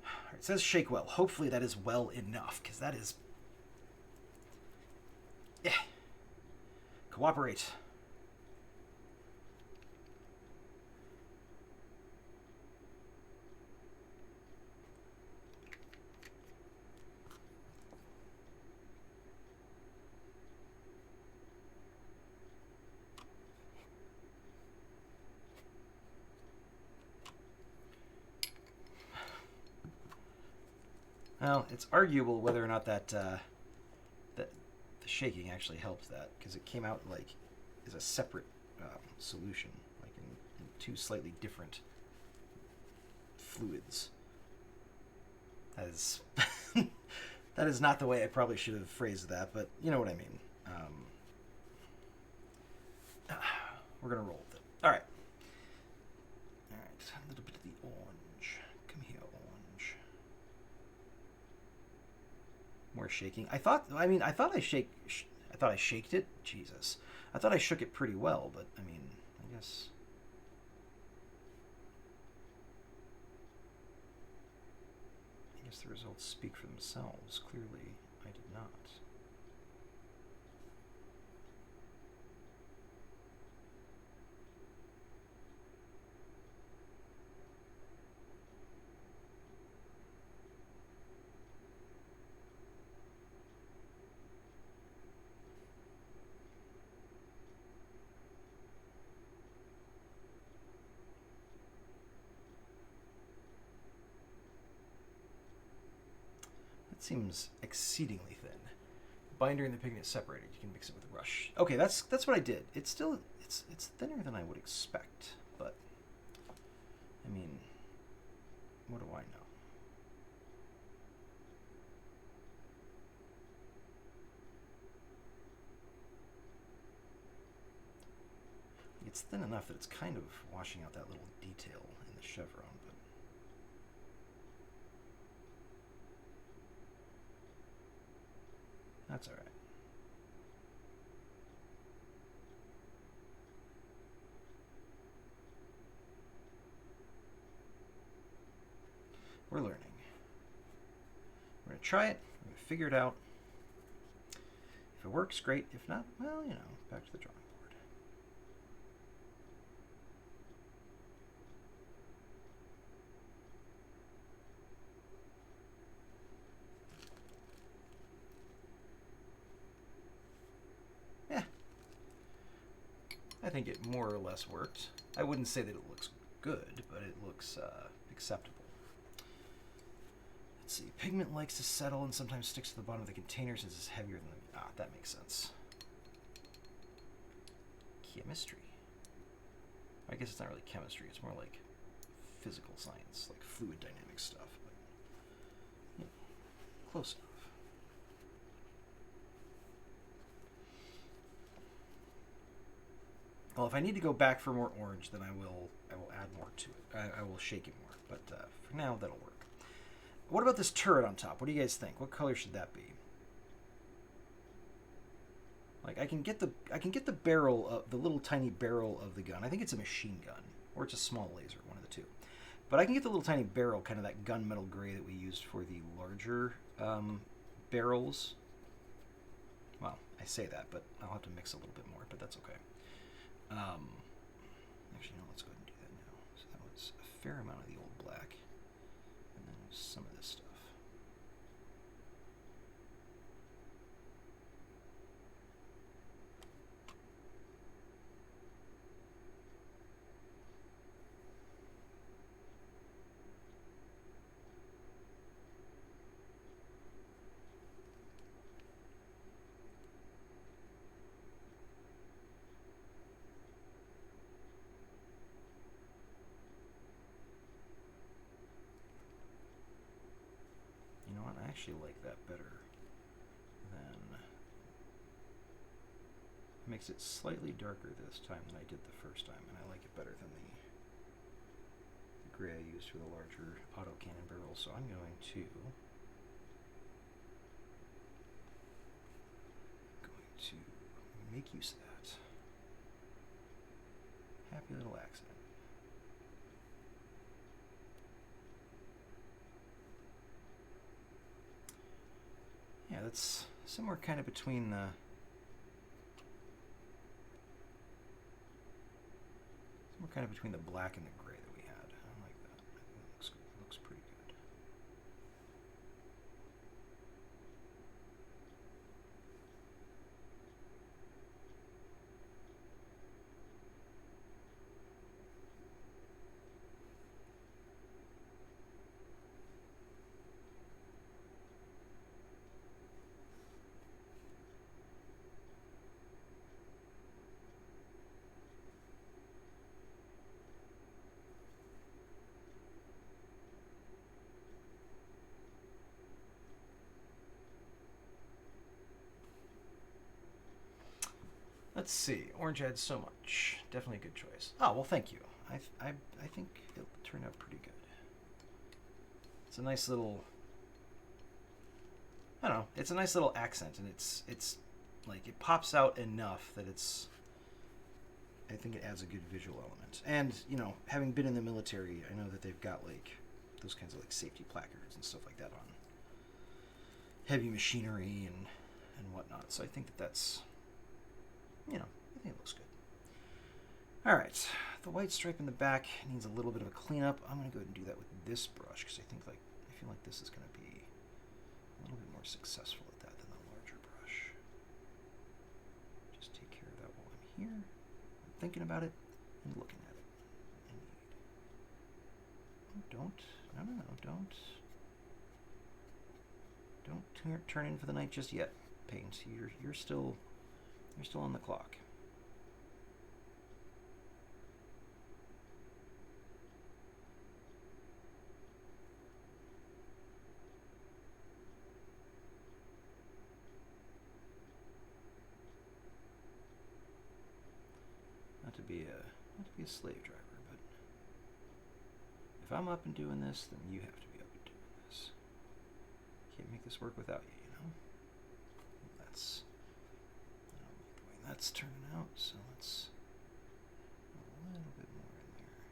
All right, it says shake well. Hopefully that is well enough, because that is... Yeah. Cooperate. Well, it's arguable whether or not that that the shaking actually helped that, because it came out like as a separate solution, like in two slightly different fluids. That is that is not the way I probably should have phrased that, but you know what I mean. We're gonna roll with it. All right. All right. A little bit of the orange. Come here, orange. More shaking. I thought I shaked it. Jesus. I thought I shook it pretty well, but I mean, I guess. I guess the results speak for themselves. Clearly, I did not. Seems exceedingly thin. Binder and the pigment separated. You can mix it with rush. Okay, that's what I did. It's still it's thinner than I would expect, but I mean, what do I know? It's thin enough that it's kind of washing out that little detail in the chevron, but that's all right. We're learning. We're going to try it. We're going to figure it out. If it works, great. If not, well, you know, back to the drawing board. Yeah. I think it more or less worked. I wouldn't say that it looks good, but it looks acceptable. Let's see. Pigment likes to settle and sometimes sticks to the bottom of the container since it's heavier than the... Ah, that makes sense. Chemistry. I guess it's not really chemistry. It's more like physical science, like fluid dynamics stuff. But, you know, close enough. Well, if I need to go back for more orange, then I will add more to it. I will shake it more. But for now, that'll work. What about this turret on top? What do you guys think? What color should that be? Like I can get the barrel, the little tiny barrel of the gun. I think it's a machine gun, or it's a small laser, one of the two. But I can get the little tiny barrel, kind of that gunmetal gray that we used for the larger barrels. Well, I say that, but I'll have to mix a little bit more, but that's okay. Actually, no, let's go ahead and do that now. So that was a fair amount of the old black, and then some of this stuff. actually like that better than... Makes it slightly darker this time than I did the first time, and I like it better than the gray I used for the larger autocannon barrel. So I'm going to make use of that. Happy little accident. Yeah, that's somewhere kind of between the black and the gray that we had. I like that. I think it looks pretty good. Let's see. Orange adds so much. Definitely a good choice. Oh, well, thank you. I think it turned out pretty good. It's a nice little... I don't know. It's a nice little accent, and it's like it pops out enough that it's... I think it adds a good visual element. And, you know, having been in the military, I know that they've got, like, those kinds of, like, safety placards and stuff like that on heavy machinery and whatnot. So I think that's... You know, I think it looks good. All right, the white stripe in the back needs a little bit of a cleanup. I'm going to go ahead and do that with this brush because I feel like this is going to be a little bit more successful at that than the larger brush. Just take care of that while I'm here. I'm thinking about it and looking at it. Don't turn in for the night just yet, Paint. You're still on the clock. Not to be a slave driver, but if I'm up and doing this, then you have to be up and doing this. Can't make this work without you, you know? That's... That's turning out, so let's a little bit more in there.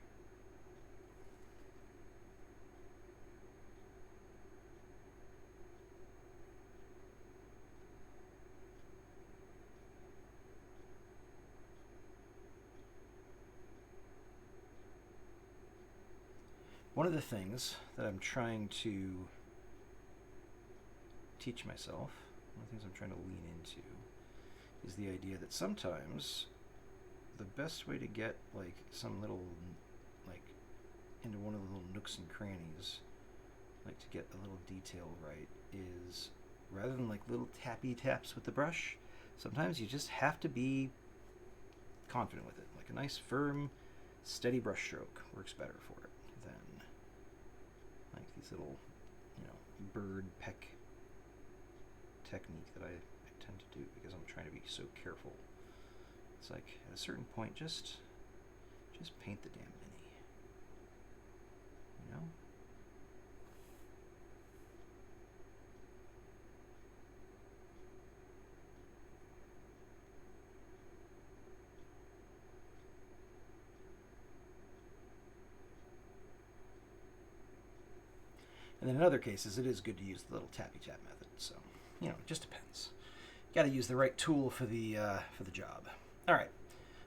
One of the things that I'm trying to teach myself, one of the things I'm trying to lean into, is the idea that sometimes the best way to get like some little like into one of the little nooks and crannies, like to get a little detail right, is rather than like little tappy taps with the brush, sometimes you just have to be confident with it. Like a nice firm steady brush stroke works better for it than like these little, you know, bird peck technique that I tend to do because I'm trying to be so careful. It's like at a certain point, just paint the damn mini. You know? And then in other cases, it is good to use the little tappy tap method. So, you know, it just depends. Got to use the right tool for the job. All right,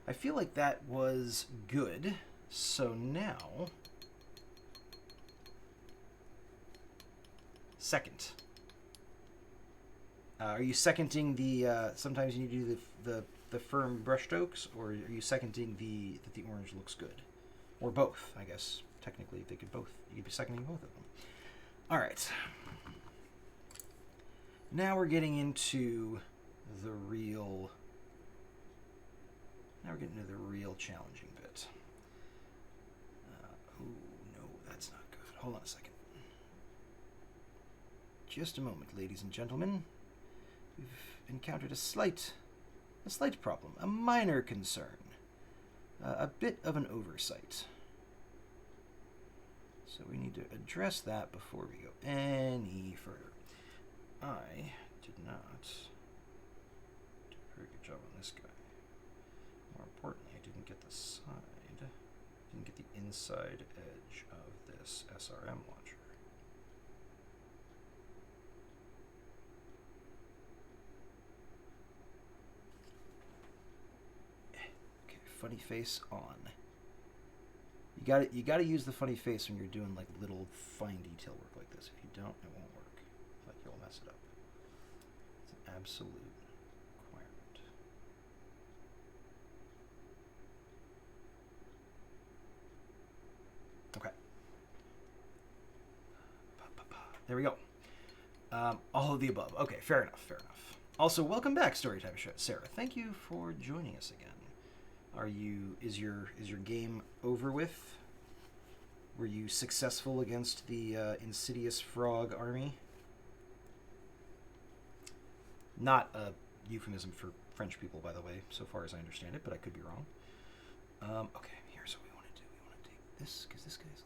I feel like that was good. So now, second. Are you seconding the? Sometimes you need to do the firm brush strokes, or are you seconding that the orange looks good, or both? I guess technically they could both. You could be seconding both of them. All right. Now we're getting into the real. Now we're getting into the real challenging bit. Oh no, that's not good. Hold on a second. just a moment, ladies and gentlemen. We've encountered a slight problem, a minor concern, a bit of an oversight. So we need to address that before we go any further. I did not do a very good job on this guy. More importantly, I didn't get the side, didn't get the inside edge of this SRM launcher. Okay, funny face on. You got to use the funny face when you're doing like little fine detail work like this. If you don't, it won't work. Like you'll mess it up. It's an absolute requirement. Okay. There we go. All of the above. Okay, fair enough. Fair enough. Also, welcome back, Storytime Sarah. Thank you for joining us again. Is your game over with? Were you successful against the insidious frog army? Not a euphemism for French people, by the way, so far as I understand it, but I could be wrong. Okay, here's what we want to do. We want to take this, because this guy's a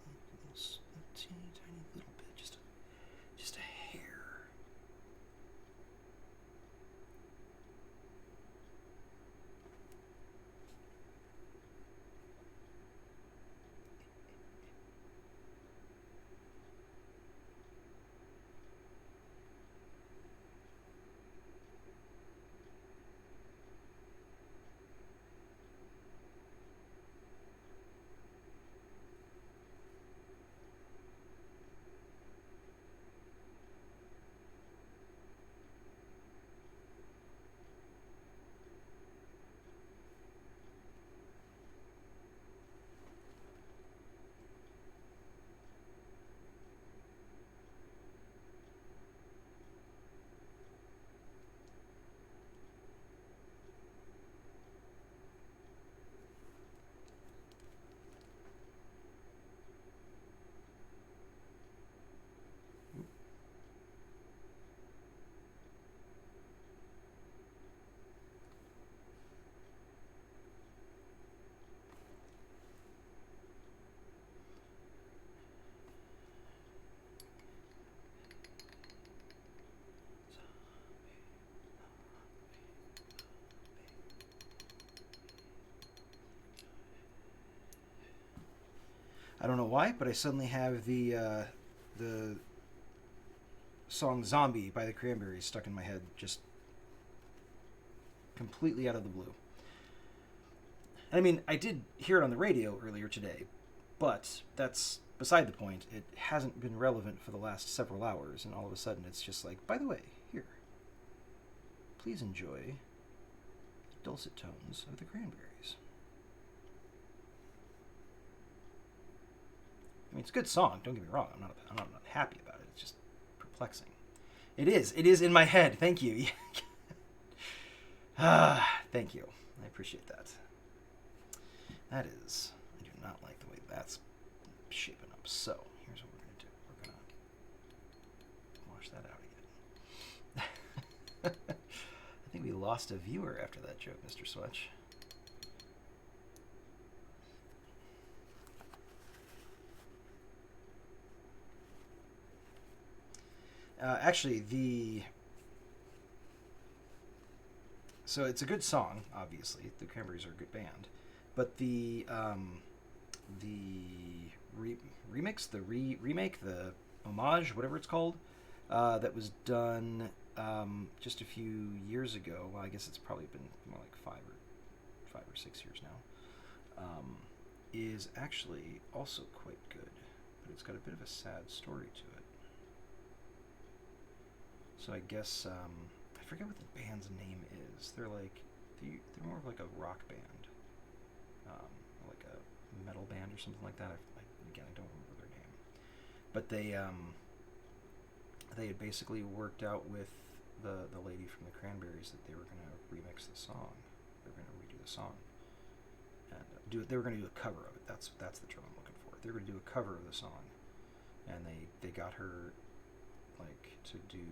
teeny tiny little bit, just a hair. I don't know why, but I suddenly have the song "Zombie" by the Cranberries stuck in my head, just completely out of the blue. I mean, I did hear it on the radio earlier today, but that's beside the point. It hasn't been relevant for the last several hours, and all of a sudden it's just like, by the way, here, please enjoy the dulcet tones of the Cranberries. I mean, it's a good song. Don't get me wrong. I'm not happy about it. It's just perplexing. It is. It is in my head. Thank you. Thank you. I appreciate that. That is. I do not like the way that's shaping up. So here's what we're gonna do. We're gonna wash that out again. I think we lost a viewer after that joke, Mr. Swatch. Actually, so it's a good song, obviously. The Cranberries are a good band, but the remix, the remake, the homage, whatever it's called, that was done just a few years ago. Well, I guess it's probably been more like 5 or 6 years now. Is actually also quite good, but it's got a bit of a sad story to it. So I guess I forget what the band's name is. They're more of like a rock band, like a metal band or something like that. Again, I don't remember their name, but they had basically worked out with the lady from the Cranberries that they were going to remix the song. They were going to redo the song and they were going to do a cover of it. That's the term I'm looking for. They were going to do a cover of the song, and they got her like to do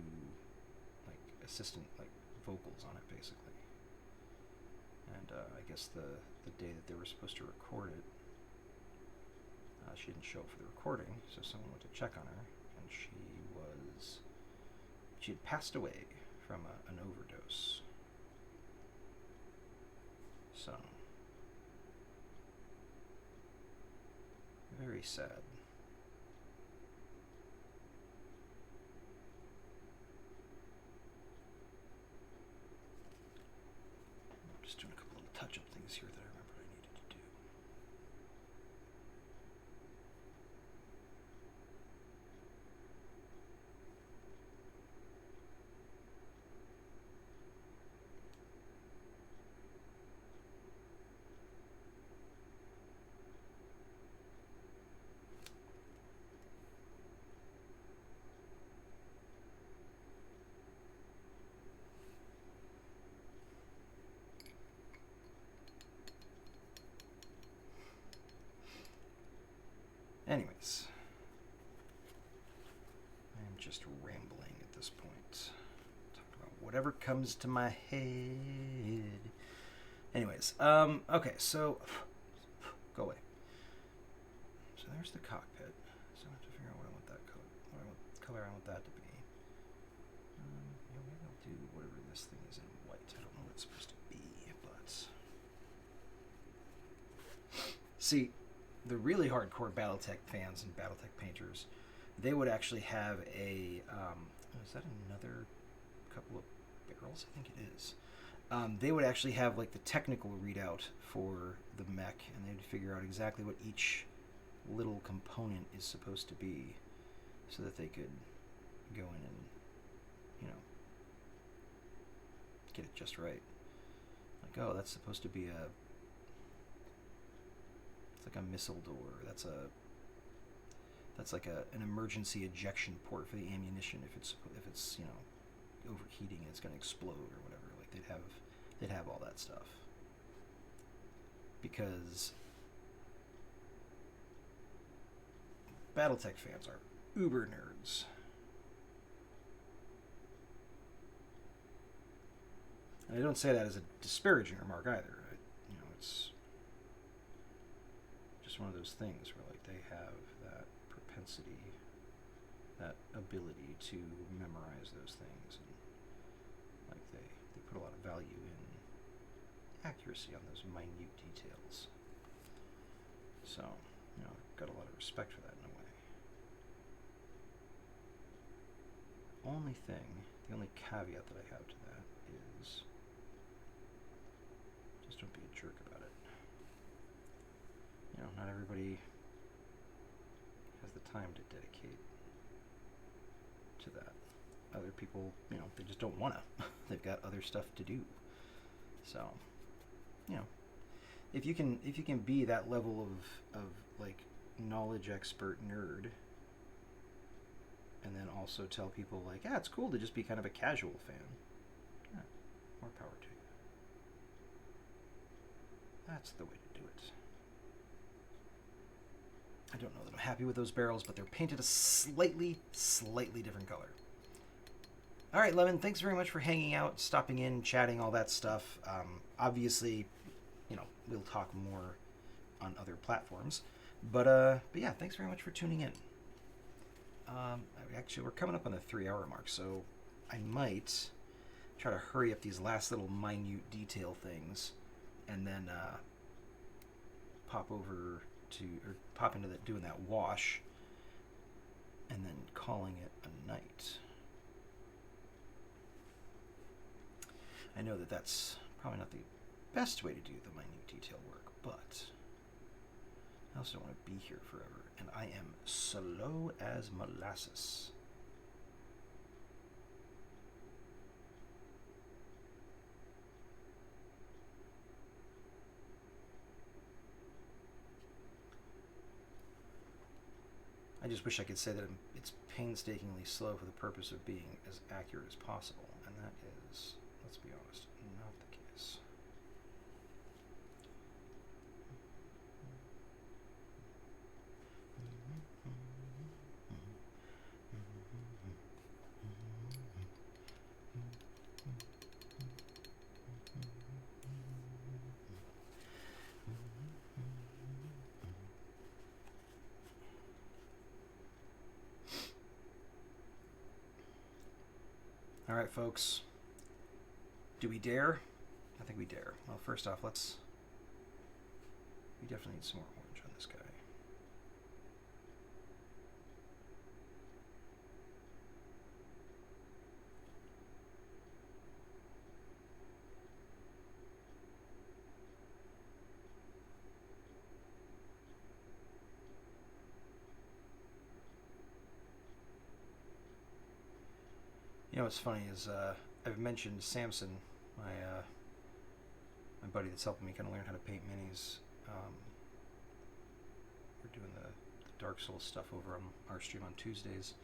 like assistant like vocals on it basically. And I guess the day that they were supposed to record it, she didn't show up for the recording, so someone went to check on her, and she had passed away from an overdose. So, very sad. I'm just doing a couple of touch-up things here that I remembered I needed to do. Anyways, I'm just rambling at this point. Talk about whatever comes to my head. Anyways, okay, so go away. So there's the cockpit. So I have to figure out what I want that color. What color I want that to be. Maybe I'll do whatever this thing is in white. I don't know what it's supposed to be, but see. The really hardcore Battletech fans and Battletech painters, they would actually have a, is that another couple of barrels? I think it is. They would actually have like the technical readout for the mech, and they'd figure out exactly what each little component is supposed to be, so that they could go in and, you know, get it just right. Like, oh, that's supposed to be a, like a missile door. That's like an emergency ejection port for the ammunition if it's you know, overheating and it's going to explode or whatever. Like they'd have all that stuff, because Battletech fans are uber nerds. And I don't say that as a disparaging remark either. You know, it's one of those things where like they have that propensity, that ability to memorize those things, and like they put a lot of value in accuracy on those minute details. So, you know, I've got a lot of respect for that in a way. The only caveat that I have to that is just don't be a jerk about it. You know, not everybody has the time to dedicate to that. Other people, you know, they just don't want to. They've got other stuff to do. So, you know, if you can be that level of like knowledge expert nerd, and then also tell people like, yeah, it's cool to just be kind of a casual fan. Yeah, more power to you. That's the way to do it. I don't know that I'm happy with those barrels, but they're painted a slightly different color. All right, Lemon, thanks very much for hanging out, stopping in, chatting, all that stuff. Obviously, you know, we'll talk more on other platforms. But yeah, thanks very much for tuning in. Actually, we're coming up on the 3-hour mark, so I might try to hurry up these last little minute detail things, and then pop into doing that wash, and then calling it a night. I know that that's probably not the best way to do the minute detail work, but I also don't want to be here forever, and I am slow as molasses. I just wish I could say that it's painstakingly slow for the purpose of being as accurate as possible, and that is, let's be honest, not the case. All right, folks. Do we dare? I think we dare. Well, first off, let's... We definitely need some more orange on this guy. You know what's funny is I've mentioned Samson, my buddy that's helping me kind of learn how to paint minis. We're doing the Dark Souls stuff over on our stream on Tuesdays.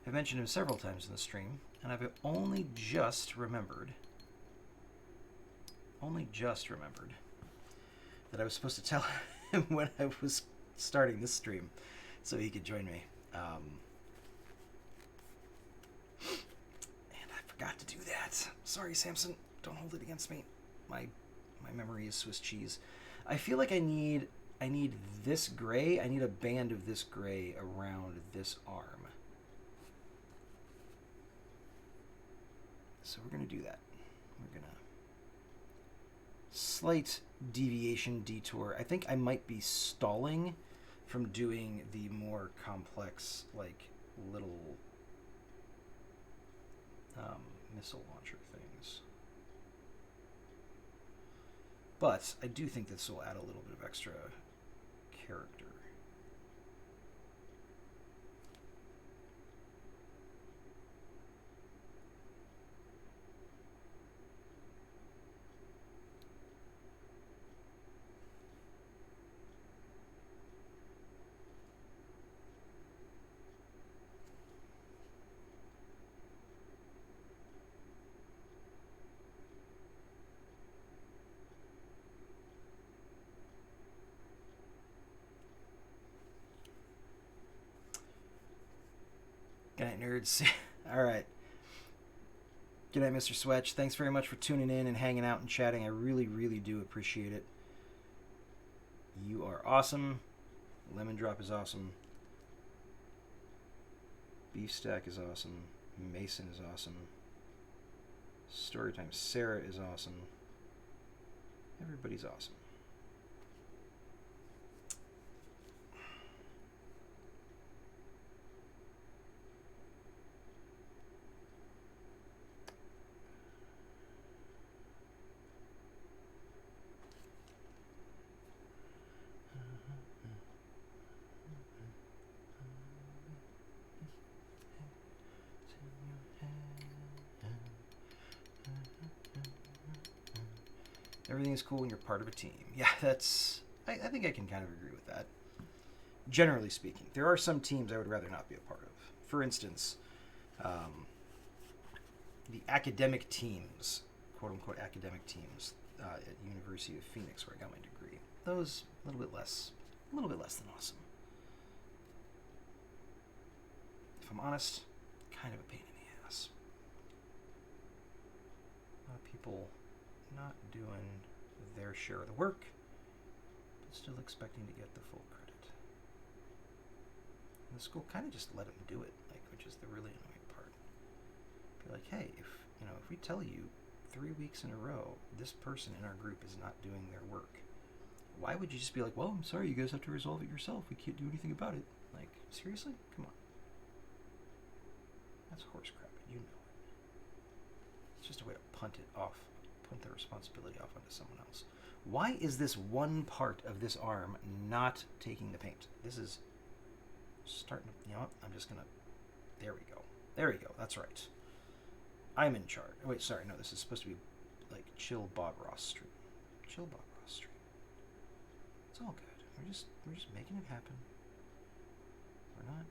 I've mentioned him several times in the stream, and I've only just remembered that I was supposed to tell him when I was starting this stream so he could join me. Forgot to do that. Sorry, Samson. Don't hold it against me. My memory is Swiss cheese. I feel like I need this gray. I need a band of this gray around this arm. So we're gonna do that. We're gonna slight deviation, detour. I think I might be stalling from doing the more complex, like little missile launcher things. But I do think this will add a little bit of extra character. Good night, nerds. All right. Good night, Mr. Swetch. Thanks very much for tuning in and hanging out and chatting. I really, really do appreciate it. You are awesome. Lemon Drop is awesome. Beef Stack is awesome. Mason is awesome. Storytime Sarah is awesome. Everybody's awesome. Everything's cool when you're part of a team. Yeah, that's... I think I can kind of agree with that. Generally speaking. There are some teams I would rather not be a part of. For instance, the academic teams, quote-unquote academic teams, at University of Phoenix, where I got my degree. Those, a little bit less than awesome. If I'm honest, kind of a pain in the ass. A lot of people not doing their share of the work, but still expecting to get the full credit. And the school kind of just let them do it, like, which is the really annoying part. Be like, hey, if we tell you 3 weeks in a row this person in our group is not doing their work, why would you just be like, well, I'm sorry, you guys have to resolve it yourself. We can't do anything about it. Like, seriously? Come on. That's horse crap. You know it. It's just a way to punt the responsibility off onto someone else. Why is this one part of this arm not taking the paint? This is starting to, you know what? I'm just gonna, there we go. There we go. That's right. I'm in charge. Oh, wait, sorry. No, this is supposed to be like chill Bob Ross stream. Chill Bob Ross stream. It's all good. We're just making it happen. We're not.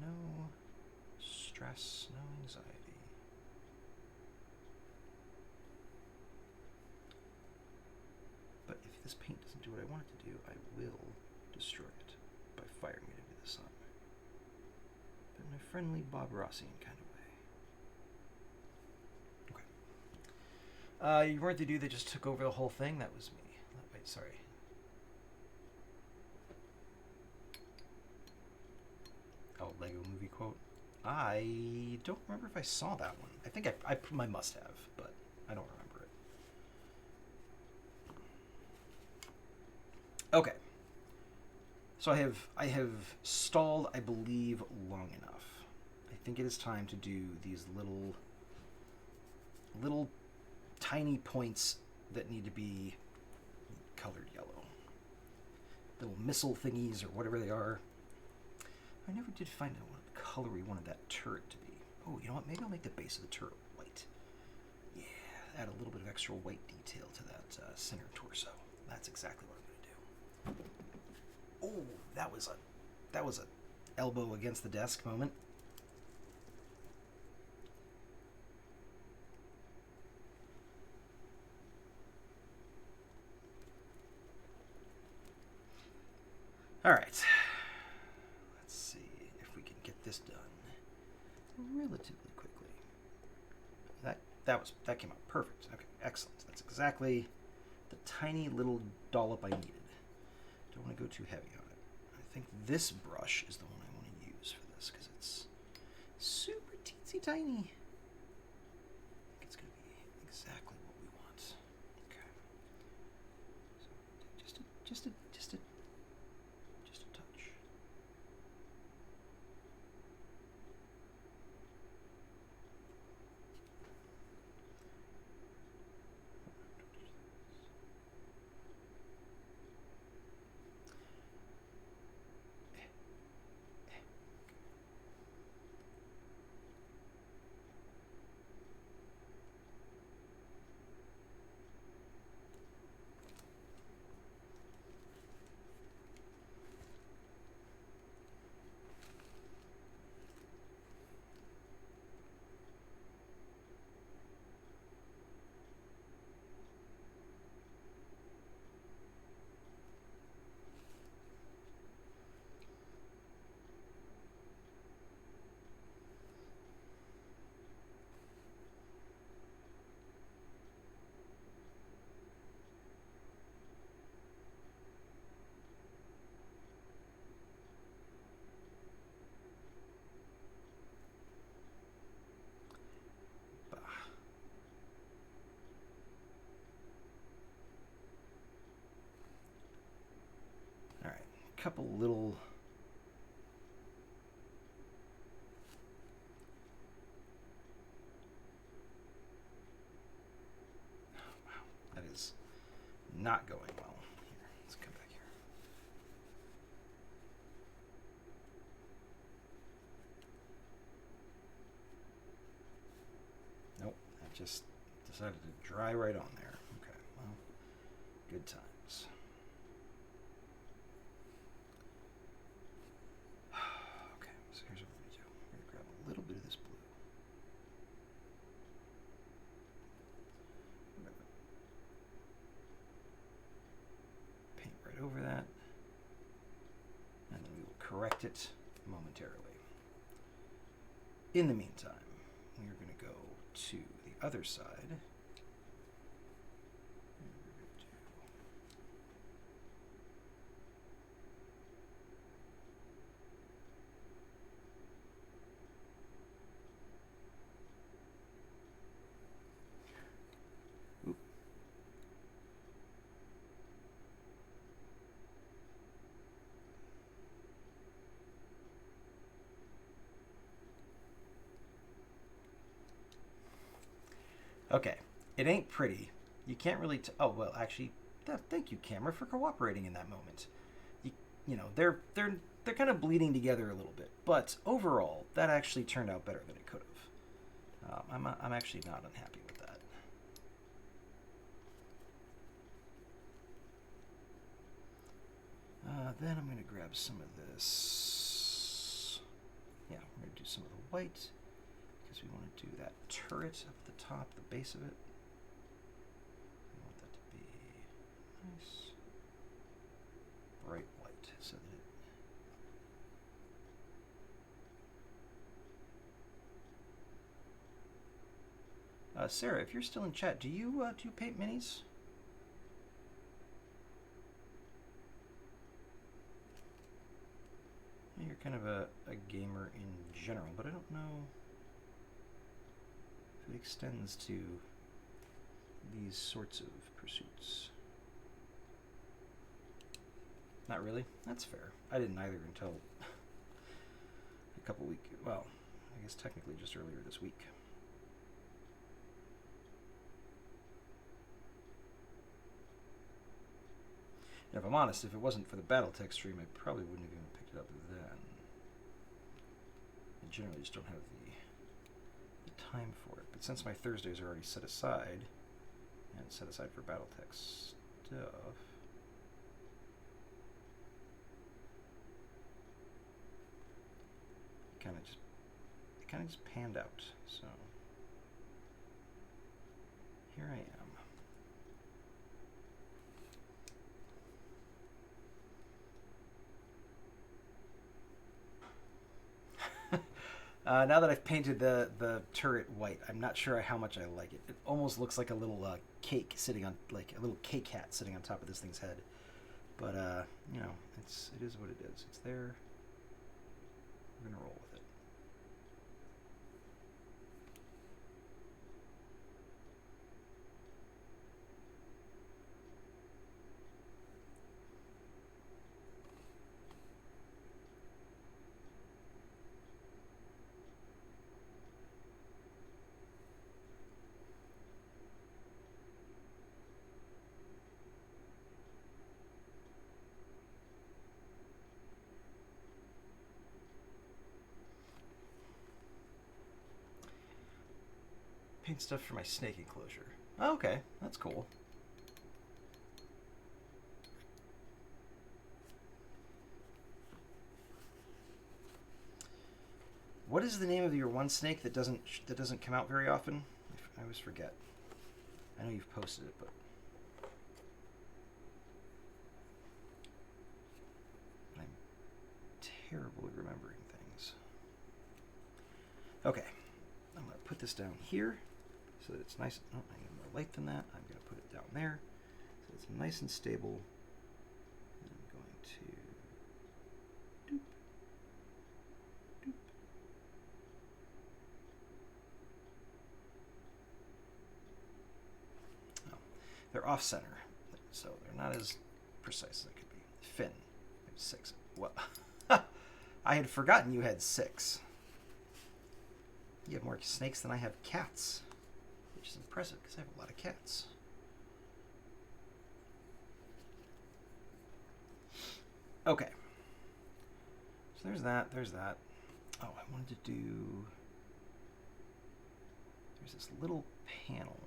No stress, no anxiety. But if this paint doesn't do what I want it to do, I will destroy it by firing it into the sun. But in a friendly Bob Rossian kind of way. Okay. You weren't the dude that just took over the whole thing? That was me. Wait, sorry. quote. I don't remember if I saw that one. I think I must have, but I don't remember it. Okay. So I have stalled, I believe, long enough. I think it is time to do these little tiny points that need to be colored yellow. Little missile thingies or whatever they are. I never did find out what color we wanted that turret to be. Oh, you know what? Maybe I'll make the base of the turret white. Yeah, add a little bit of extra white detail to that center torso. That's exactly what I'm going to do. Oh, that was a elbow against the desk moment. All right. Let's see if we can get this done relatively quickly. That came out perfect. Okay, excellent. That's exactly the tiny little dollop I needed. Don't want to go too heavy on it. I think this brush is the one I want to use for this because it's super teensy tiny. I think it's going to be exactly what we want. Okay. So just a touch. Couple little that is not going well. Here, let's come back here. Nope, I just decided to dry right on there. Okay, well, good times. Little bit of this blue. Paint right over that, and then we will correct it momentarily. In the meantime, we are going to go to the other side. Okay, it ain't pretty. You can't really. Oh well, actually, thank you, camera, for cooperating in that moment. You know, they're kind of bleeding together a little bit, but overall, that actually turned out better than it could have. I'm actually not unhappy with that. Then I'm going to grab some of this. Yeah, we're going to do some of the white. Because we want to do that turret up at the top, the base of it. We want that to be nice, bright white, so that Sarah, if you're still in chat, do you paint minis? You're kind of a gamer in general, but I don't know if it extends to these sorts of pursuits. Not really. That's fair. I didn't either until a couple weeks. Well, I guess technically just earlier this week. And if I'm honest, if it wasn't for the Battletech stream, I probably wouldn't have even picked it up then. I generally just don't have the time for it. But since my Thursdays are already set aside, and set aside for Battletech stuff, it kind of just panned out. So here I am. Now that I've painted the turret white, I'm not sure how much I like it. It almost looks like a little cake sitting on, like a little cake hat sitting on top of this thing's head. But you know, it is what it is. It's there. We're gonna roll with it. Paint stuff for my snake enclosure. Oh, okay, that's cool. What is the name of your one snake that doesn't come out very often? I always forget. I know you've posted it, but I'm terrible at remembering things. Okay, I'm gonna put this down here so that it's nice. Oh, I need more light than that. I'm gonna put it down there so it's nice and stable. I'm going to doop, doop. Oh, they're off center, so they're not as precise as they could be. Fin, I have 6. Well, I had forgotten you had 6. You have more snakes than I have cats, which is impressive because I have a lot of cats. Okay. So there's that, there's that. Oh, I wanted to do... There's this little panel.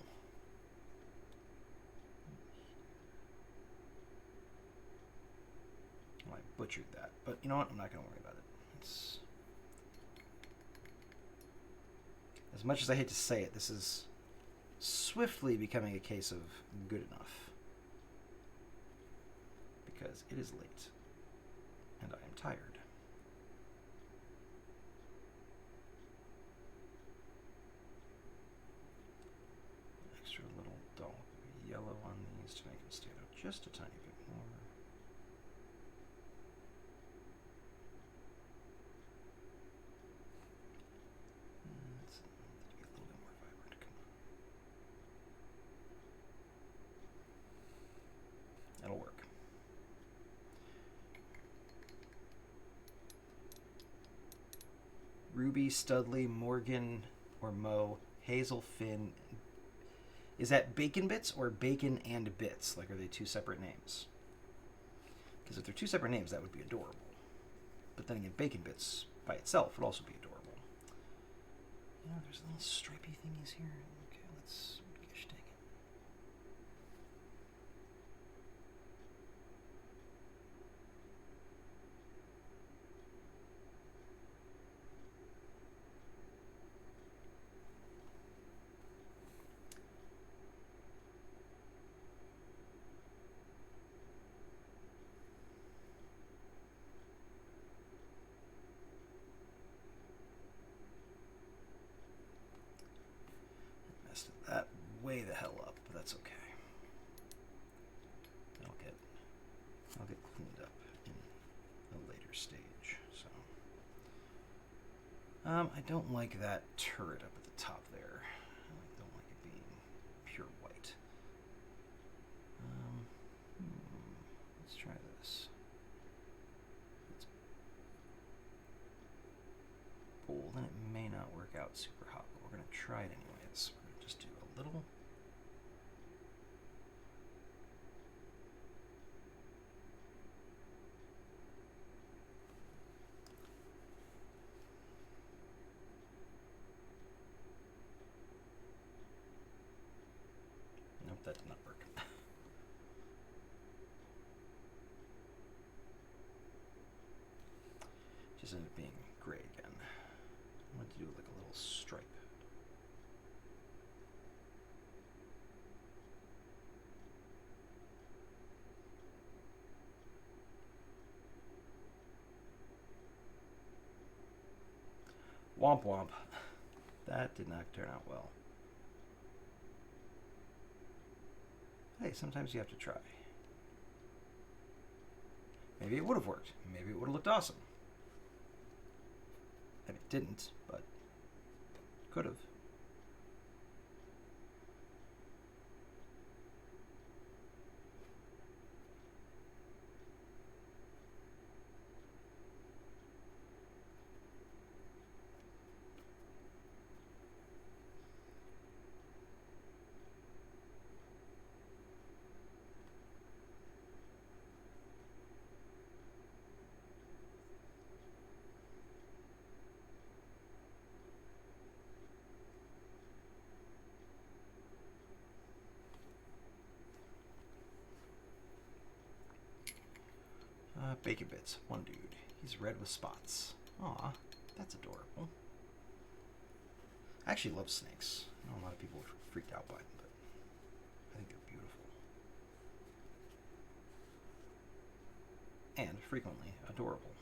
Well, I butchered that, but you know what? I'm not going to worry about it. It's... As much as I hate to say it, this is swiftly becoming a case of good enough. Because it is late. And I am tired. Extra little dollop of yellow on these to make them stand out just a tiny bit more. Let's be a little bit more vibrant. Come on. That'll work. Ruby, Studley, Morgan, or Mo, Hazel, Finn. Is that Bacon Bits or Bacon and Bits? Like, are they 2 separate names? Because if they're 2 separate names, that would be adorable. But then again, Bacon Bits by itself would also be adorable. You know, there's little stripy thingies here. Okay, let's... Gosh dang it. Messed that way the hell up, but that's okay. I'll get cleaned up in a later stage. So I don't like that turret up at the top there. I don't like it being pure white. Let's try this. It's bold and it may not work out super hot, but we're going to try it anyways. We're going to just do a little. Nope, that did not work. Just ended up being gray again. I want to do like a little stripe. Womp womp. That did not turn out well. Hey, sometimes you have to try. Maybe it would have worked. Maybe it would have looked awesome. And it didn't, but could have. Bacon Bits, one dude. He's red with spots. Aw, that's adorable. I actually love snakes. I know a lot of people are freaked out by them, but I think they're beautiful. And frequently adorable.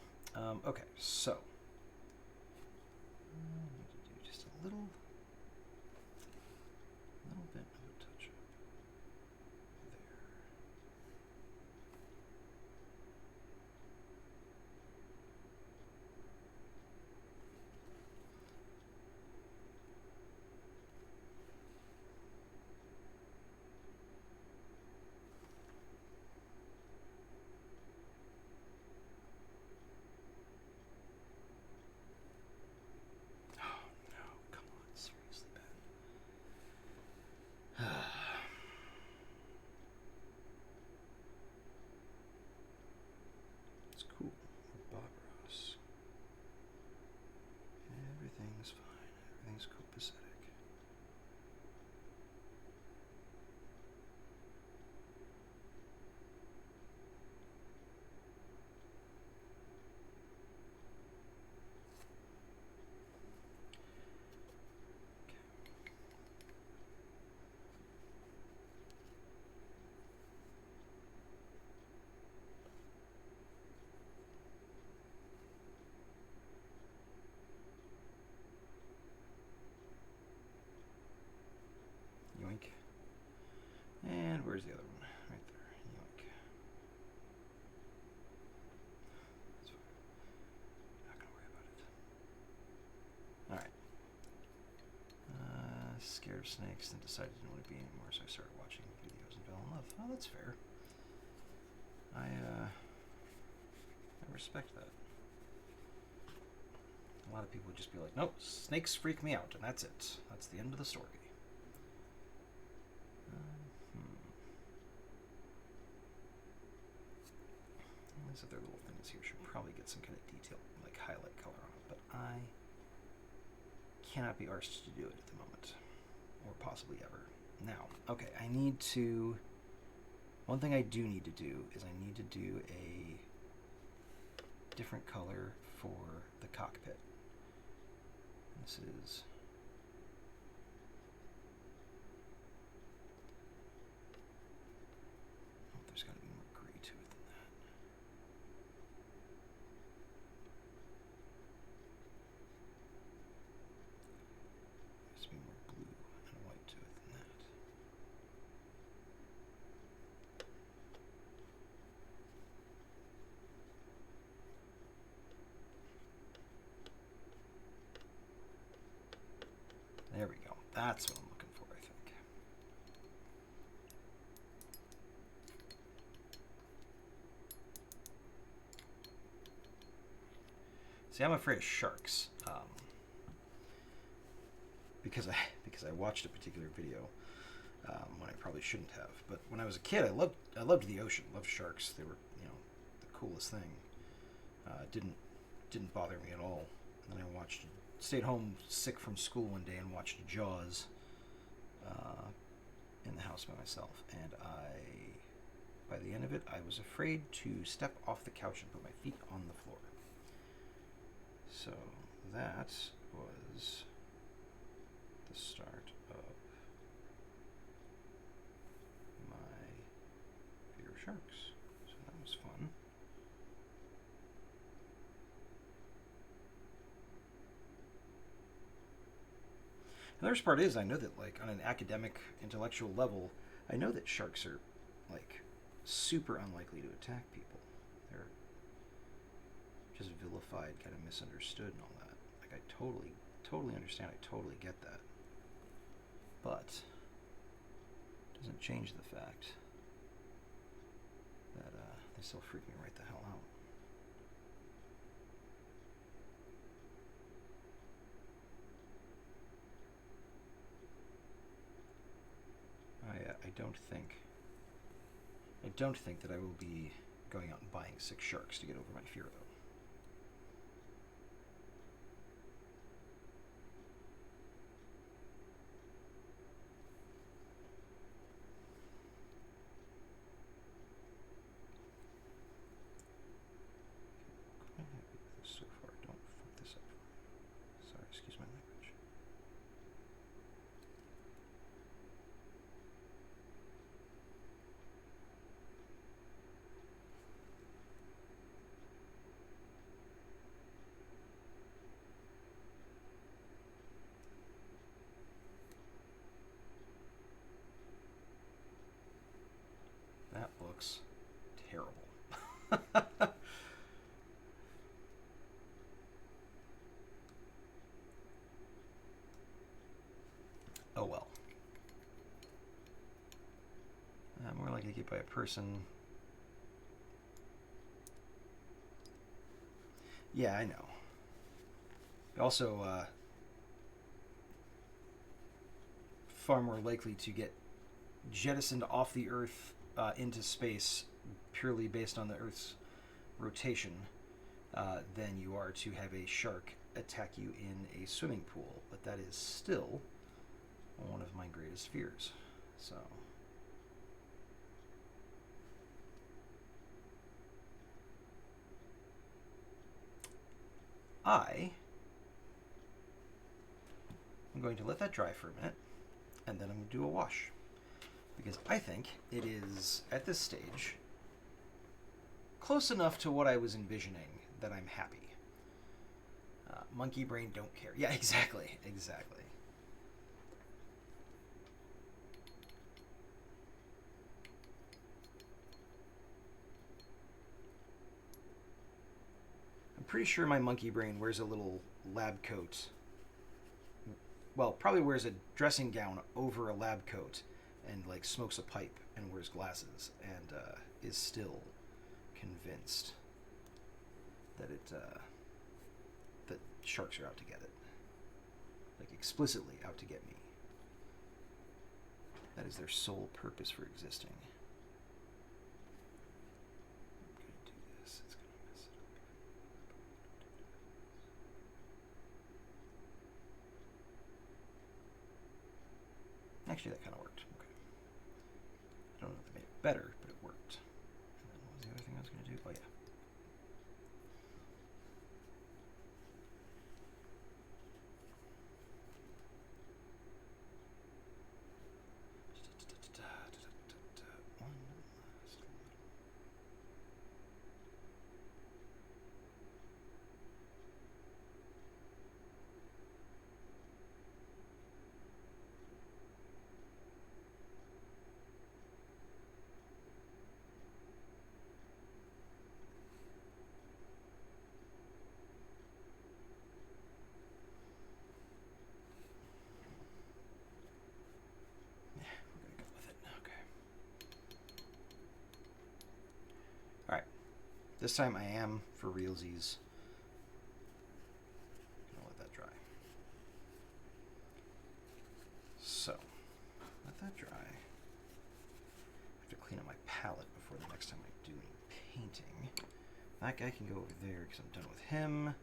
Okay, so. I need to do just a little bit of a touch up there. It's cool. Bob Ross. Everything's fine. Everything's copacetic. Yoink. And where's the other one? Right there. Yoink. That's fine. Not gonna worry about it. Alright. Scared of snakes, then decided I didn't want to be anymore, so I started watching videos and fell in love. Oh, that's fair. I respect that. A lot of people would just be like, nope, snakes freak me out, and that's it. That's the end of the story. These other little things here should probably get some kind of detail, like highlight color on it, but I cannot be arsed to do it at the moment, or possibly ever. Now, okay, I need to, one thing I do need to do is I need to do a different color for the cockpit. This is there's got to be more gray to it than that. There has to be more blue and white to it than that. That's what I'm looking for, I think. See, I'm afraid of sharks. Because I watched a particular video when I probably shouldn't have. But when I was a kid, I loved the ocean, loved sharks. They were the coolest thing. Didn't bother me at all. And then I stayed home sick from school one day and watched Jaws in the house by myself. And by the end of it, I was afraid to step off the couch and put my feet on the floor. So that was the start of my fear of sharks. So that was fun. And the worst part is, I know that, like, on an academic, intellectual level, I know that sharks are, like, super unlikely to attack people. They're just vilified, kind of misunderstood and all that. Like, I totally understand. I totally get that. But it doesn't change the fact that they still freak me right the hell out. I don't think that I will be going out and buying 6 sharks to get over my fear, though. Quite happy with this so far. Don't fuck this up. Sorry, excuse my language. That looks terrible. Oh well. More likely to get by a person. Yeah, I know. Also, far more likely to get jettisoned off the Earth into space purely based on the Earth's rotation than you are to have a shark attack you in a swimming pool. But that is still one of my greatest fears. So I'm going to let that dry for a minute, and then I'm going to do a wash. Because I think it is, at this stage, close enough to what I was envisioning that I'm happy. Monkey brain don't care. Yeah, exactly. I'm pretty sure my monkey brain wears a little lab coat. Well, probably wears a dressing gown over a lab coat and, like, smokes a pipe and wears glasses and is still convinced that that sharks are out to get it. Like, explicitly out to get me. That is their sole purpose for existing. I'm going to do this. It's going to mess it up. Actually, that kind of worked. Okay. I don't know if they made it better, but it worked. And then what was the other thing I was going to do? Oh, yeah. This time I am for realsies. Gonna let that dry. So, let that dry. I have to clean up my palette before the next time I do any painting. That guy can go over there because I'm done with him.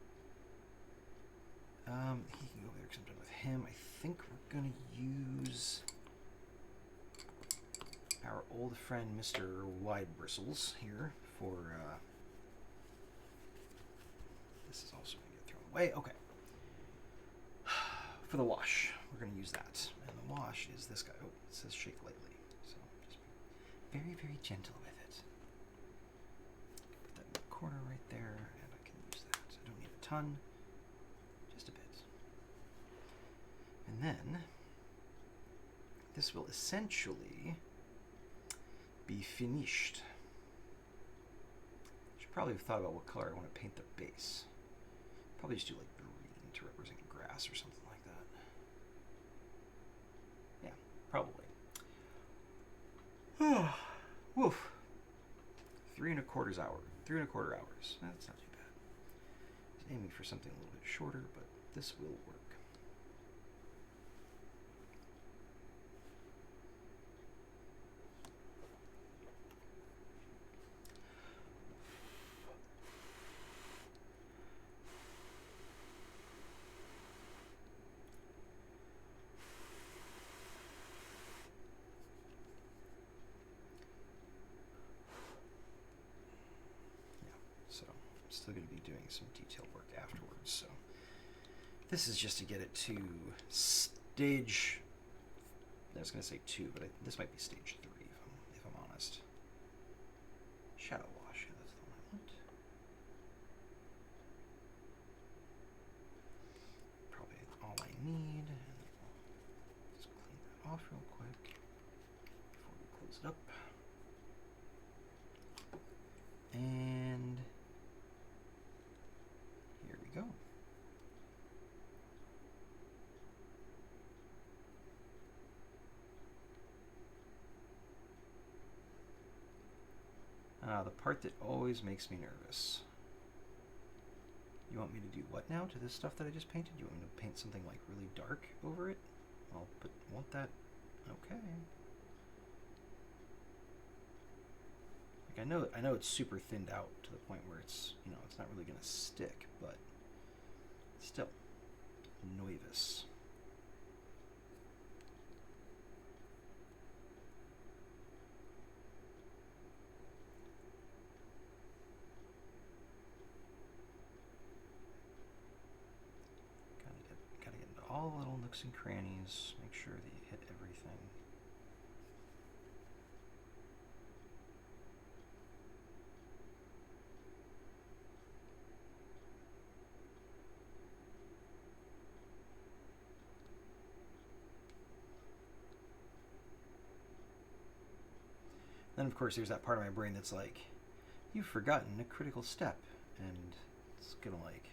He can go over there because I'm done with him. I think we're gonna use our old friend Mr. Wide Bristles here for, this is also going to get thrown away. Okay. For the wash, we're going to use that. And the wash is this guy. Oh, it says shake lightly. So just be very, very gentle with it. Put that in the corner right there, and I can use that. I don't need a ton, just a bit. And then, this will essentially be finished. Should probably have thought about what color I want to paint the base. Probably just do like green to represent grass or something like that. Yeah, probably. Woof. 3¼ hours. 3¼ hours. That's not too bad. I was aiming for something a little bit shorter, but this will work. Still going to be doing some detail work afterwards, so this is just to get it to stage. I was going to say 2, but this might be stage 3 if I'm honest. Shadow wash, yeah, that's the one I want. Probably all I need. Let's clean that off real quick before we close it up. And here we go. The part that always makes me nervous. You want me to do what now to this stuff that I just painted? You want me to paint something like really dark over it? Well, but won't that... Okay. Like I know it's super thinned out to the point where it's, you know, it's not really going to stick, but still, nervous. Gotta get into all the little nooks and crannies. Make sure that you hit everything. Then, of course, there's that part of my brain that's like, you've forgotten a critical step, and it's gonna, like,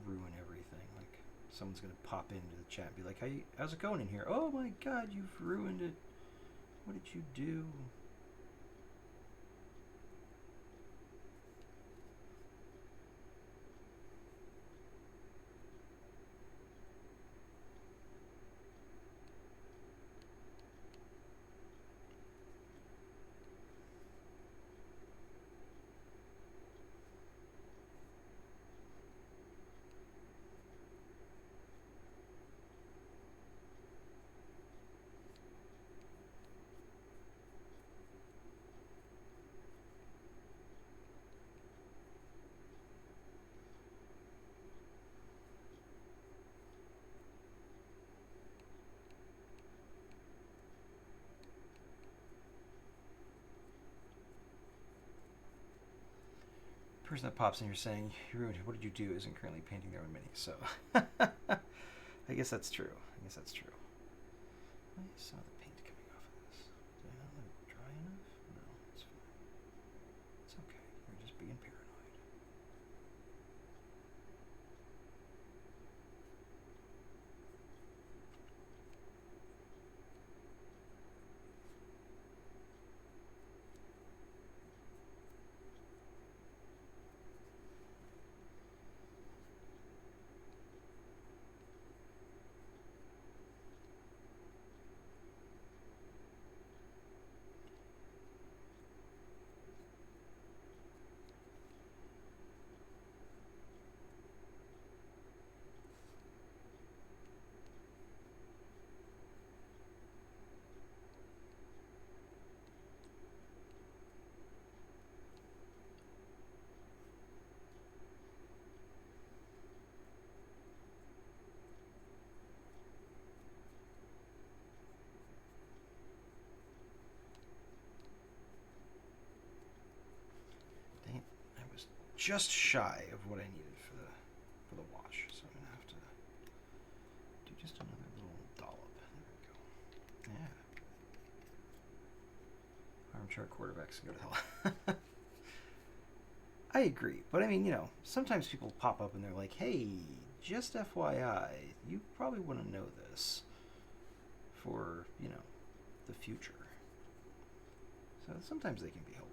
ruin everything. Like, someone's gonna pop into the chat and be like, hey, how's it going in here? Oh my god, you've ruined it. What did you do? The person that pops in here saying, you ruined it, what did you do, isn't currently painting their own mini, so I guess that's true. I guess that's true. Why is some of the paint coming off of this? Did I not let it dry enough? No, it's fine. It's okay. You're just being paranoid. just shy of what I needed for the wash. So I'm going to have to do just another little dollop. There we go. Yeah. Armchair quarterbacks can go to hell. I agree. But I mean, sometimes people pop up and they're like, hey, just FYI, you probably want to know this for, the future. So sometimes they can be helpful.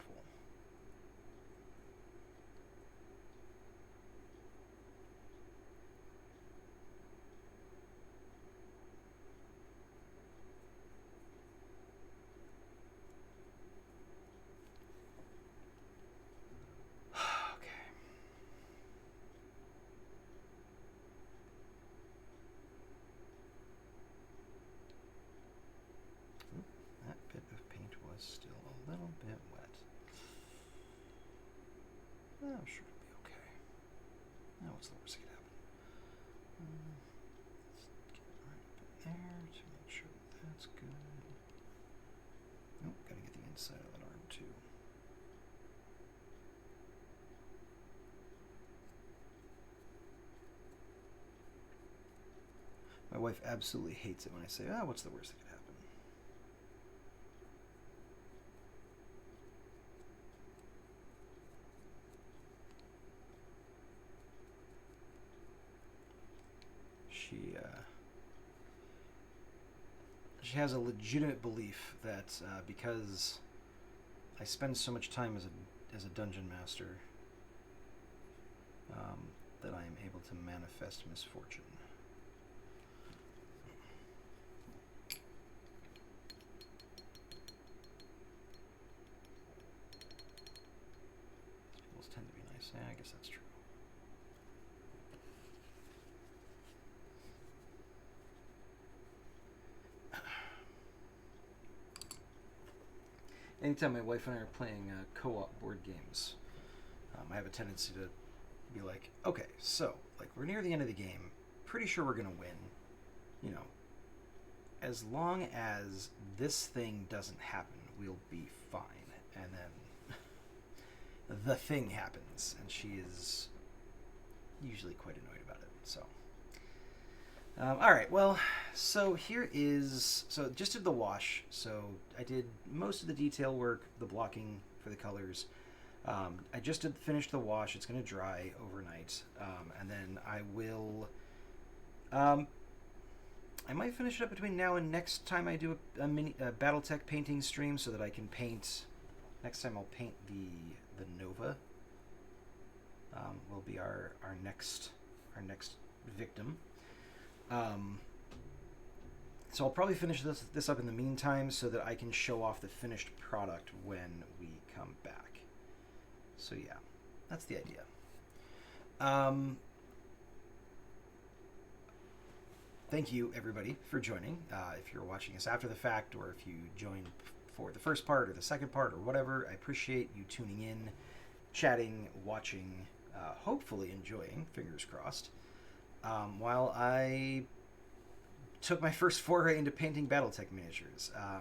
That bit of paint was still a little bit wet. I'm sure it'll be okay. Now, what's the worst that could happen? Let's get right up in there to make sure that's good. Nope, gotta get the inside of that arm too. My wife absolutely hates it when I say, what's the worst that could happen? She has a legitimate belief that because I spend so much time as a dungeon master, that I am able to manifest misfortune. Those tend to be nice. Yeah, I guess that's true. Anytime my wife and I are playing co-op board games, I have a tendency to be like, okay, so, we're near the end of the game, pretty sure we're going to win, as long as this thing doesn't happen, we'll be fine. And then the thing happens, and she is usually quite annoyed about it, so. Alright, well, so just did the wash, so I did most of the detail work, the blocking for the colors. I just finished the wash. It's going to dry overnight, and then I will, I might finish it up between now and next time I do a Battletech painting stream, so that I can paint, next time I'll paint the Nova, will be our next victim. So I'll probably finish this up in the meantime so that I can show off the finished product when we come back. So yeah, that's the idea. Thank you, everybody, for joining. If you're watching us after the fact, or if you joined for the first part or the second part or whatever, I appreciate you tuning in, chatting, watching, hopefully enjoying, fingers crossed. While I took my first foray into painting Battletech miniatures. I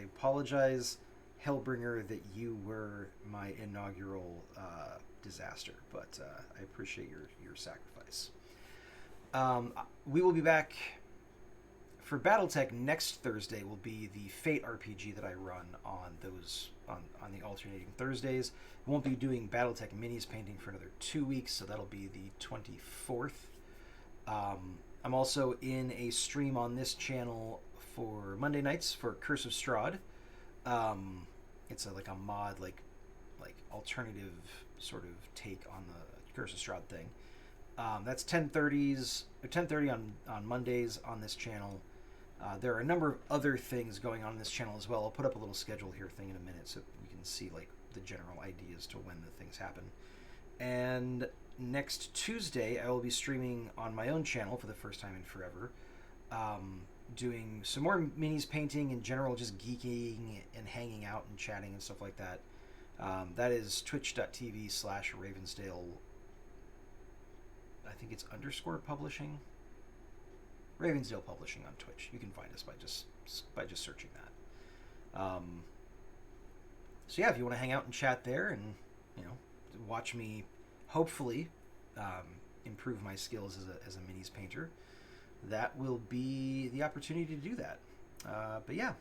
apologize, Hellbringer, that you were my inaugural disaster, but I appreciate your sacrifice. We will be back for Battletech next Thursday. Will be the Fate RPG that I run on the alternating Thursdays. I won't be doing Battletech minis painting for another 2 weeks, so that'll be the 24th. I'm also in a stream on this channel for Monday nights for Curse of Strahd. It's a mod, alternative sort of take on the Curse of Strahd thing. That's 10:30 on Mondays on this channel. There are a number of other things going on this channel as well. I'll put up a little schedule here thing in a minute so you can see the general ideas to when the things happen. And next Tuesday, I will be streaming on my own channel for the first time in forever, doing some more minis painting in general, just geeking and hanging out and chatting and stuff like that. That is twitch.tv/Ravensdale. I think it's _publishing. Ravensdale Publishing on Twitch. You can find us by just searching that. So yeah, if you want to hang out and chat there and watch me hopefully improve my skills as a minis painter, that will be the opportunity to do that. But yeah,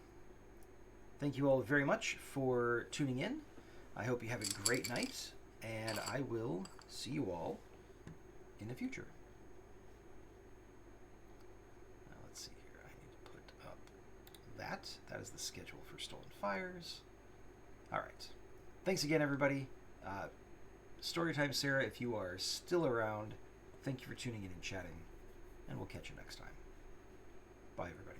thank you all very much for tuning in. I hope you have a great night, and I will see you all in the future. Now, let's see here. I need to put up that. That is the schedule for Stolen Fires. All right. Thanks again, everybody. Storytime Sarah, if you are still around, thank you for tuning in and chatting, and we'll catch you next time. Bye, everybody.